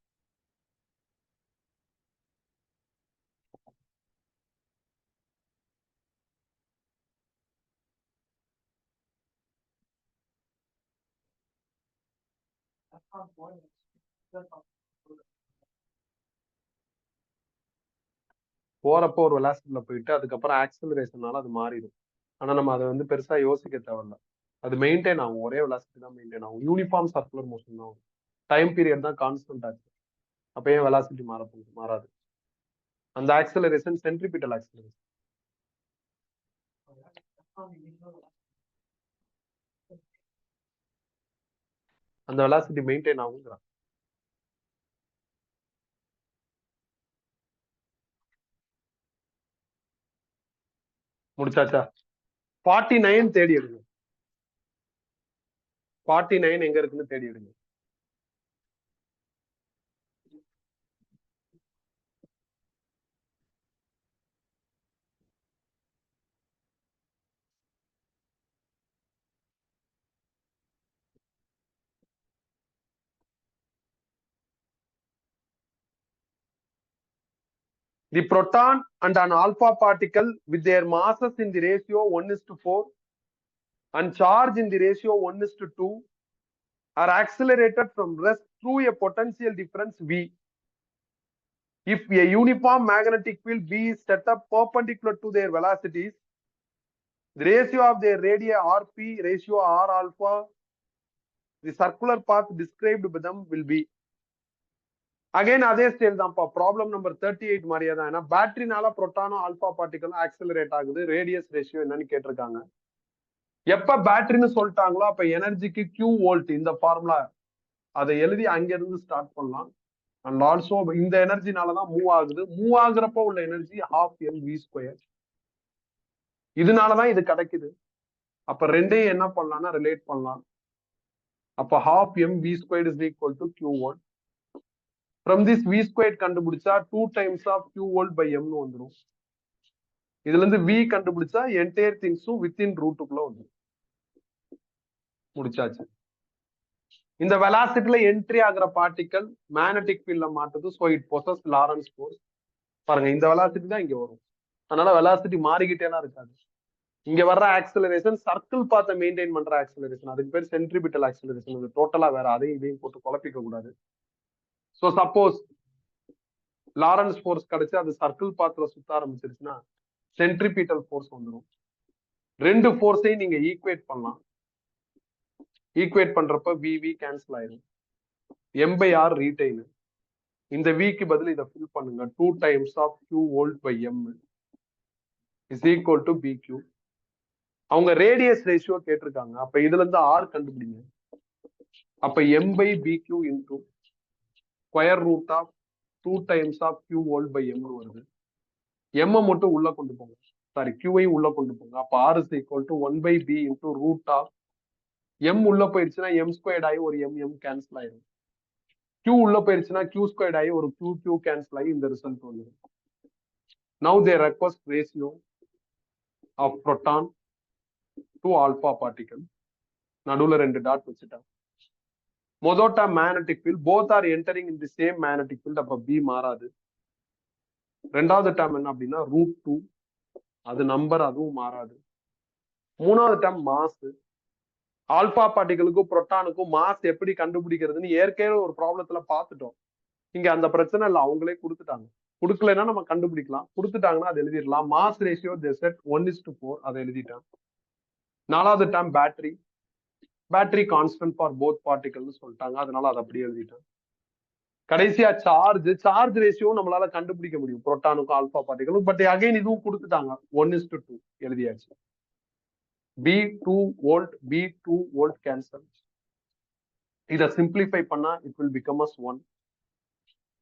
போறப்போ ஒரு வெலாசிட்டில போயிட்டு அதுக்கப்புறம் ஆக்சலரேஷனால அது மாறிடும். ஆனா நம்ம அதை வந்து பெருசா யோசிக்க தேவையில்ல, அது மெயின்டைன் ஆகும், ஒரே வெலாசிட்டி தான் மெயின்டைன் ஆகும், யூனிஃபார்ம் சர்க்குலர் மோஷன் தான். டைம் பீரியட் தான் கான்ஸ்டன்ட் ஆச்சு, அப்ப ஏன் வெலாசிட்டி மாறாது. அந்த ஆக்சலரேஷன் சென்ட்ரிபிட்டல் ஆக்சலரேஷன். அந்த வெலாசிட்டி மெயின்டைன் ஆகுங்கிறான். முடிச்சாச்சா? 49 தேடி எடுங்க. 49 எங்க இருக்குன்னு தேடி எடுங்க. The proton and an alpha particle with their masses in the ratio 1:4 and charge in the ratio 1:2 are accelerated from rest through a potential difference V. If a uniform magnetic field B is set up perpendicular to their velocities, the ratio of their radii Rp ratio R alpha, the circular path described by them will be. Again அதே style தான்ப்பா, problem number 38 மாதிரியே தான். ஏன்னா பேட்டரினால புரோட்டானோ alpha பார்ட்டிகலும் accelerate ஆகுது, radius ratio என்னன்னு கேட்டிருக்காங்க. எப்ப பேட்டரின்னு சொல்லிட்டாங்களோ அப்ப எனர்ஜிக்கு Q வோல்ட், இந்த ஃபார்முலா அதை எழுதி அங்கிருந்து ஸ்டார்ட் பண்ணலாம். அண்ட் ஆல்சோ இந்த எனர்ஜினாலதான் மூவ் ஆகுது, மூவ் ஆகுறப்போ உள்ள எனர்ஜி 12mv². இதனாலதான் இது கிடைக்குது. அப்ப ரெண்டையும் என்ன பண்ணலாம்னா ரிலேட் பண்ணலாம். அப்ப 12mv² is equal to Q volt. From this v² கண்டுபிடிச்சா 2 times of Q volt by m னு வந்துடும். இதுல இருந்து v கண்டுபிடிச்சா என்டையர் திங்ஸும் வித்தின் ரூட்டுக்குள்ள வந்துடும். முடிச்சாச்சு. இந்த வெலாசிட்டில என்ட்ரி ஆகிற பார்ட்டிகல் மேக்னெட்டிக் ஃபீல்ட்ல மாட்டுது, so it possess Lawrence force. பாருங்க, இந்த வெலாசிட்டி தான் இங்க வரும், அதனால வெலாசிட்டி மாறிக்கிட்டேலாம் இருக்காது. இங்க வர்ற ஆக்சலரேஷன் சர்க்கிள் பாத்தை மெயின்டைன் பண்ற ஆக்சலரேஷன், அதுக்கு பேர் சென்ட்ரிபிட்டல் ஆக்சலரேஷன். அது டோட்டலா வேற, அதையும் இதையும் போட்டு குழப்பிக்க கூடாது. சோ சப்போஸ் லாரன்ஸ் ஃபோர்ஸ் கிடைச்சு அது சர்க்கிள் பாத்துல சுத்த ஆரம்பிச்சிருச்சுன்னா சென்ட்ரிபிட்டல் ஃபோர்ஸ் வந்துடும். ரெண்டு ஃபோர்ஸையும் நீங்க ஈக்குவேட் பண்ணலாம். ஈக்குவேட் பண்றப்ப விவி கேன்சல் ஆயிரும், m/r ரீடைன். இந்த விக்கு பதில் இதை ஃபில் பண்ணுங்க, 2 times of Q volt by m is equal to BQ. அவங்க ரேடியஸ் ரேஷியோ கேட்டிருக்காங்க, அப்ப இதுல இருந்து ஆர் கண்டுபிடிங்க. அப்ப m/bq into square root of 2 times of Q volt by m வருது. m மட்டும் உள்ள கொண்டு போங்க, சாரி Q உள்ள கொண்டு போங்க. அப்ப R is equal to 1/b into root of m உள்ள போயிருச்சுன்னா m² ஆகி ஒரு m கேன்சல் ஆயிரும். Q உள்ள போயிருச்சுன்னா Q² ஆகி ஒரு Q கேன்சல் ஆகி இந்த ரிசல்ட் வந்துடும். Now they request ratio of proton to alpha particle. நடுவுல 2 டாட் வச்சுட்டாங்க. மொதல் term magnetic field, both are entering in the same magnetic field, அப்ப B மாறாது. ரெண்டாவது டேர்ம் என்ன அப்படின்னா √2, அது நம்பர், அதுவும் மாறாது. மூணாவது டேர்ம் மாஸ். ஆல்பா பார்ட்டிகளுக்கும் புரோட்டானுக்கும் மாஸ் எப்படி கண்டுபிடிக்கிறதுன்னு ஏற்கனவே ஒரு ப்ராப்ளத்துல பார்த்துட்டோம். இங்க அந்த பிரச்சனை இல்லை, அவங்களே கொடுத்துட்டாங்க. கொடுக்கலன்னா நம்ம கண்டுபிடிக்கலாம், கொடுத்துட்டாங்கன்னா அது எழுதிடலாம். மாஸ் ரேஷியோ செட் 1:4, அதை எழுதிட்டேன். நாலாவது term battery constant for both பார்ட்டிகல்னு சொல்லிட்டாங்க, அதனால அதை அப்படியே எழுதிட்டேன். கடைசியா சார்ஜ் ரேஷியோ நம்மளால கண்டுபிடிக்க முடியும் புரோட்டானுக்கும் ஆல்பா பார்ட்டிகளும். பட் அகைன் இதுவும் கொடுத்துட்டாங்க 1:2 எழுதியாச்சு. B2 volt cancel. இதை சிம்பிளிஃபை பண்ணா இட் வில் பிகம் அஸ் 1.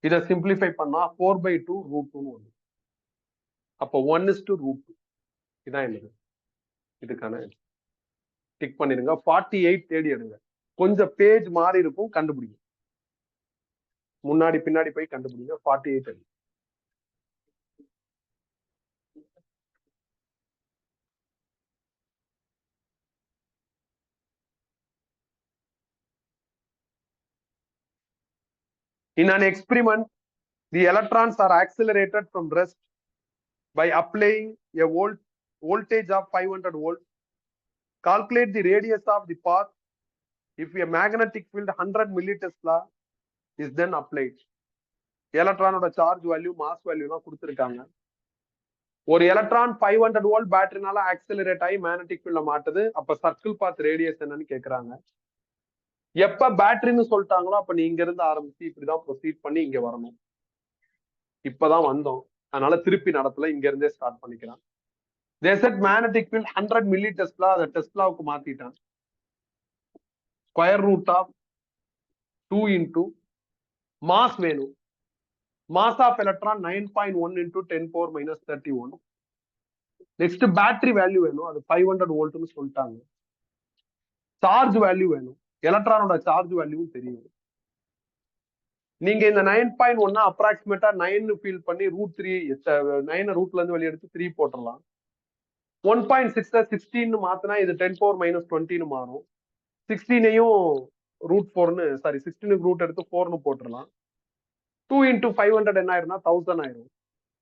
இதை சிம்பிளிஃபை பண்ணா 4/2 √2 வருது. அப்போ 1:√2 இதான் என்னது இதுக்கான டிக் பண்ணிருங்க. 48 தேடி எடுங்க. கொஞ்சம் பேஜ் மாறி இருக்கும், கண்டுபிடிங்க. முன்னாடி பின்னாடி போய் கண்டுபிடிங்க. 48 எடுங்க. In an experiment, the electrons are accelerated from rest by applying a voltage of 500 volts. Calculate the radius of the path if a magnetic field 100 millitesla is then applied. எலக்ட்ரானோட சார்ஜ் வேல்யூ மாஸ் வேல்யூலாம் கொடுத்துருக்காங்க. ஒரு electron 500 volt பேட்டரினால accelerate ஆகி magnetic ஃபீல்ட்ல மாட்டுது. அப்ப circle பாத் radius என்னன்னு கேக்குறாங்க. எப்ப பேட்டரின்னு சொல்லிட்டாங்களோ அப்ப நீ இங்க இருந்து ஆரம்பிச்சு இப்படிதான் ப்ரொசீட் பண்ணி இங்க வரணும். இப்பதான் வந்தோம், அதனால திருப்பி நடத்தல, இங்க இருந்தே ஸ்டார்ட் பண்ணிக்கலாம். They said magnetic field 100 millitesla, அதை டெஸ்லாவுக்கு மாத்திட்டான். Square root of 2 into mass வேணும். Mass of electron 9.1 into 10⁻⁻31. Next battery value வேணும், அது 500 வோல்ட்னு சொல்லிட்டாங்க. சார்ஜ் வேல்யூ வேணும், எலக்ட்ரானோட சார்ஜ் வேல்யூ தெரியும். நீங்க இந்த 9.1 அப்ராக்சிமேட்டா 9 ஃபீல் பண்ணி √3 9 ரூட்ல இருந்து வெளியே எடுத்து 3 போட்டுடலாம். 1.6 16 மாத்தினா இது 10⁻⁻20 மாறும். 16ஐயும் √4ன்னு சாரி 16க்கு ரூட் எடுத்து 4ன்னு போட்டுடலாம். 2 into 500 என்ன ஆயிரும்னா 1000 ஆயிரும்.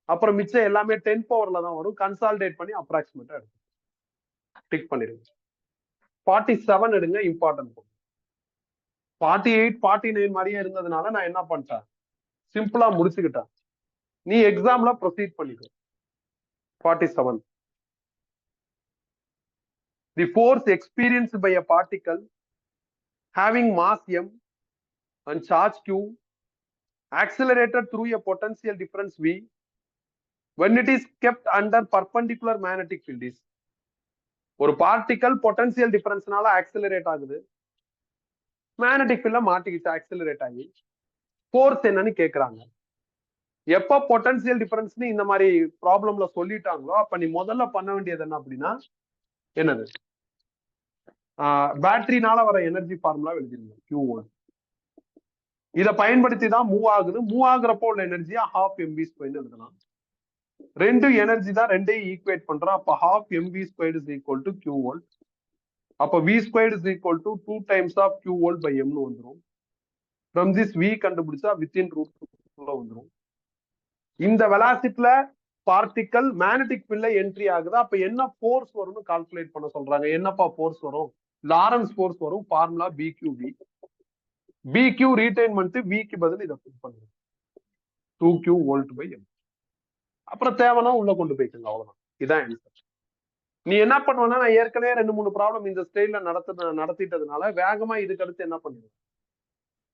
அப்புறம் மிச்சம் எல்லாமே 10 பவர்ல தான் வரும். கன்சால்டேட் பண்ணி அப்ராக்சிமேட்டா எடுத்து டிக் பண்ணிடுங்க. 47 எடுங்க, இம்பார்ட்டன்ட். 48 49 மாதிரியே இருந்ததுனால நான் என்ன பண்ணிட்டேன், சிம்பிளா முடிச்சுக்கிட்டேன். நீ எக்ஸாம்ல ப்ரொசீட் பண்ணிக்க. 47. The force experienced by a particle having mass m and charge q accelerated through a potential difference v when it is kept under perpendicular magnetic field is. ஒரு பார்ட்டிகல் பொட்டன்சியல் டிஃபரன்ஸ்னால ஆக்சிலரேட் ஆகுது, magnetic ஃபீல்ட்ல மாட்டிக்கிட்டு accelerate ஆகி force என்னன்னு கேக்குறாங்க. எப்ப potential டிஃபரன்ஸ்னு இந்த மாதிரி ப்ராப்ளம்ல சொல்லிட்டாங்களோ அப்ப நீ முதல்ல பண்ண வேண்டியது என்ன அப்படின்னா என்னது, பேட்டரினால வர எனர்ஜி ஃபார்முலா எழுதிருங்க. Q1 இதை பயன்படுத்தி தான் மூவ் ஆகுது. மூவ் ஆகுறப்போ உள்ள எனர்ஜியா 12 mv² எழுதலாம். ரெண்டு எனர்ஜி தான், ரெண்டையும் ஈக்குவேட் பண்றோம். அப்ப 12 mv² is equal to q volt. அப்ப v² is equal to 2 times of q volt by m னு வந்துரும். ஃப்ரம் திஸ் v கண்டுபிடிச்சா வித்தின் ரூட் வந்துரும். இந்த வெலாசிட்டில பார்ட்டிகல் மேக்னெட்டிக் ஃபீல்ட்ல என்ட்ரி ஆகுது. அப்ப என்ன ஃபோர்ஸ் வரும்னு கால்குலேட் பண்ண சொல்றாங்க. என்னப்பா ஃபோர்ஸ் வரும், லாரன்ஸ் ஃபோர்ஸ் வரும். Formula BQV. BQ ரீடைன் பண்ணிட்டு விக்கு பதில் இதை ஃபிட் பண்ணுங்க 2q வோல்ட் பை m. அப்புறம் தேவைன்னா உள்ள கொண்டு போய்க்குங்க, அவ்வளவுதான். இதான் ஆன்சர். நீ என்ன பண்ணுவேன்னா, நான் ஏற்கனவே 2-3 ப்ராப்ளம் இந்த ஸ்டைல்ல நடத்திட்டதுனால வேகமா இதுக்கு அடுத்து என்ன பண்ணுவேன்,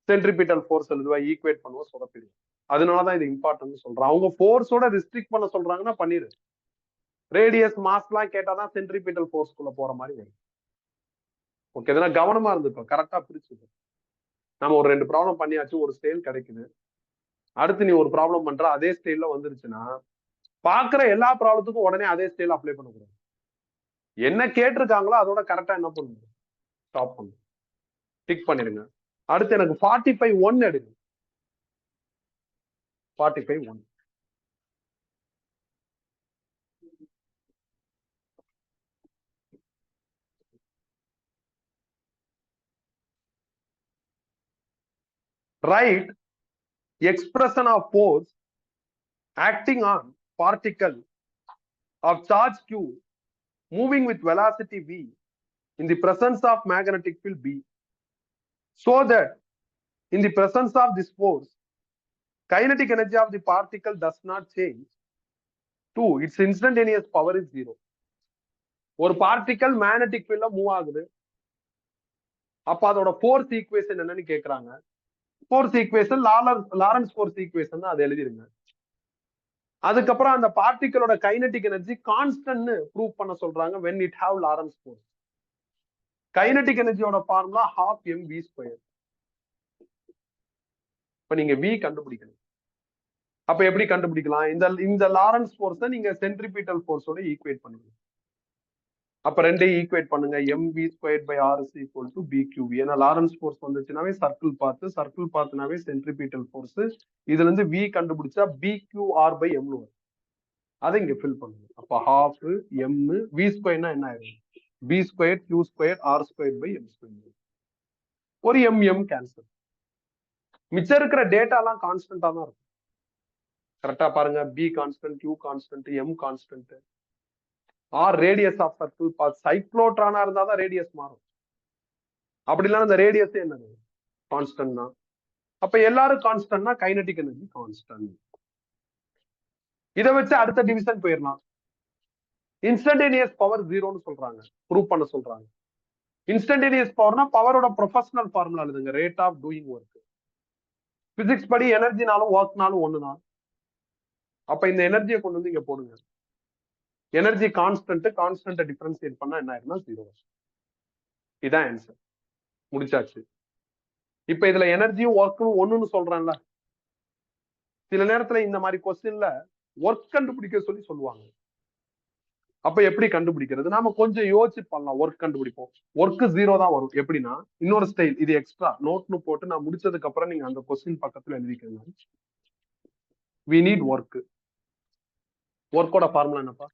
சென்ட்ரிபிட்டல் ஃபோர்ஸ் எழுதுவா, ஈக்குவேட் பண்ணுவோம், சொதப்பிடுவோம். அதனாலதான் இது இம்பார்ட்டன்ட் சொல்றேன். அவங்க ஃபோர்ஸோட ரெஸ்ட்ரிக்ட் பண்ண சொல்றாங்கன்னா பண்ணிரு. ரேடியஸ் மாஸ்லாம் கேட்டாதான் சென்ட்ரிபிட்டல் ஃபோர்ஸ்க்குள்ள போற மாதிரி வரும். ஓகே, இதெல்லாம் கவனமா இருந்துக்கும், கரெக்டா பிரிச்சுது. நம்ம ஒரு 2 ப்ராப்ளம் பண்ணியாச்சு, ஒரு ஸ்டைல் கிடைக்குது. அடுத்து நீ ஒரு ப்ராப்ளம் பண்ற, அதே ஸ்டைல்ல வந்துருச்சுன்னா பாக்குற எல்லா ப்ராப்ளத்துக்கும் உடனே அதே ஸ்டைல் அப்ளை பண்ணக்கூடாது. என்ன கேட்டிருக்காங்களோ அதோட கரெக்டா என்ன பண்ணுங்க, ஸ்டாப் பண்ணுங்க, டிக் பண்ணிடுங்க. அடுத்து எனக்கு 45(1) எடுங்க. 45(1). Write expression of force acting on particle of charge q moving with velocity v in the presence of magnetic field B, so that in the presence of this force kinetic energy of the particle does not change. 2, its instantaneous power is 0. ஒரு particle magnetic ஃபீல்ட்ல move ஆகுது. அப்ப அதோட force equation என்னன்னு கேக்குறாங்க. Force equation Lorentz force equation தான் அதை எழுதிருங்க. அதுக்கப்புறம் அந்த பார்ட்டிகளோட கைனடிக் எனர்ஜி கான்ஸ்டன்ட் ப்ரூவ் பண்ண சொல்றாங்க when it have Lorentz force. Kinetic எனர்ஜியோட ஃபார்முலா half mv². இப்ப நீங்க v கண்டுபிடிக்கணும். அப்ப எப்படி கண்டுபிடிக்கலாம்? இந்த லாரன்ஸ் ஃபோர்ஸை நீங்க சென்ட்ரிபிட்டல் ஃபோர்ஸோட ஈக்குவேட் பண்ணுங்க. அப்ப ரெண்டையும் ஈக்குவேட் பண்ணுங்க. mv²/r is equal to bqv. ஏன்னா லாரன்ஸ் ஃபோர்ஸ் வந்துச்சுனாவே சர்க்கிள் பார்த்துனாவே சென்ட்ரிபிட்டல் ஃபோர்ஸ். இதுல இருந்து v கண்டுபிடிச்சா bqr/m வரும். அதை இங்க ஃபில் பண்ணுங்க. அப்ப half m v² என்ன ஆயிரும்? b² q² r²/m². ஒரு m கேன்சல். மிச்சம் இருக்கிற டேட்டா எல்லாம் கான்ஸ்டன்டா தான் இருக்கும். கரெக்டா பாருங்க. b constant, q constant, m constant. R radius of circle path. சைக்ளோட்ரானா இருந்தாதான் ரேடியஸ் மாறும். அப்படி இல்லைன்னா அந்த ரேடியஸ் என்னது? கான்ஸ்டன்ட் தான். அப்ப எல்லாரும் கான்ஸ்டன்ட்னா கைனடிக் எனர்ஜி கான்ஸ்டன்ட். இதை வச்சு அடுத்த டிவிஷன் போயிடலாம். இன்ஸ்டன்டேனியஸ் பவர் 0ன்னு சொல்றாங்க, ப்ரூவ் பண்ண சொல்றாங்க. இன்ஸ்டன்டேனியஸ் பவர்னா பவரோட ப்ரொஃபஷனல் ஃபார்முலா எழுதுங்க. Rate of doing work. Physics படி எனர்ஜினாலும் ஒர்க்னாலும் ஒண்ணுதான். அப்ப இந்த எனர்ஜியை கொண்டு வந்து இங்க போடுங்க. எனர்ஜி கான்ஸ்டன்ட் டிஃபரன்சியேட் பண்ணா என்ன ஆயிரும்னா 0. இதான் ஆன்சர். முடிச்சாச்சு. இப்ப இதுல எனர்ஜியும் ஒர்க்கும் ஒண்ணுன்னு சொல்றேன்ல. சில நேரத்துல இந்த மாதிரி கொஸ்டின்ல ஒர்க் கண்டுபிடிக்க சொல்லுவாங்க. அப்ப எப்படி கண்டுபிடிக்கிறது? நாம கொஞ்சம் யோசிச்சு பண்ணலாம். ஒர்க் கண்டுபிடிப்போம். ஒர்க் 0 தான் வரும். எப்படின்னா இன்னொரு ஸ்டைல், இது எக்ஸ்ட்ரா நோட்னு போட்டு நான் முடிச்சதுக்கு அப்புறம் நீங்க அந்த கொஸ்டின் பக்கத்துல எழுதிக்கங்க. we need work. ஒர்க்கோட ஃபார்முலா என்னப்பா?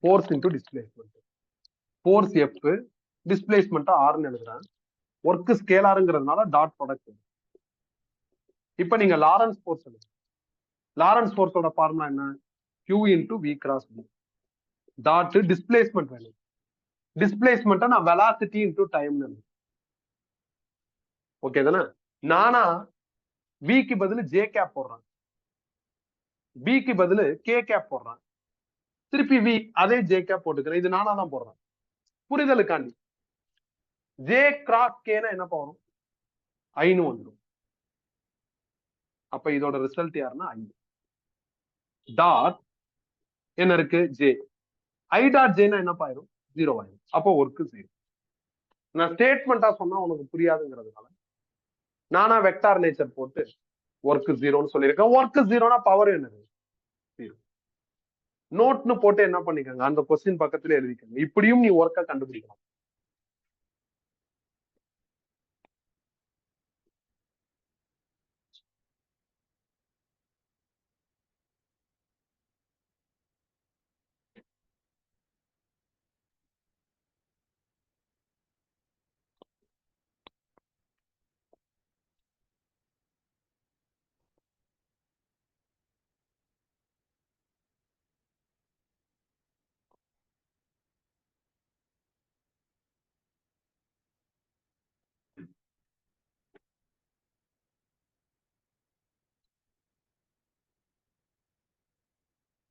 Force into displacement. Force F, displacement ஆர்னு எழுதுறேன். ஒர்க் ஸ்கேலாருங்கிறதுனால டாட் ப்ராடக்ட். இப்ப நீங்க லாரன்ஸ் ஃபோர்ஸ் எழுதுங்க. லாரன்ஸ் ஃபோர்ஸோட ஃபார்முலா என்ன? q into v cross b. Dot displacement வேணும். டிஸ்பிளேஸ்மெண்ட் நான் வெலாசிட்டி இன்டு டைம். ஓகே தானே? நானா v க்கு பதில் j கேப் போடுறேன், b க்கு பதில் k கேப் போடுறேன், திருப்பி v அதே j கேப் போட்டுக்கிறேன். இது நானா தான் போடுறேன் புரிதலுக்காண்டி. j கிராஸ் k னா என்ன போகும்? ஐன்னு வந்துடும். அப்ப இதோட ரிசல்ட் யாருன்னா ஐ. டாட் என்ன இருக்கு? j. ஐ டாட் ஜேனா என்ன ஆயிரும்? 0 ஆயிரும். அப்போ ஒர்க் 0. நான் ஸ்டேட்மெண்டா சொன்னா உனக்கு புரியாதுங்கிறதுனால நானா வெக்டார் நேச்சர் போட்டு ஒர்க் 0ன்னு சொல்லியிருக்கேன். ஒர்க் 0னா பவர் என்னது? 0. நோட்னு போட்டு என்ன பண்ணிக்கோங்க, அந்த கொஸ்டின் பக்கத்துல எழுதிக்கோங்க. இப்படியும் நீ ஒர்க்கை கண்டுபிடிக்கலாம்.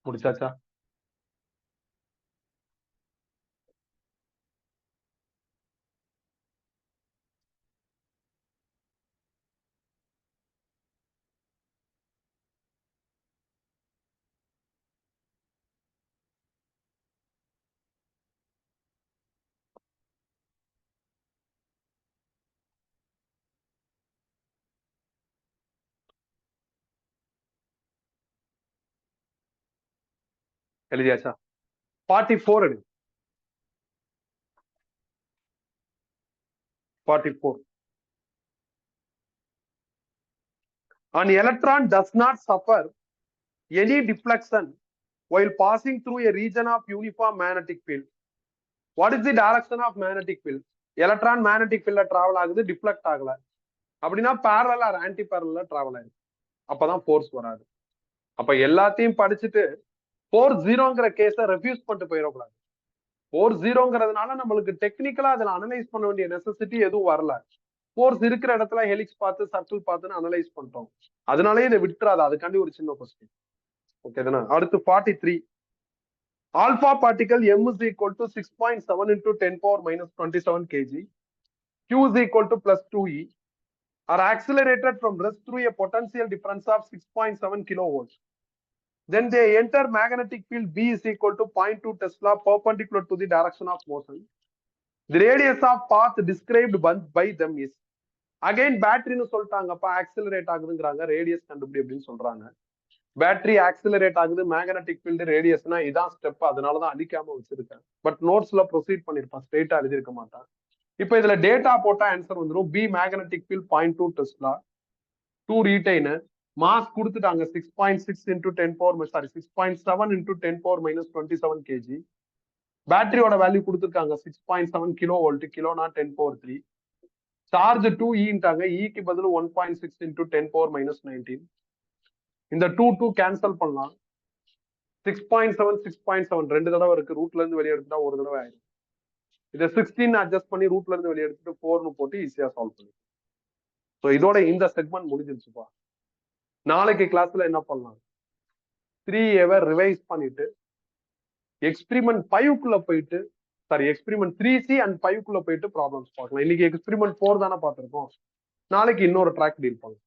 முடிச்சாச்சா? எழுதியாச்சா? 44 எடு. 44. An electron does not suffer any deflection while passing through a region of uniform magnetic field. What is the direction of magnetic field? Electron magnetic ஃபீல்ட்ல டிராவல் ஆகுது, டிஃப்ளெக்ட் ஆகல. அப்படின்னா பேரலல் ஆர் ஆன்டி பேரலல்ல டிராவல் ஆகுது. அப்பதான் force வராது. அப்ப எல்லாத்தையும் படிச்சுட்டு ஃபோர்ஸ் 0ங்கிற கேஸை ரெஃப்யூஸ் பண்ணிட்டு போயிடக்கூடாது. ஃபோர்ஸ் 0ங்கிறதுனால நம்மளுக்கு டெக்னிக்கலா அதில் அனலைஸ் பண்ண வேண்டிய நெசசிட்டி எதுவும் வரல. ஃபோர்ஸ் இருக்கிற இடத்துல ஹெலிக்ஸ் பார்த்து சர்க்கிள் பார்த்துன்னு அனலைஸ் பண்ணிட்டோம். அதனாலே இதை விட்டுறாது. அதுக்காண்டி ஒரு சின்ன கொஸ்டின். ஓகே தானே? அடுத்து 43. Alpha particle m is equal to 6.7 into 10⁻⁻27 kg. Q is equal to +2e. are accelerated from rest through a potential difference of 6.7 kilovolts. Then they enter magnetic field B is equal to 0.2 Tesla perpendicular to the direction of motion. The radius of path described by them is. Again பேட்டரின்னு சொல்லிட்டாங்கப்பா accelerate ஆகுதுங்கிறாங்க radius கண்டுபிடி அப்படின்னு சொல்றாங்க. Battery accelerate ஆகுது magnetic field ரேடியஸ்னா இதான் step, அதனாலதான் அடிக்காம வச்சிருக்கேன். பட் நோட்ஸ்ல ப்ரொசீட் பண்ணிருப்பான், ஸ்ட்ரெயிட்டா எழுதிருக்க மாட்டான். இப்போ இதுல டேட்டா போட்டா ஆன்சர் வந்துடும். பி மேக்னெட்டிக் ஃபீல்ட் 0.2 டெஸ்லா, 2 ரீடைனர், மாஸ் கொடுத்துட்டாங்க 6.6 into 10 power sorry 6.7 into 10 power minus 27 kg. பேட்டரியோட வேல்யூ கொடுத்துருக்காங்க 6.7 கிலோ வோல்ட், கிலோனா 10 power 3. சார்ஜ் 2E க்கு பதில் 1.6 into 10 power minus 19. இந்த 2 கேன்சல் பண்ணலாம். 6.7 6.7 ரெண்டு தடவை இருக்கு, ரூட்ல இருந்து வெளியே எடுத்துட்டா ஒரு தடவை ஆயிடும். இதை 16 அட்ஜஸ்ட் பண்ணி ரூட்ல இருந்து வெளியே எடுத்துட்டு 4னு போட்டு ஈஸியா சால்வ் பண்ணி. ஸோ இதோட இந்த செக்மெண்ட் முடிஞ்சிருச்சுப்பா. நாளைக்கு கிளாஸ்ல என்ன பண்ணலாம், 3A ரிவைஸ் பண்ணிட்டு எக்ஸ்பிரிமெண்ட் 5க்குள்ள போயிட்டு சாரி எக்ஸ்பிரிமெண்ட் 3C and 5க்குள்ள போயிட்டு ப்ராப்ளம்ஸ் பார்க்கலாம். இன்னைக்கு எக்ஸ்பிரிமெண்ட் 4 தானே பார்த்திருக்கோம். நாளைக்கு இன்னொரு ட்ராக் டீல் பண்ணலாம்.